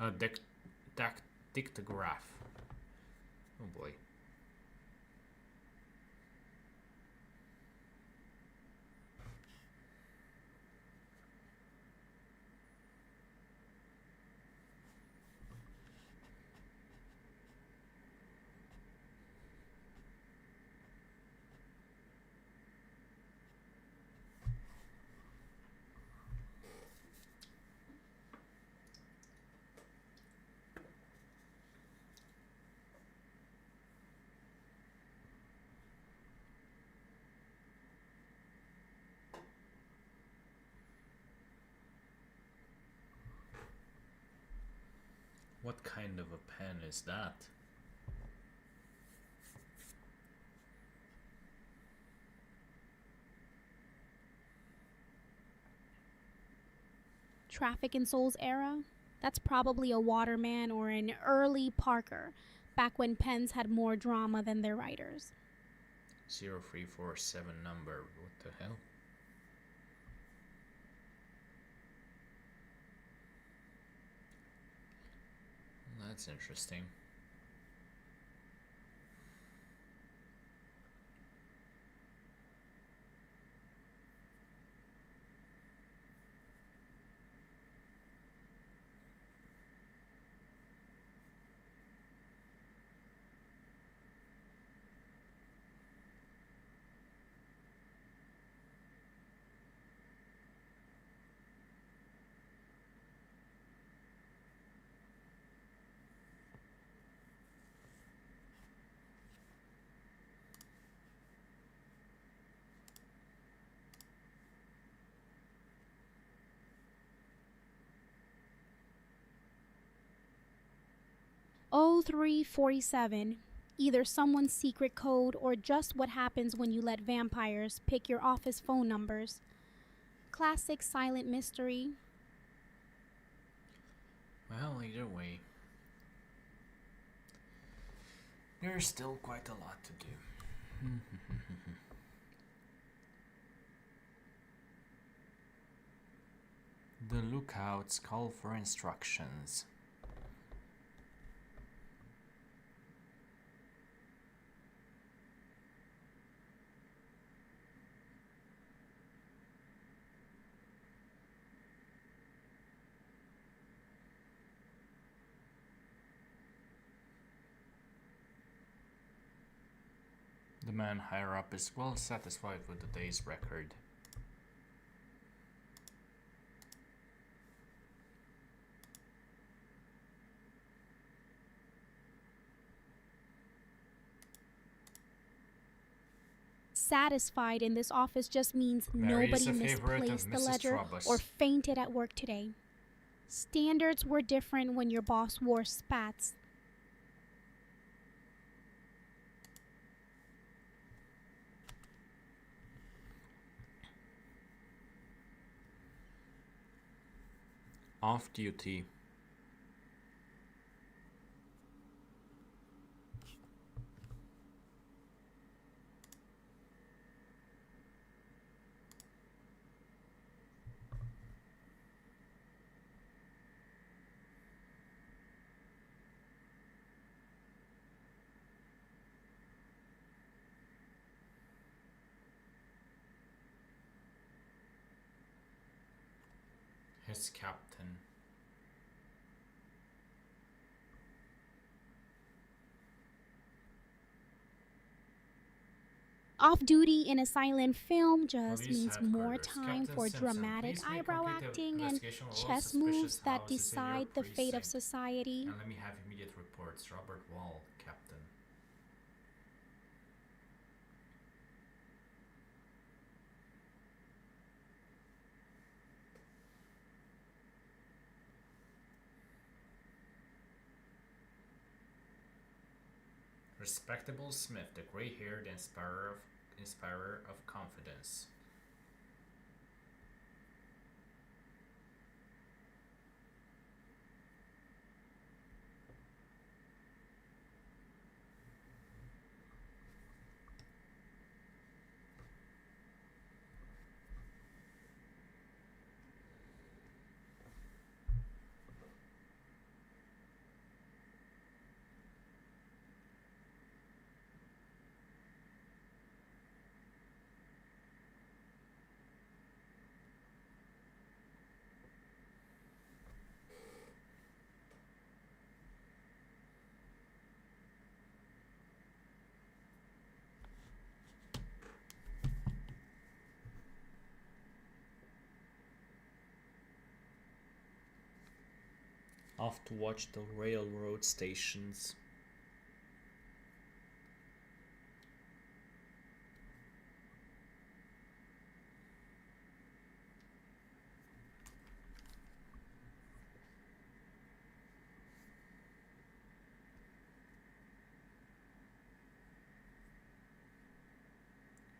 A dictograph. Oh boy. What kind of a pen is that? Traffic in Soul's era? That's probably a Waterman or an early Parker, back when pens had more drama than their writers. 0347 number. What the hell? That's interesting. Oh, 0347. Either someone's secret code or just what happens when you let vampires pick your office phone numbers. Classic silent mystery. Well, either way, there's still quite a lot to do. The lookouts call for instructions. The man higher up is well satisfied with the day's record. Satisfied in this office just means Mary is nobody a favorite of misplaced the Mrs. ledger Trubbus. or fainted at work today. Standards were different when your boss wore spats. Off duty. His captain. Off duty in a silent film just Police means more headquarters. time Captain for Simpson, dramatic please make eyebrow complete acting and investigation of all chess suspicious moves that houses in your decide the fate of precinct. society. And let me have immediate reports. Robert Wall, Captain. Respectable Smith, the gray-haired inspirer of confidence. Off to watch the railroad stations.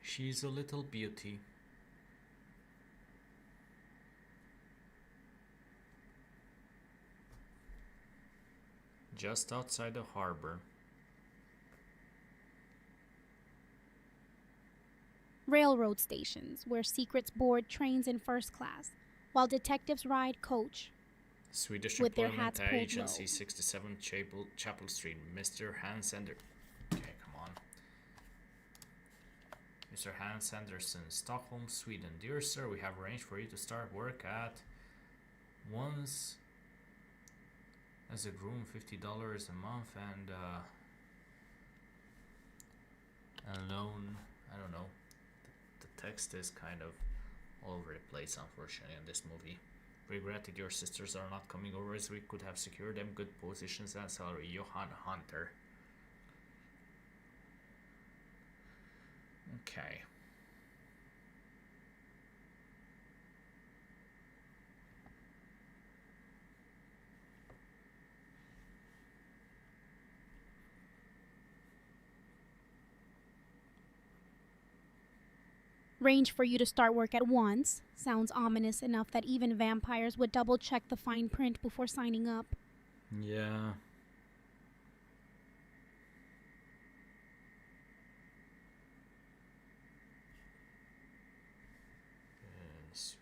She's a little beauty. Just outside the harbor. Railroad stations, where secrets board trains in first class, while detectives ride coach. Swedish With their Employment hats pulled Agency, low. 67 Chapel Street. Mr. Hans Anderson. Okay, come on. Mr. Hans Anderson, Stockholm, Sweden. Dear sir, we have arranged for you to start work at once as a groom, $50 a month, and a loan. I don't know. The text is kind of all over the place, unfortunately, in this movie. Regretted your sisters are not coming over, as we could have secured them good positions and salary. Johan Hunter. Okay. Range for you to start work at once sounds ominous enough that even vampires would double check the fine print before signing up. Yeah. Yes.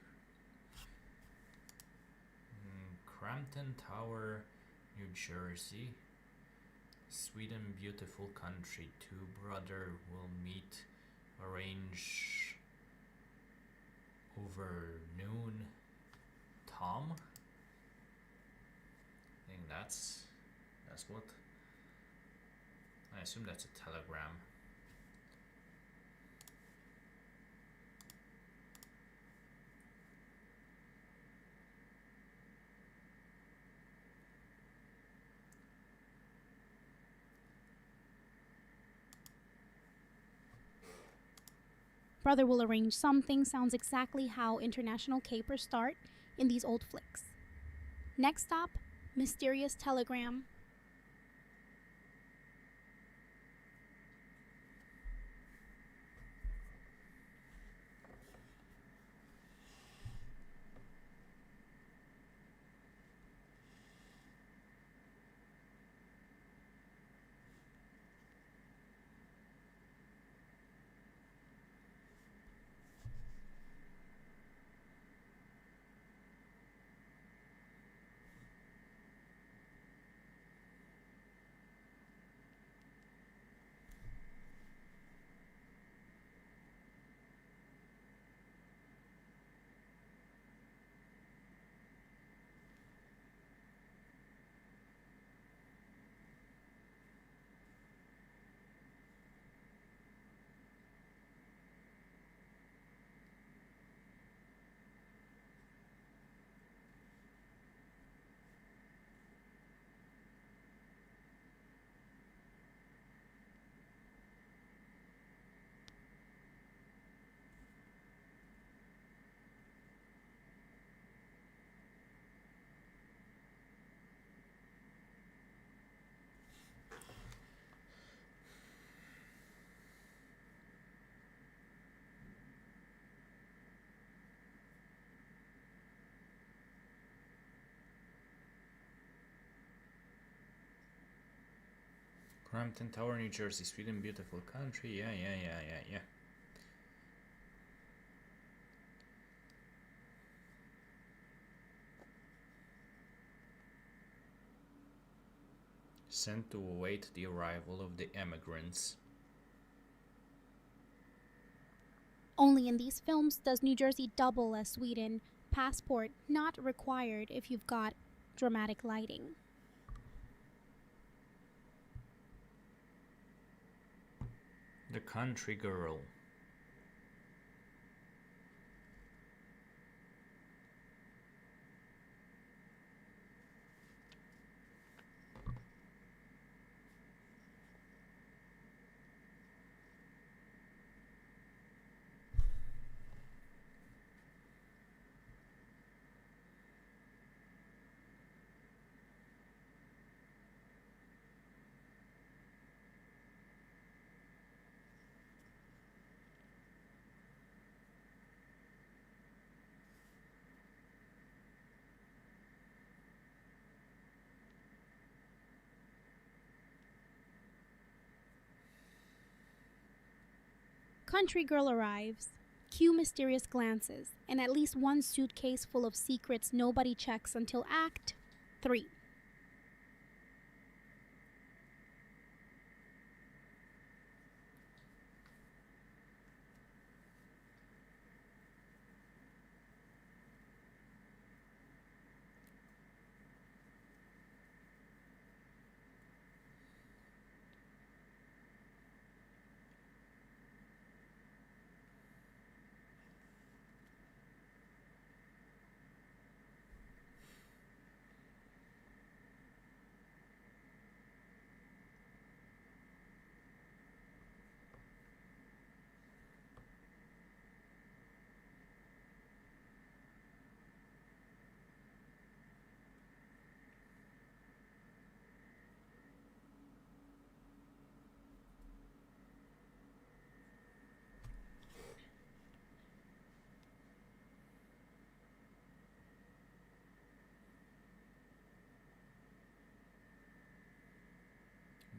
Crampton Tower, New Jersey. Sweden, beautiful country. Two brother will meet, arrange over noon. Tom? I think that's what. I assume that's a telegram. Brother will arrange something sounds exactly how international capers start in these old flicks. Next stop, mysterious telegram. Crampton Tower, New Jersey, Sweden, beautiful country. Yeah. Sent to await the arrival of the emigrants. Only in these films does New Jersey double as Sweden. Passport not required if you've got dramatic lighting. The country girl. Country girl arrives. Cue mysterious glances, and at least one suitcase full of secrets nobody checks until Act 3.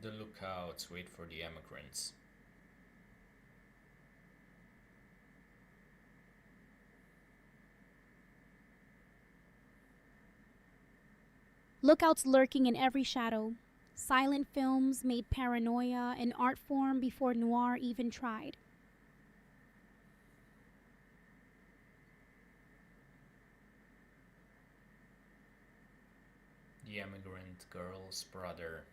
The lookouts wait for the emigrants. Lookouts lurking in every shadow. Silent films made paranoia an art form before noir even tried. The emigrant girl's brother.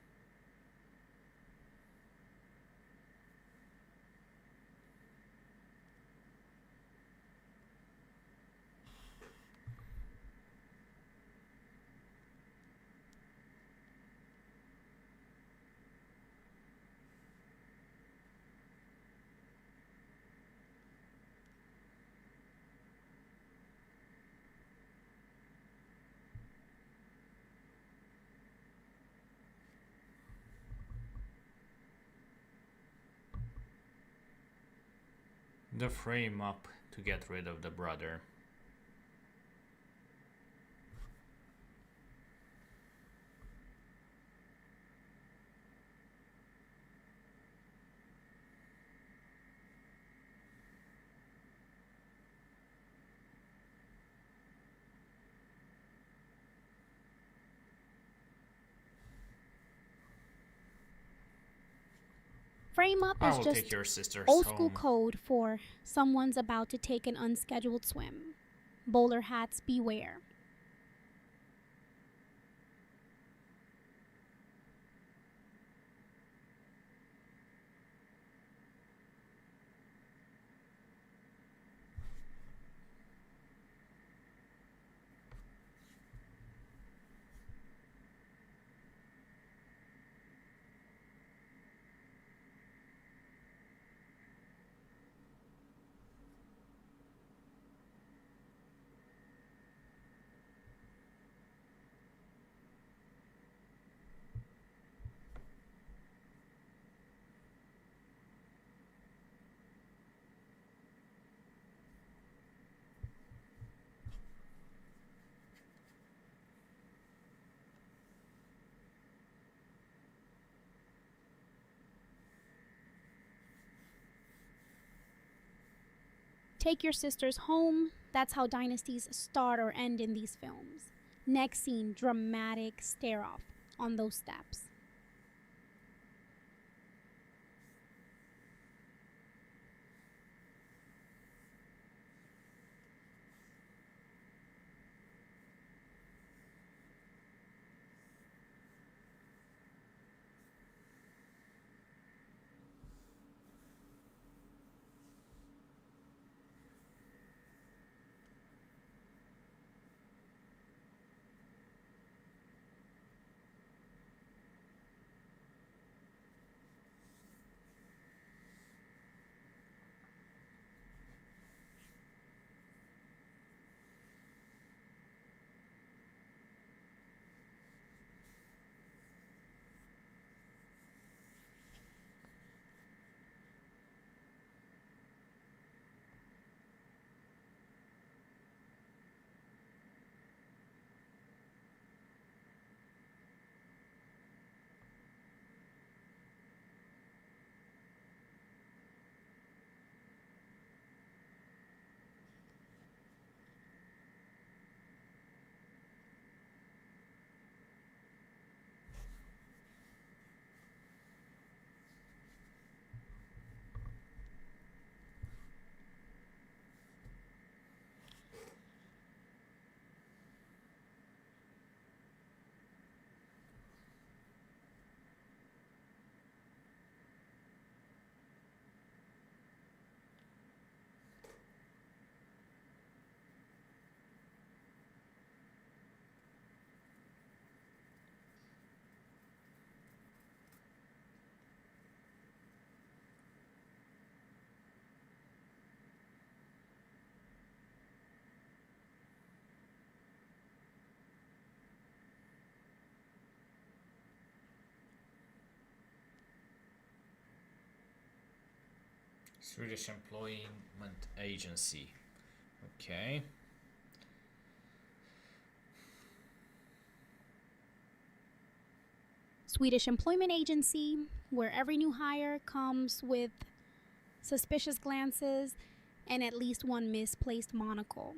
The frame up to get rid of the brother. Frame up I is will just take your sisters old school home. code for someone's about to take an unscheduled swim. Bowler hats beware. Take your sisters home. That's how dynasties start or end in these films. Next scene, dramatic stare off on those steps. Swedish Employment Agency. Okay. Swedish Employment Agency, where every new hire comes with suspicious glances and at least one misplaced monocle.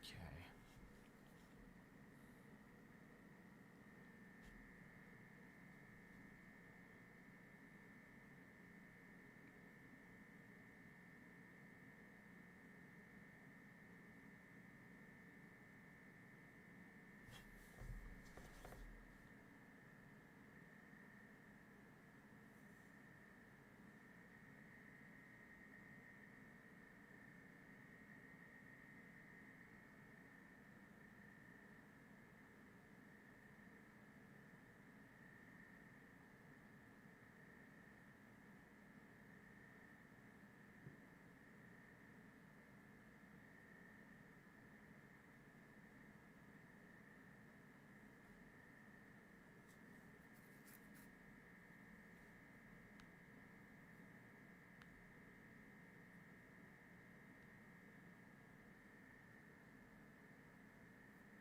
Okay.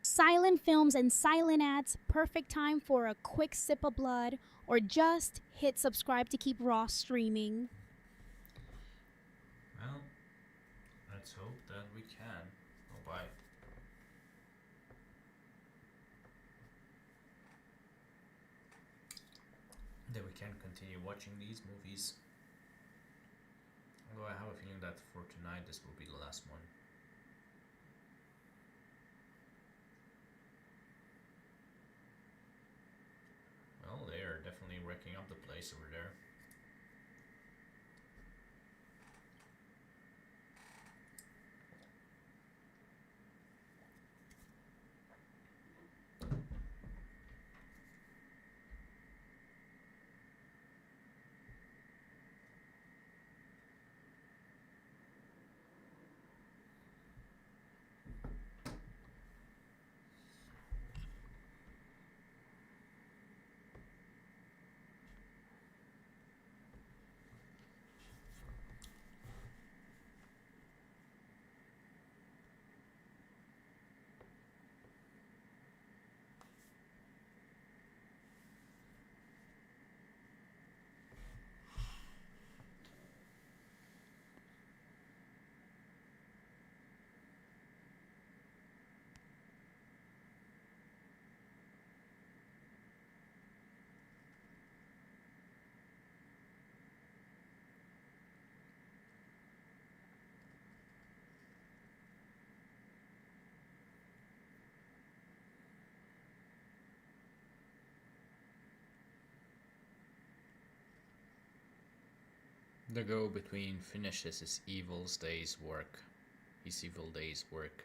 Silent films and silent ads, perfect time for a quick sip of blood, or just hit subscribe to keep Raw streaming. Well, let's hope that we can. Oh, bye. That we can continue watching these movies. Although I have a feeling that for tonight this will be the last one. Well, they are definitely wrecking up the place over there. The go between finishes his evil day's work. His evil day's work.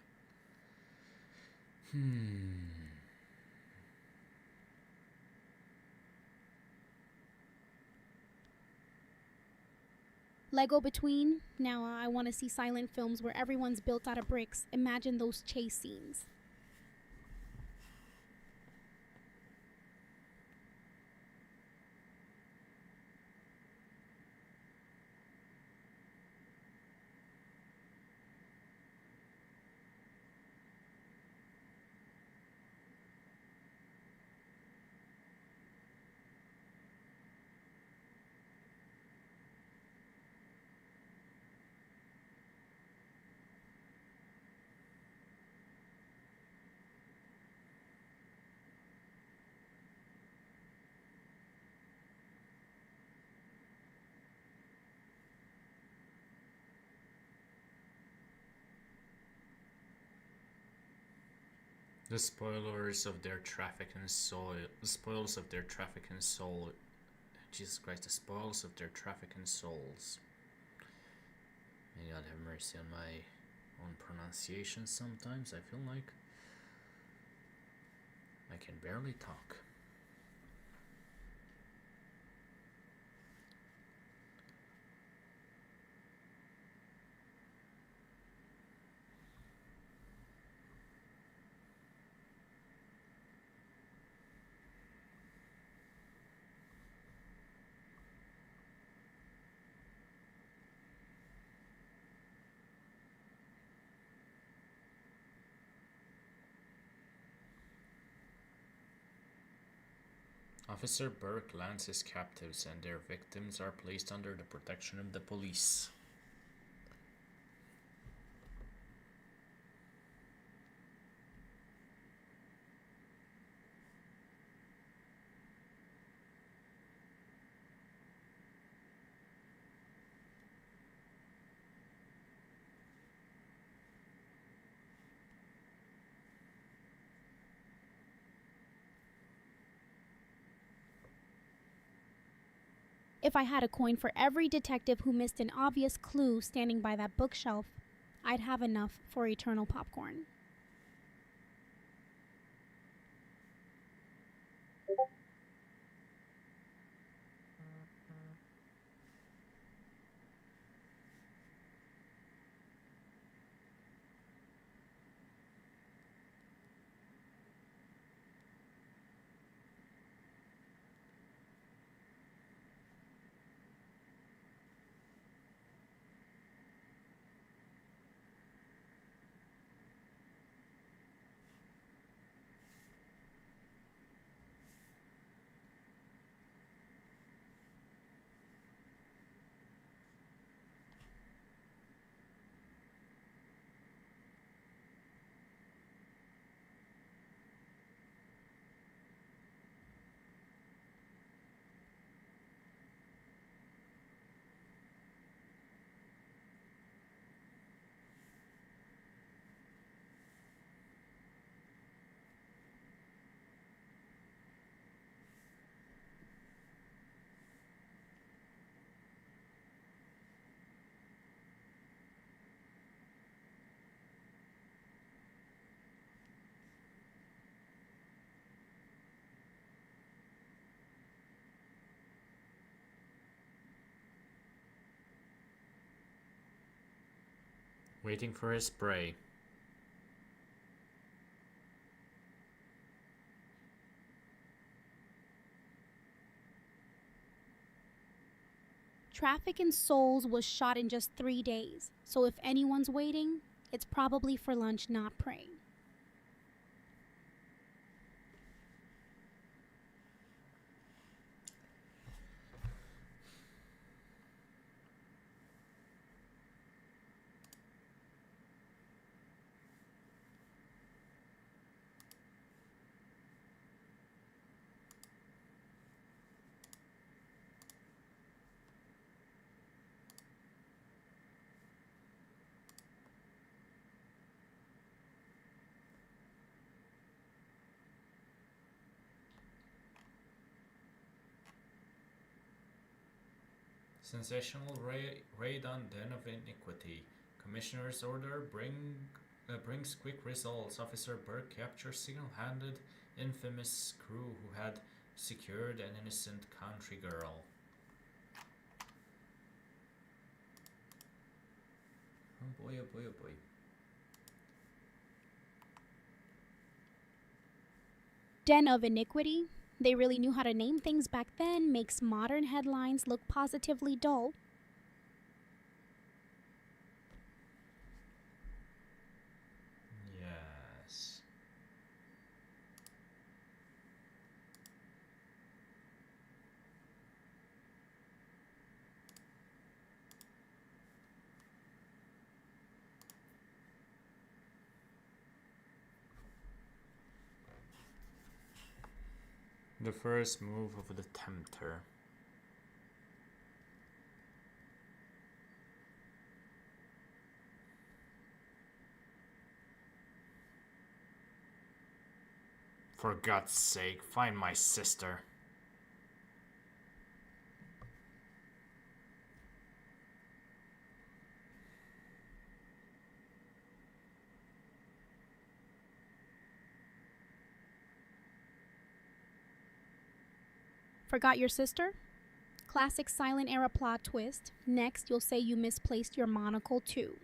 Lego between. Now I want to see silent films where everyone's built out of bricks. Imagine those chase scenes. The spoilers of their traffic and soul. The spoils of their traffic and soul. Jesus Christ, the spoils of their traffic and souls. May God have mercy on my own pronunciation sometimes. I feel like I can barely talk. Officer Burke lands his captives and their victims are placed under the protection of the police. If I had a coin for every detective who missed an obvious clue standing by that bookshelf, I'd have enough for eternal popcorn. Waiting for his prey. Traffic in Souls was shot in just 3 days, so if anyone's waiting, it's probably for lunch, not prey. Sensational raid on Den of Iniquity. Commissioner's order brings quick results. Officer Burke captures single-handed infamous crew who had secured an innocent country girl. Oh boy, oh boy, oh boy. Den of Iniquity? They really knew how to name things back then, makes modern headlines look positively dull. Yes. The first move of the Tempter. For God's sake, find my sister. Forgot your sister? Classic silent era plot twist. Next, you'll say you misplaced your monocle too.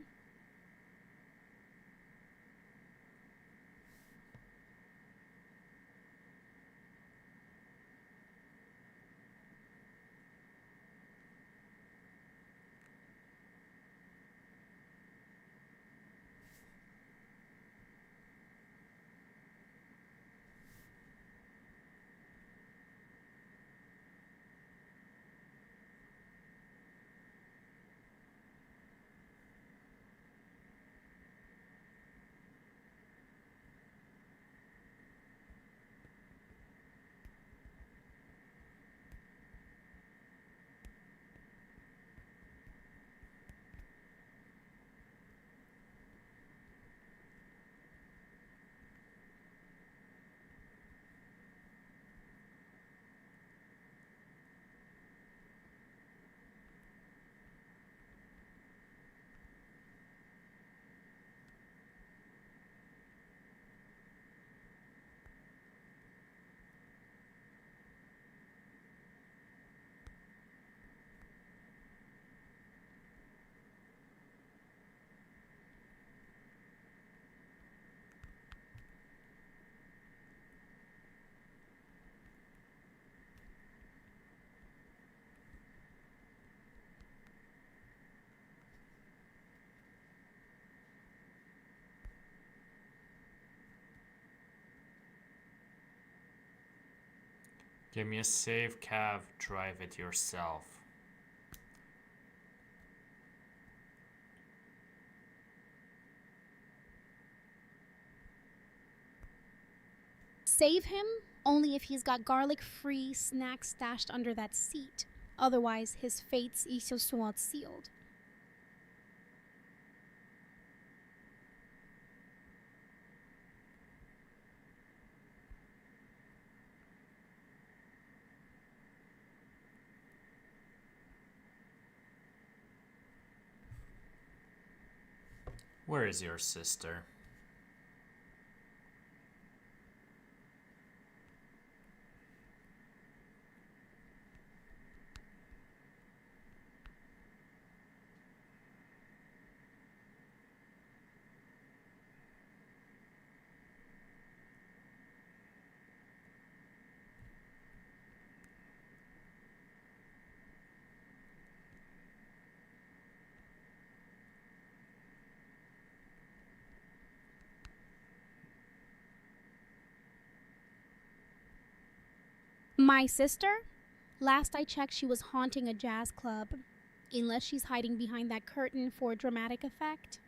Give me a safe cab, drive it yourself. Save him only if he's got garlic-free snacks stashed under that seat. Otherwise, his fate's sont sealed. Where is your sister? My sister? Last I checked, she was haunting a jazz club. Unless she's hiding behind that curtain for dramatic effect.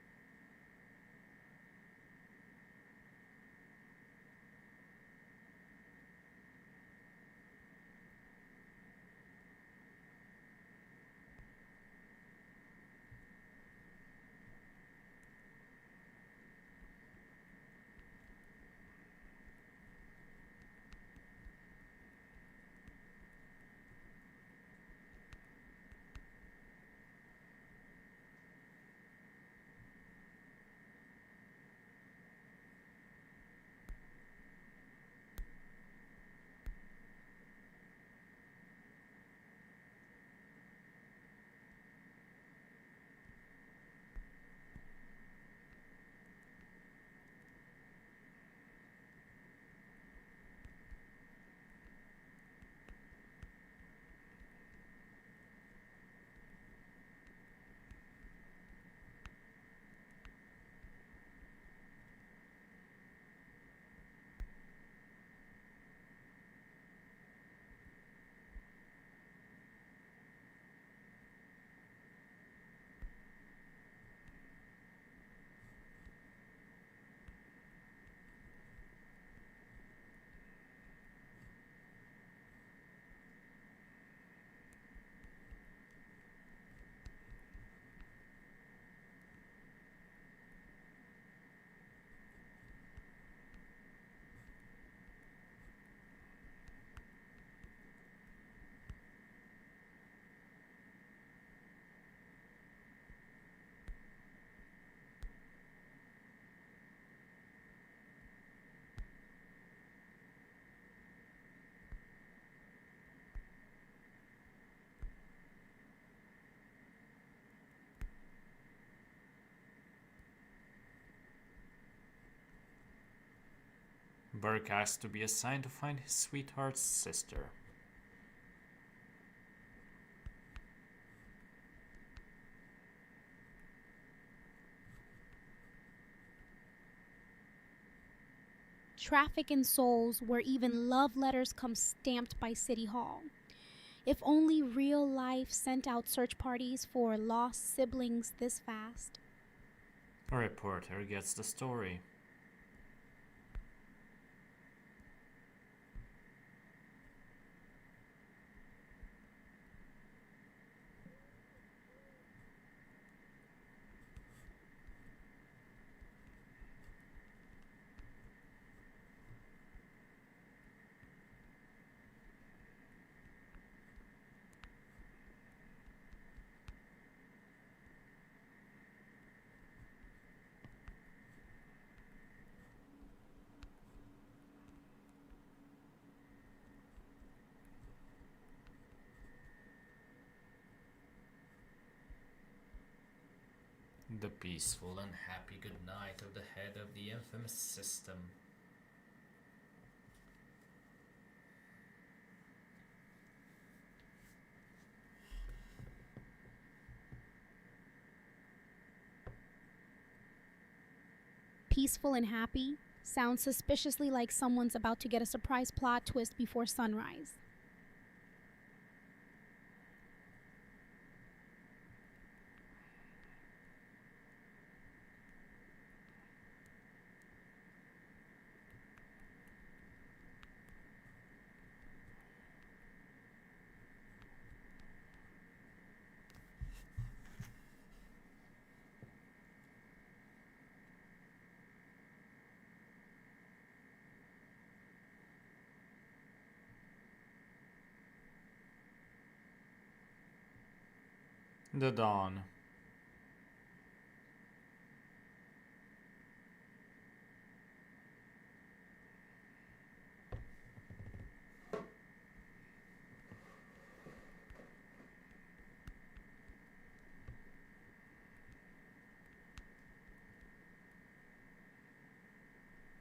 Burke asks to be assigned to find his sweetheart's sister. Traffic in souls where even love letters come stamped by City Hall. If only real life sent out search parties for lost siblings this fast. A reporter gets the story. The peaceful and happy goodnight of the head of the infamous system. Peaceful and happy sounds suspiciously like someone's about to get a surprise plot twist before sunrise. The dawn.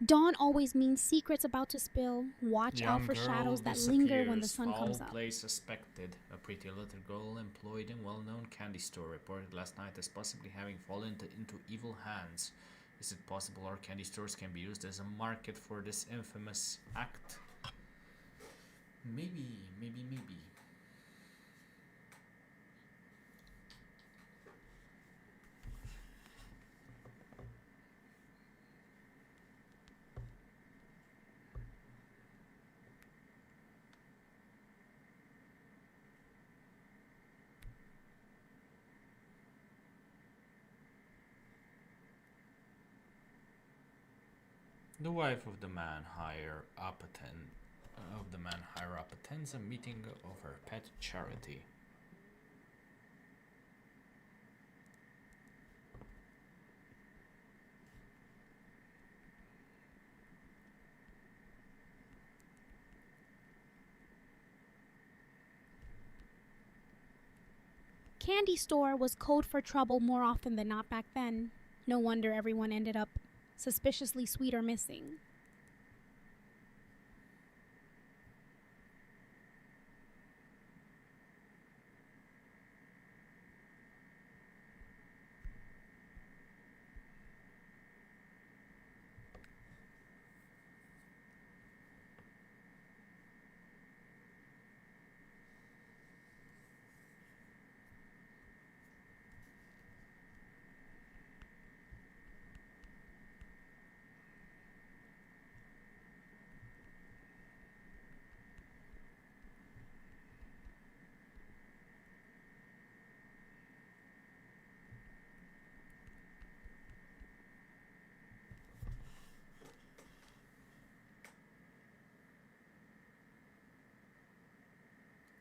Dawn always means secrets about to spill. Watch out Young for girl shadows that linger when the disappears. sun comes Foul up. play suspected. A pretty little girl employed in well-known candy store reported last night as possibly having fallen into evil hands. Is it possible our candy stores can be used as a market for this infamous act? Maybe. The wife of the man higher up attends a meeting of her pet charity. Candy store was code for trouble more often than not back then. No wonder everyone ended up suspiciously sweet or missing.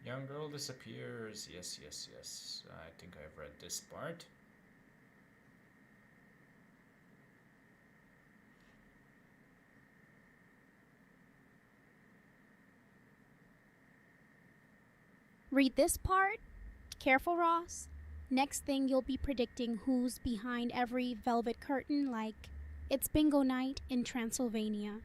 Young girl disappears. Yes. I think I've read this part. Read this part? Careful, Ross. Next thing you'll be predicting who's behind every velvet curtain like it's bingo night in Transylvania.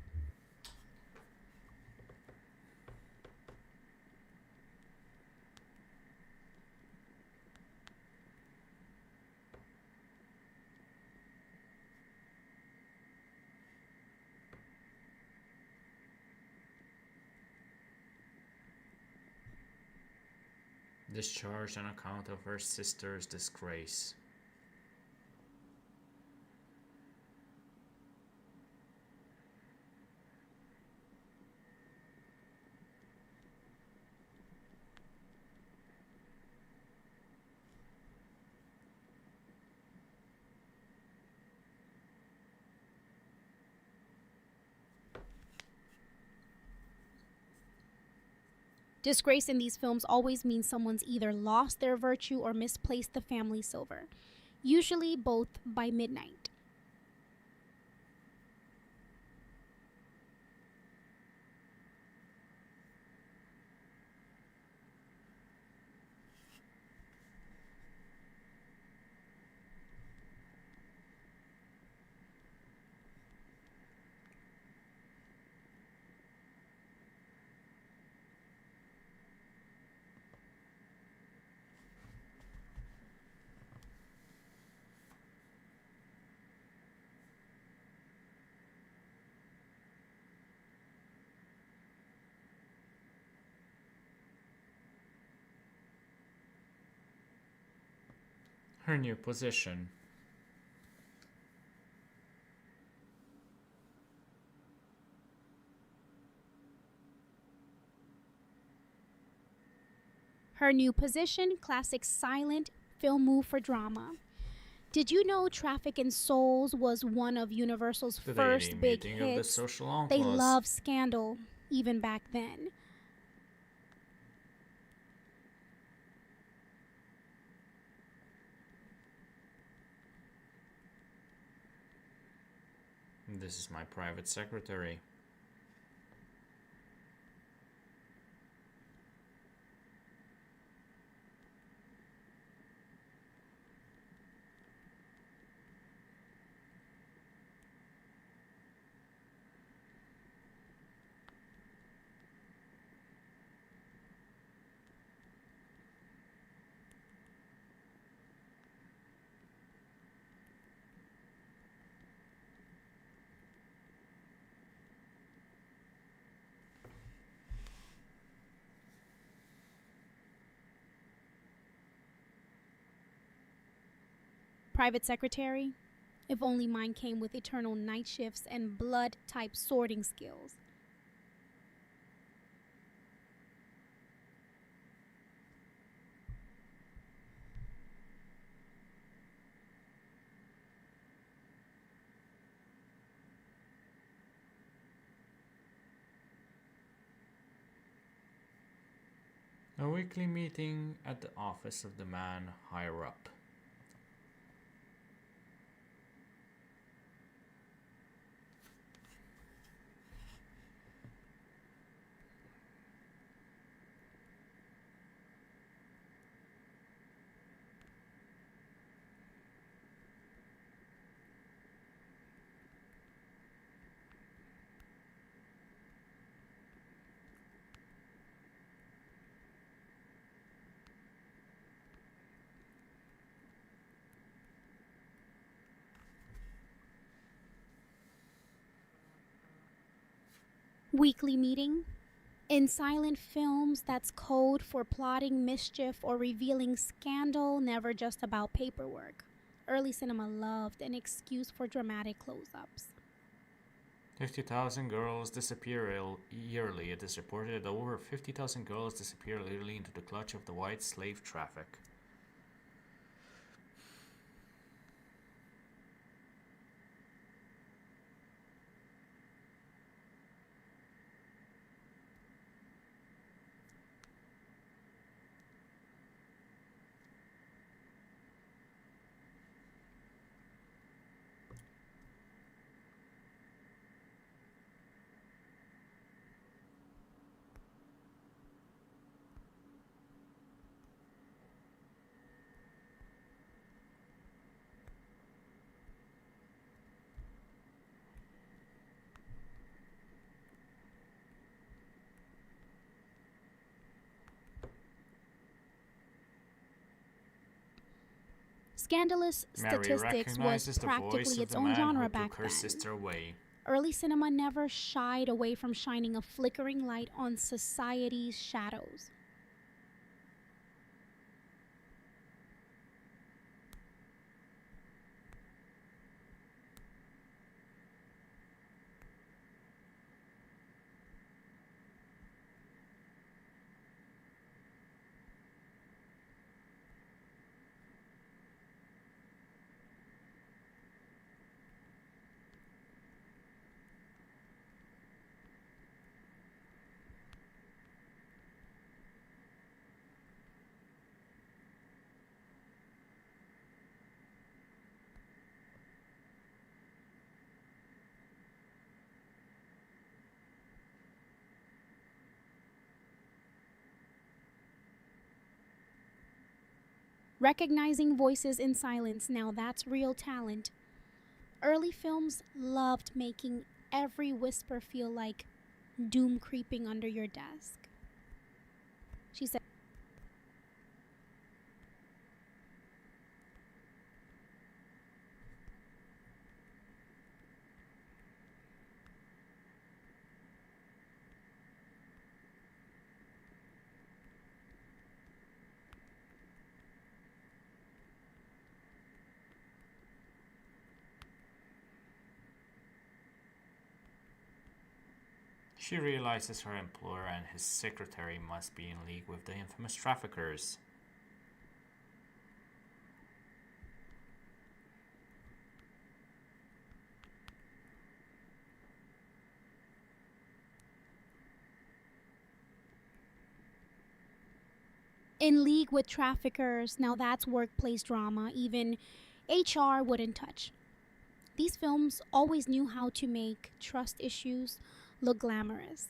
discharged on account of her sister's disgrace. Disgrace in these films always means someone's either lost their virtue or misplaced the family silver, usually both by midnight. Her new position. Her new position, classic silent film move for drama. Did you know Traffic in Souls was one of Universal's The first daily big meeting of the hits? social outlaws. They loved Scandal, even back then. This is my private secretary. Private secretary? If only mine came with eternal night shifts and blood type sorting skills. A weekly meeting at the office of the man higher up. Weekly meeting? In silent films, that's code for plotting mischief or revealing scandal, never just about paperwork. Early cinema loved an excuse for dramatic close-ups. 50,000 girls disappear yearly. It is reported that over 50,000 girls disappear yearly into the clutch of the white slave traffic. Scandalous Mary Statistics was recognizes the voice practically of its the own man genre who back took her then. sister away. Early cinema never shied away from shining a flickering light on society's shadows. Recognizing voices in silence, now that's real talent. Early films loved making every whisper feel like doom creeping under your desk. She said, She realizes her employer and his secretary must be in league with the infamous traffickers. in league with traffickers, now that's workplace drama, even HR wouldn't touch. These films always knew how to make trust issues look glamorous.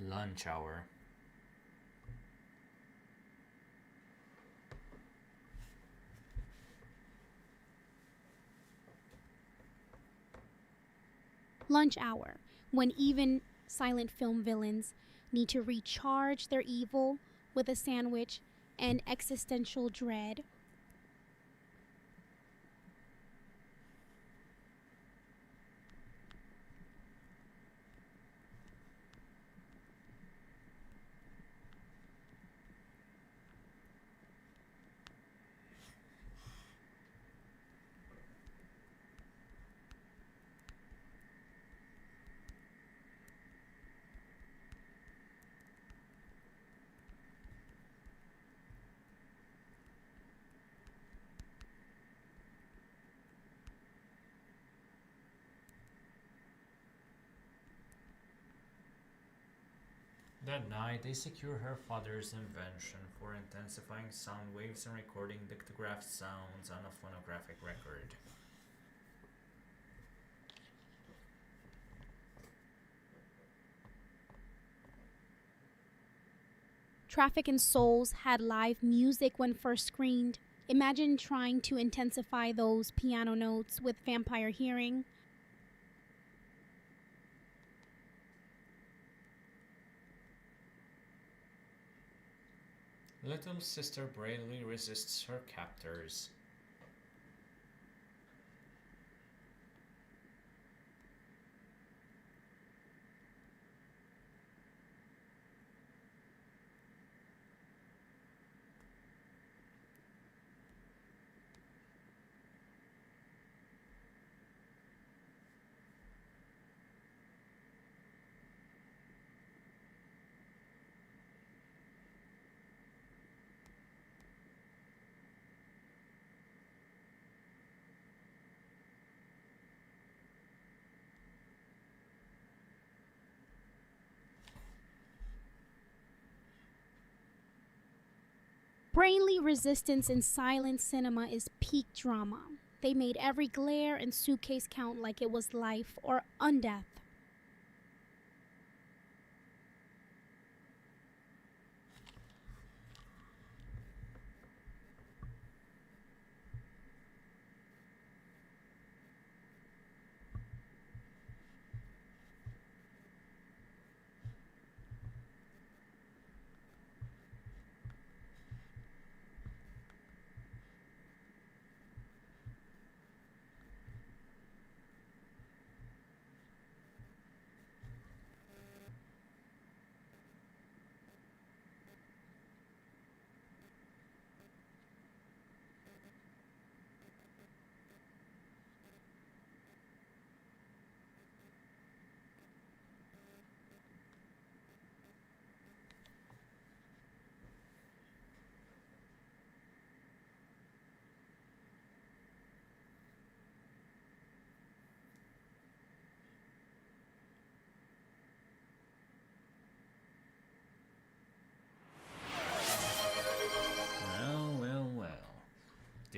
Lunch hour. Lunch hour, when even silent film villains need to recharge their evil with a sandwich and existential dread. That night, they secure her father's invention for intensifying sound waves and recording dictograph sounds on a phonographic record. Traffic in Souls had live music when first screened. Imagine trying to intensify those piano notes with vampire hearing. Little Sister bravely resists her captors. Brainly resistance in silent cinema is peak drama. They made every glare and suitcase count like it was life or undeath.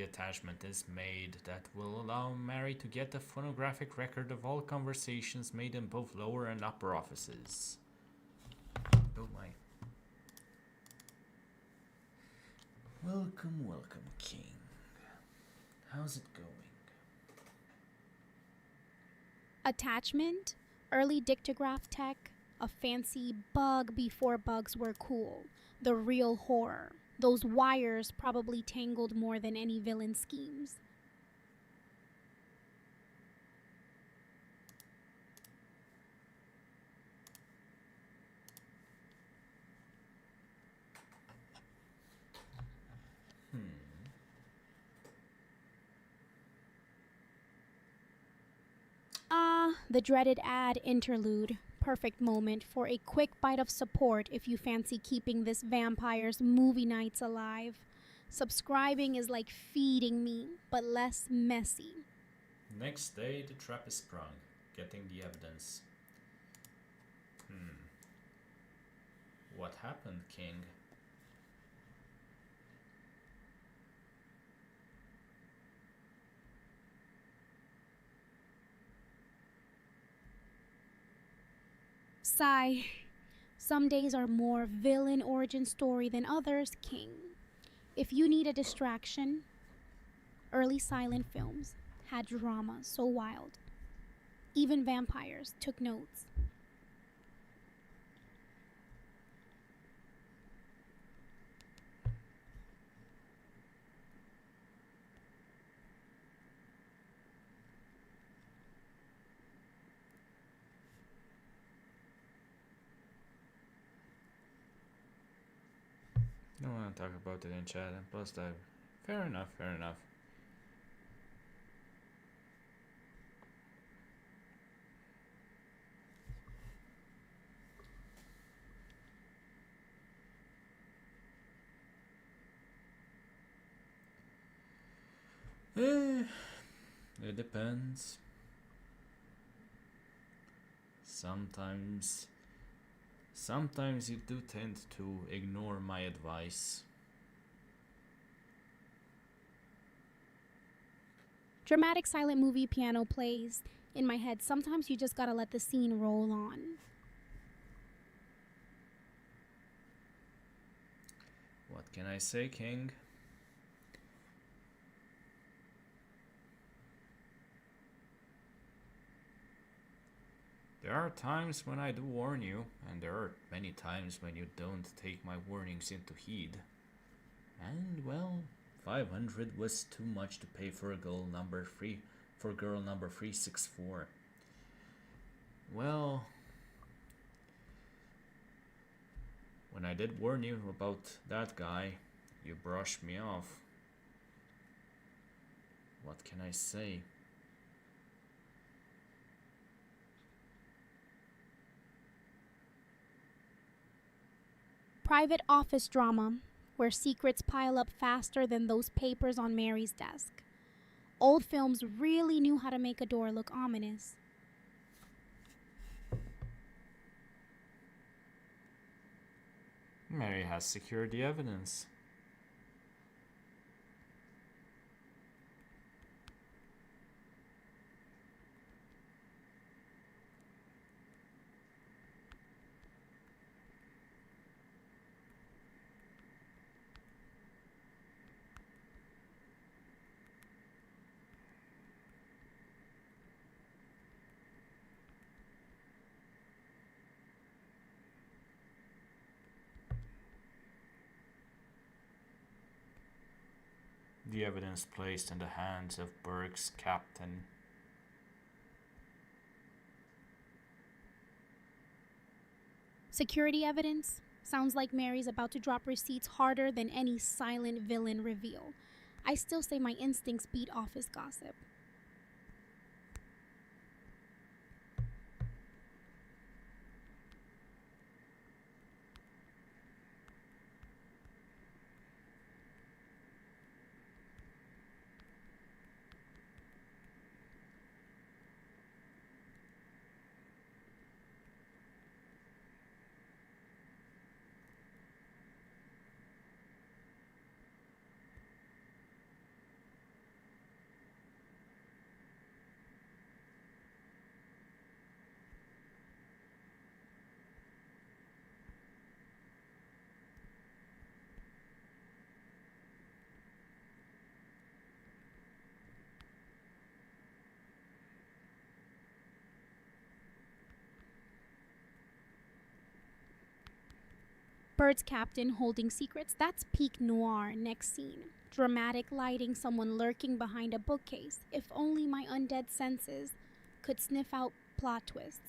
attachment is made that will allow Mary to get a phonographic record of all conversations made in both lower and upper offices. Oh my. Welcome, welcome, King. How's it going? Attachment, early dictograph tech, a fancy bug before bugs were cool, the real horror. Those wires probably tangled more than any villain schemes. The dreaded ad interlude. Perfect moment for a quick bite of support if you fancy keeping this vampire's movie nights alive. Subscribing is like feeding me, but less messy. Next day, the trap is sprung, getting the evidence. What happened, King? Sigh. Some days are more villain origin story than others, King. If you need a distraction, early silent films had drama so wild. Even vampires took notes. Don't want to talk about it in chat, and plus that. Fair enough, fair enough. It depends. Sometimes you do tend to ignore my advice. Dramatic silent movie piano plays in my head. Sometimes you just gotta let the scene roll on. What can I say, King? There are times when I do warn you, and there are many times when you don't take my warnings into heed. And well, 500 was too much to pay for girl number 364. Well, when I did warn you about that guy, you brushed me off. What can I say? Private office drama, where secrets pile up faster than those papers on Mary's desk. Old films really knew how to make a door look ominous. Mary has secured the evidence. The evidence placed in the hands of Berg's captain. Security evidence? Sounds like Mary's about to drop receipts harder than any silent villain reveal. I still say my instincts beat office gossip. Bird's captain holding secrets. That's peak noir. Next scene. Dramatic lighting, someone lurking behind a bookcase. If only my undead senses could sniff out plot twists.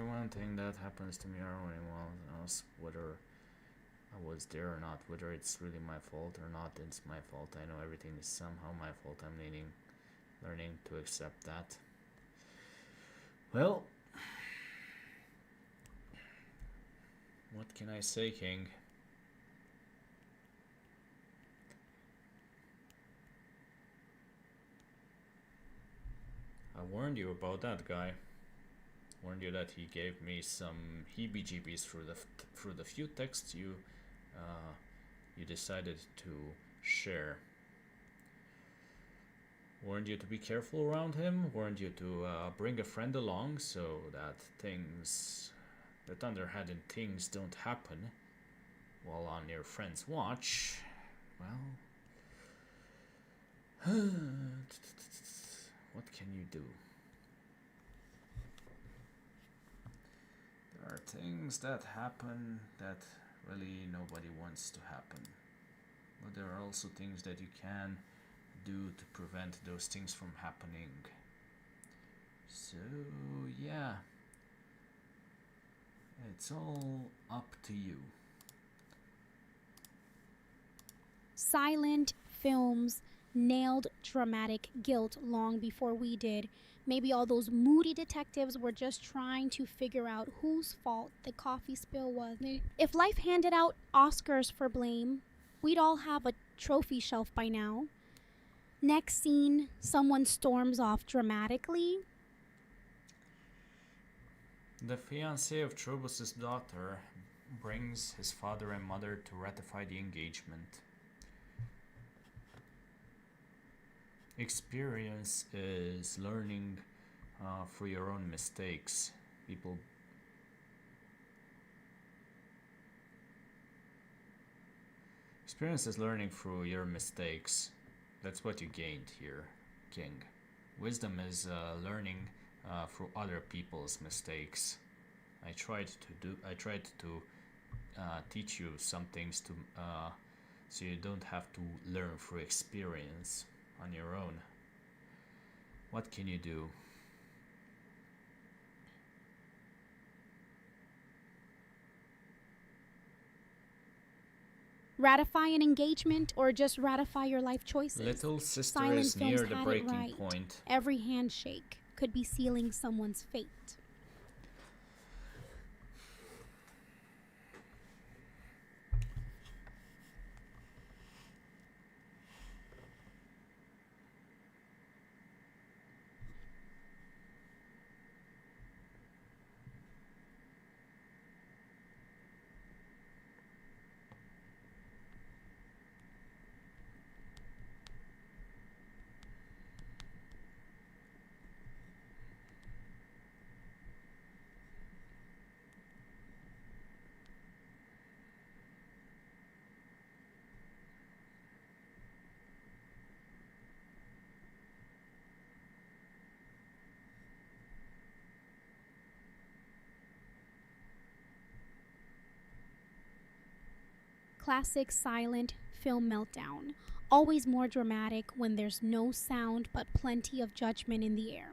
One thing that happens to me every once else, whether I was there or not, whether it's really my fault or not, it's my fault. I know everything is somehow my fault. I'm learning to accept that. Well, what can I say, King? I warned you about that guy. Warned you that he gave me some heebie-jeebies through the few texts you decided to share. Warned you to be careful around him. Warned you to bring a friend along so that underhanded things don't happen while on your friend's watch. Well, what can you do? There are things that happen that really nobody wants to happen. But there are also things that you can do to prevent those things from happening. So, yeah. It's all up to you. Silent films nailed dramatic guilt long before we did. Maybe all those moody detectives were just trying to figure out whose fault the coffee spill was. If life handed out Oscars for blame, we'd all have a trophy shelf by now. Next scene, someone storms off dramatically. The fiancé of Trobus's daughter brings his father and mother to ratify the engagement. Experience is learning through your own mistakes. Experience is learning through your mistakes. That's what you gained here, King. Wisdom is learning through other people's mistakes. I tried to teach you some things so you don't have to learn through experience on your own. What can you do? Ratify an engagement or just ratify your life choices. Little sister Silent is films near the had it breaking right. point. Every handshake could be sealing someone's fate. Classic silent film meltdown. Always more dramatic when there's no sound but plenty of judgment in the air.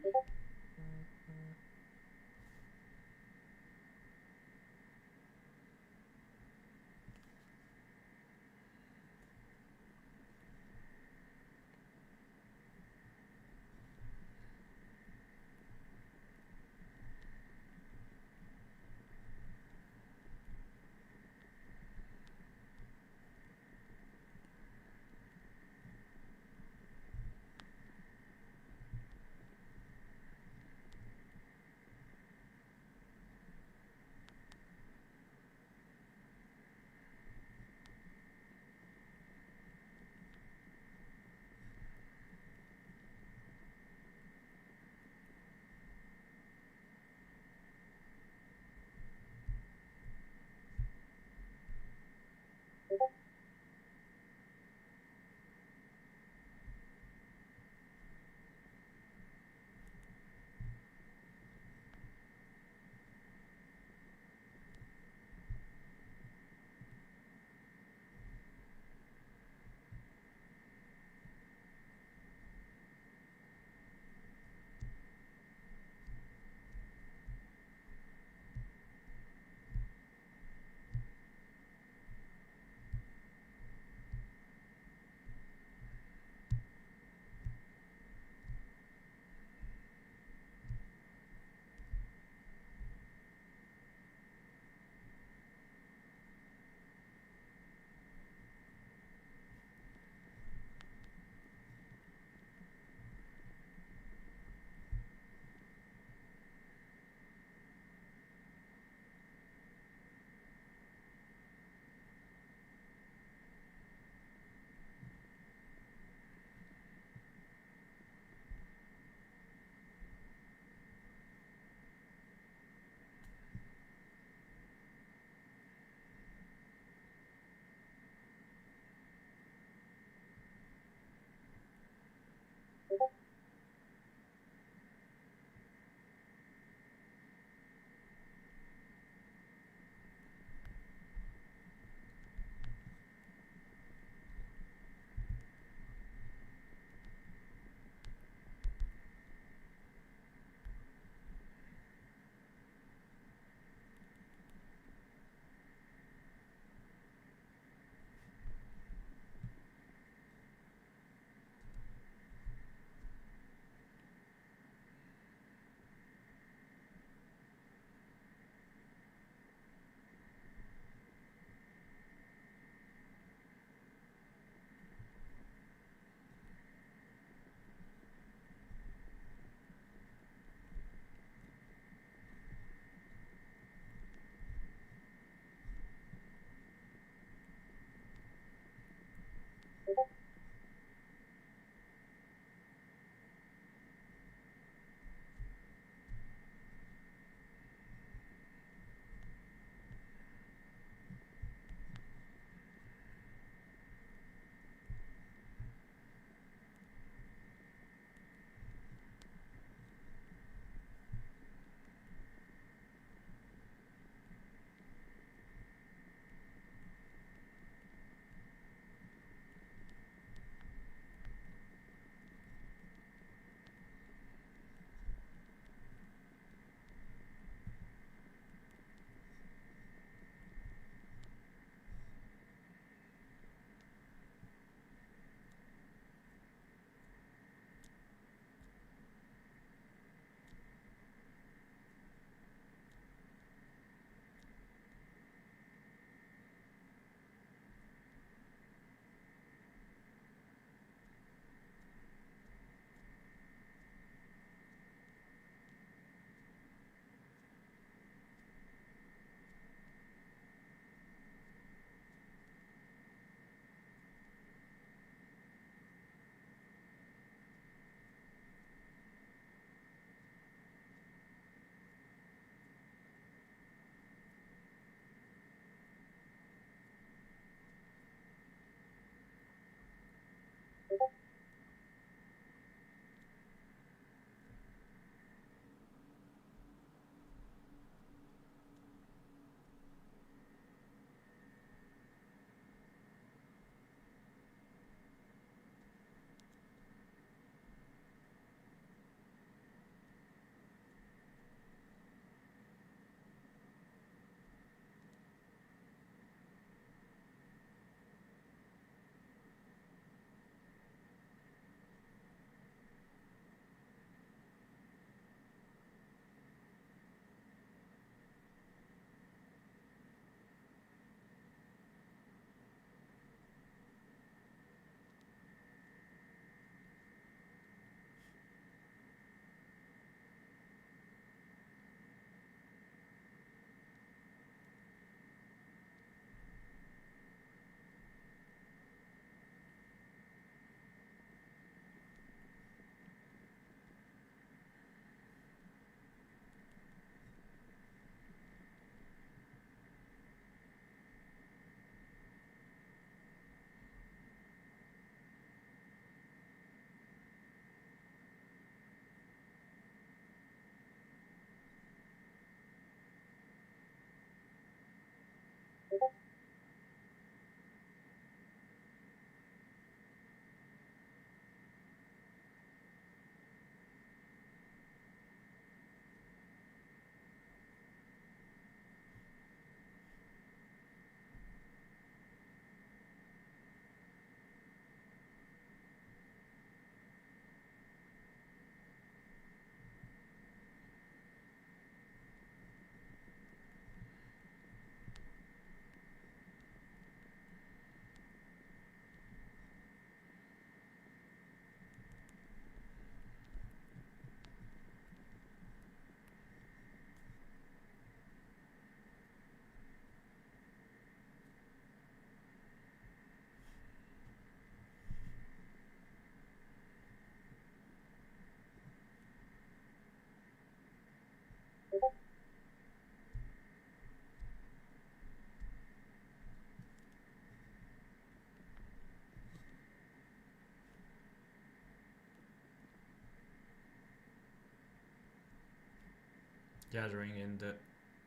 gathering in the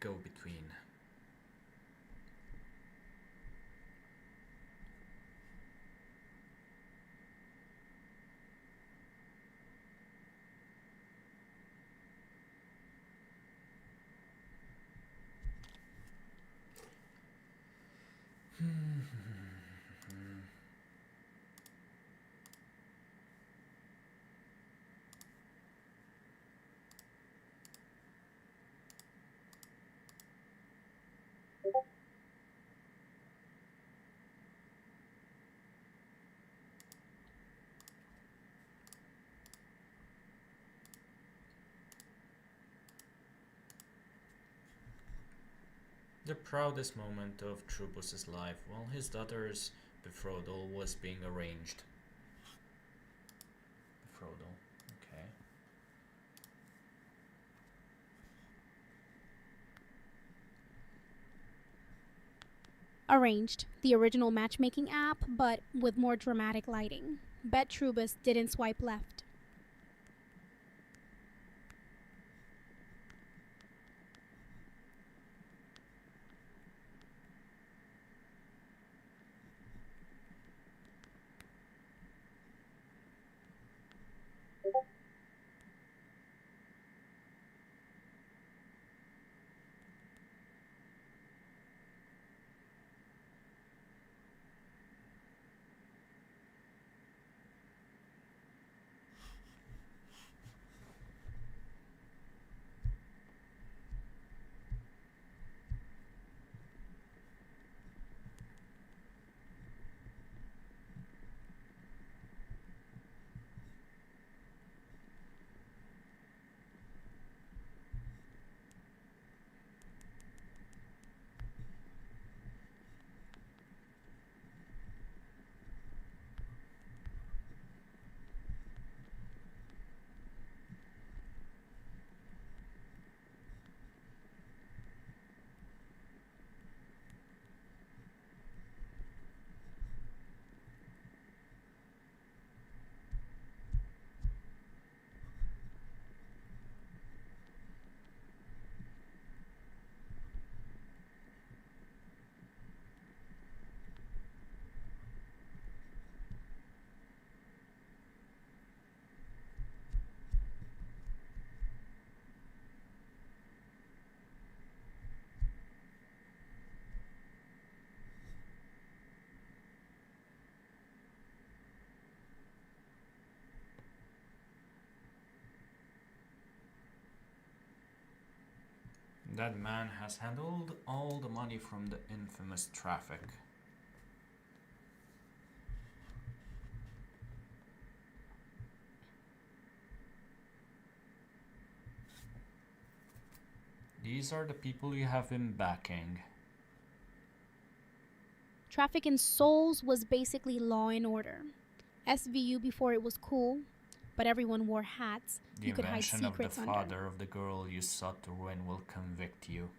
go-between. The proudest moment of Trubus's life while his daughter's betrothal was being arranged. Betrothal, okay. Arranged, the original matchmaking app, but with more dramatic lighting. Bet Trubus didn't swipe left. That man has handled all the money from the infamous traffic. These are the people you have been backing. Traffic in Souls was basically Law and Order. SVU before it was cool, but everyone wore hats. The You could hide invention of the secrets under. father of the girl you sought to ruin will convict you.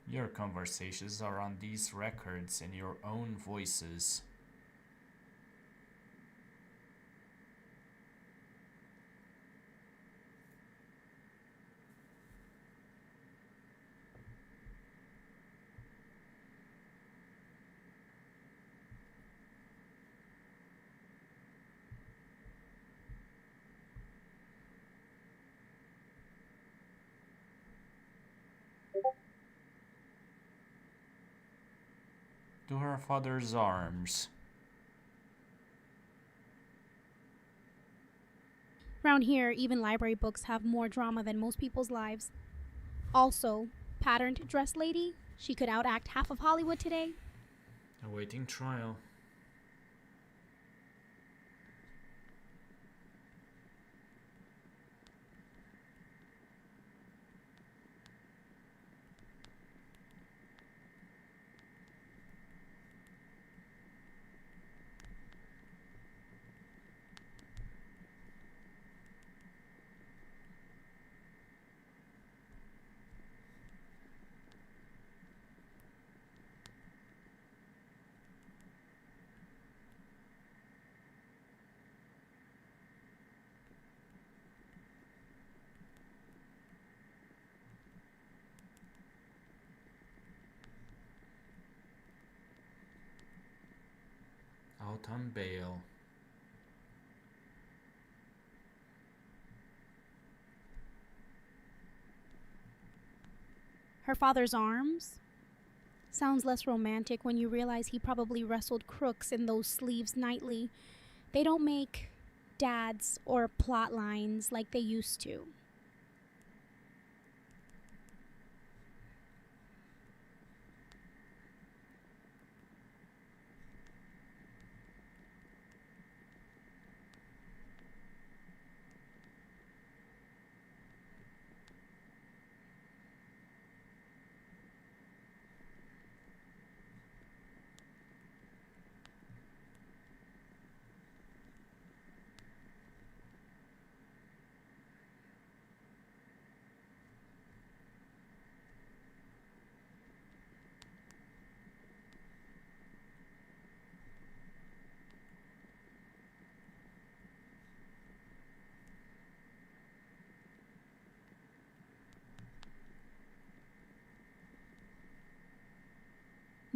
Your conversations are on these records in your own voices. To her father's arms. Around here, even library books have more drama than most people's lives. Also, patterned dress lady, she could outact half of Hollywood today. Awaiting trial. out on bail. Her father's arms? Sounds less romantic when you realize he probably wrestled crooks in those sleeves nightly. They don't make dads or plot lines like they used to.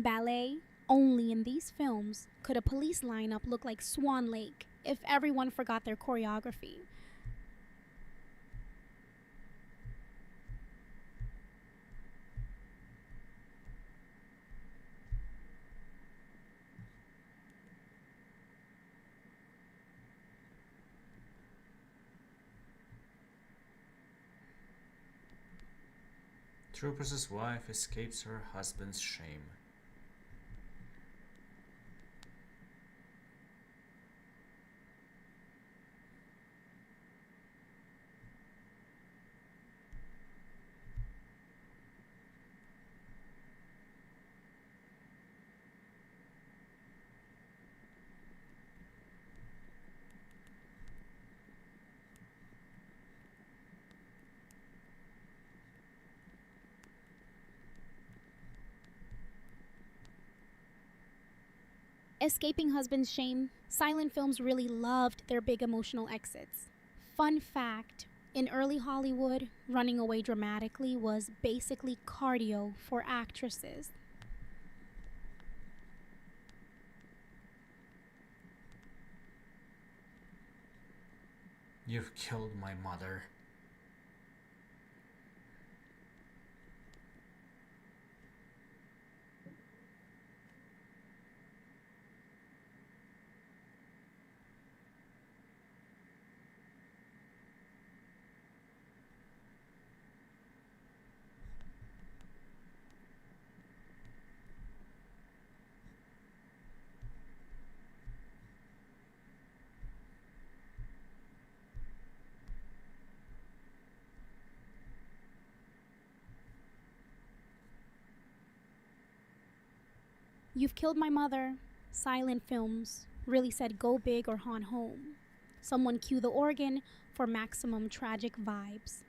Ballet? Only in these films could a police lineup look like Swan Lake if everyone forgot their choreography. Trooper's wife escapes her husband's shame. Escaping husband's shame, silent films really loved their big emotional exits. Fun fact, in early Hollywood, running away dramatically was basically cardio for actresses. You've killed my mother. You've killed my mother. Silent films really said go big or haunt home. Someone cue the organ for maximum tragic vibes.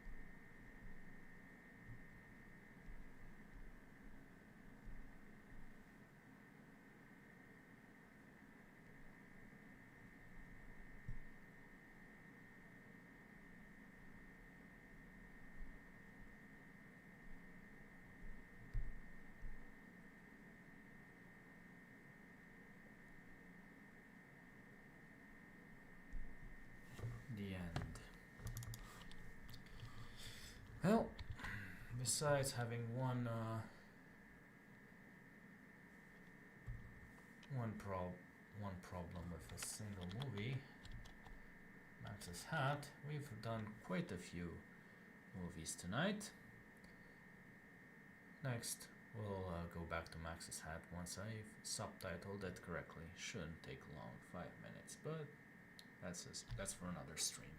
The end. Well, besides having one problem with a single movie, Max's Hat, we've done quite a few movies tonight. Next, we'll go back to Max's Hat once I've subtitled it correctly. Shouldn't take long, 5 minutes, but that's for another stream.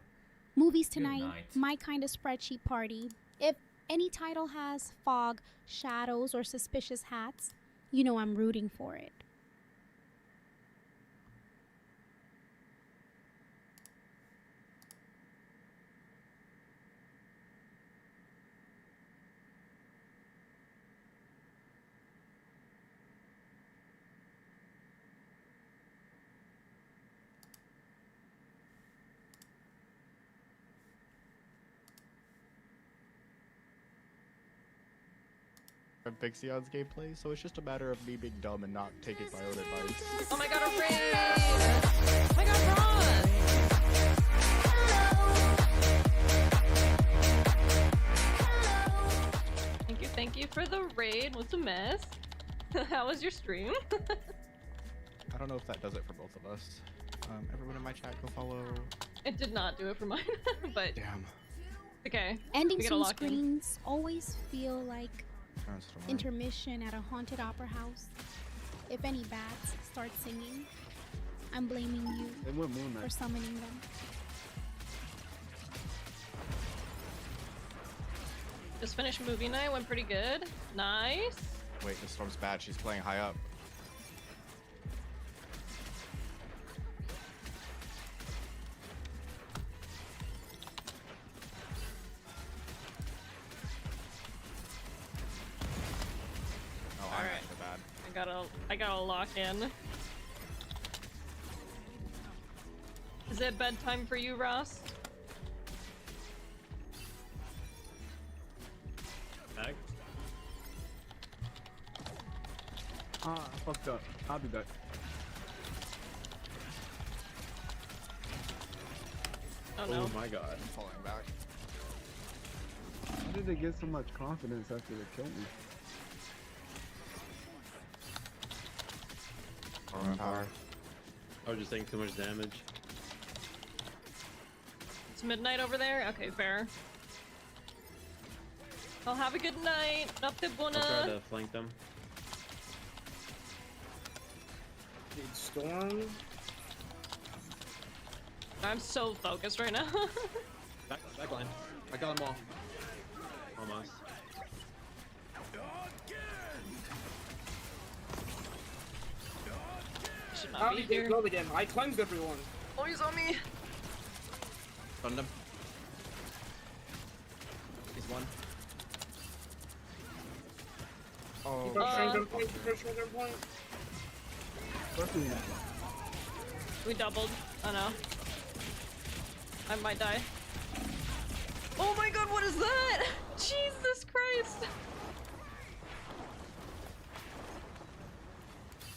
Movies Good tonight, night. my kind of spreadsheet party. If any title has fog, shadows, or suspicious hats, you know I'm rooting for it. of Pixion's gameplay, so it's just a matter of me being dumb and not taking my own advice. Oh my god, a raid! Oh my god, Ross! Thank you for the raid. What's a mess? How was your stream? I don't know if that does it for both of us. Everyone in my chat go follow. It did not do it for mine, but Damn. okay. Ending We gotta some lock in. screens always feel like Parents don't worry. intermission at a haunted opera house. If any bats start singing, I'm blaming you They went Moon for Knight. summoning them. Just finished movie night. Went pretty good. Nice. Wait, this storm's bad. She's playing high up. Oh, I'm Alright. actually bad. I gotta lock in. Is it bedtime for you, Ross? Back. Ah, I fucked up. I'll be back. Oh no. Oh my god. I'm falling back. How did they get so much confidence after they killed me? Power. I was just taking too much damage. It's midnight over there? Okay, fair. I'll have a good night. Notte I'll try buona. to flank them. Dude, Storm. I'm so focused right now. Back line. I got them all. Almost. Should not How be did they here. go again? I cleansed everyone. Oh, he's on me. Stunned him. He's one. Oh, First Uh, gun point, first gun point. Fucking We doubled. Oh no. I might die. Oh my god, what is that? Jesus Christ.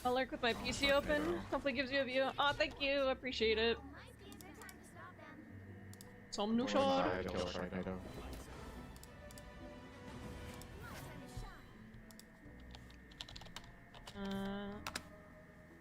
I'll lurk with my PC open. Hopefully gives you a view. Oh, thank you. I appreciate it. Somnushar. I killed Sharknado.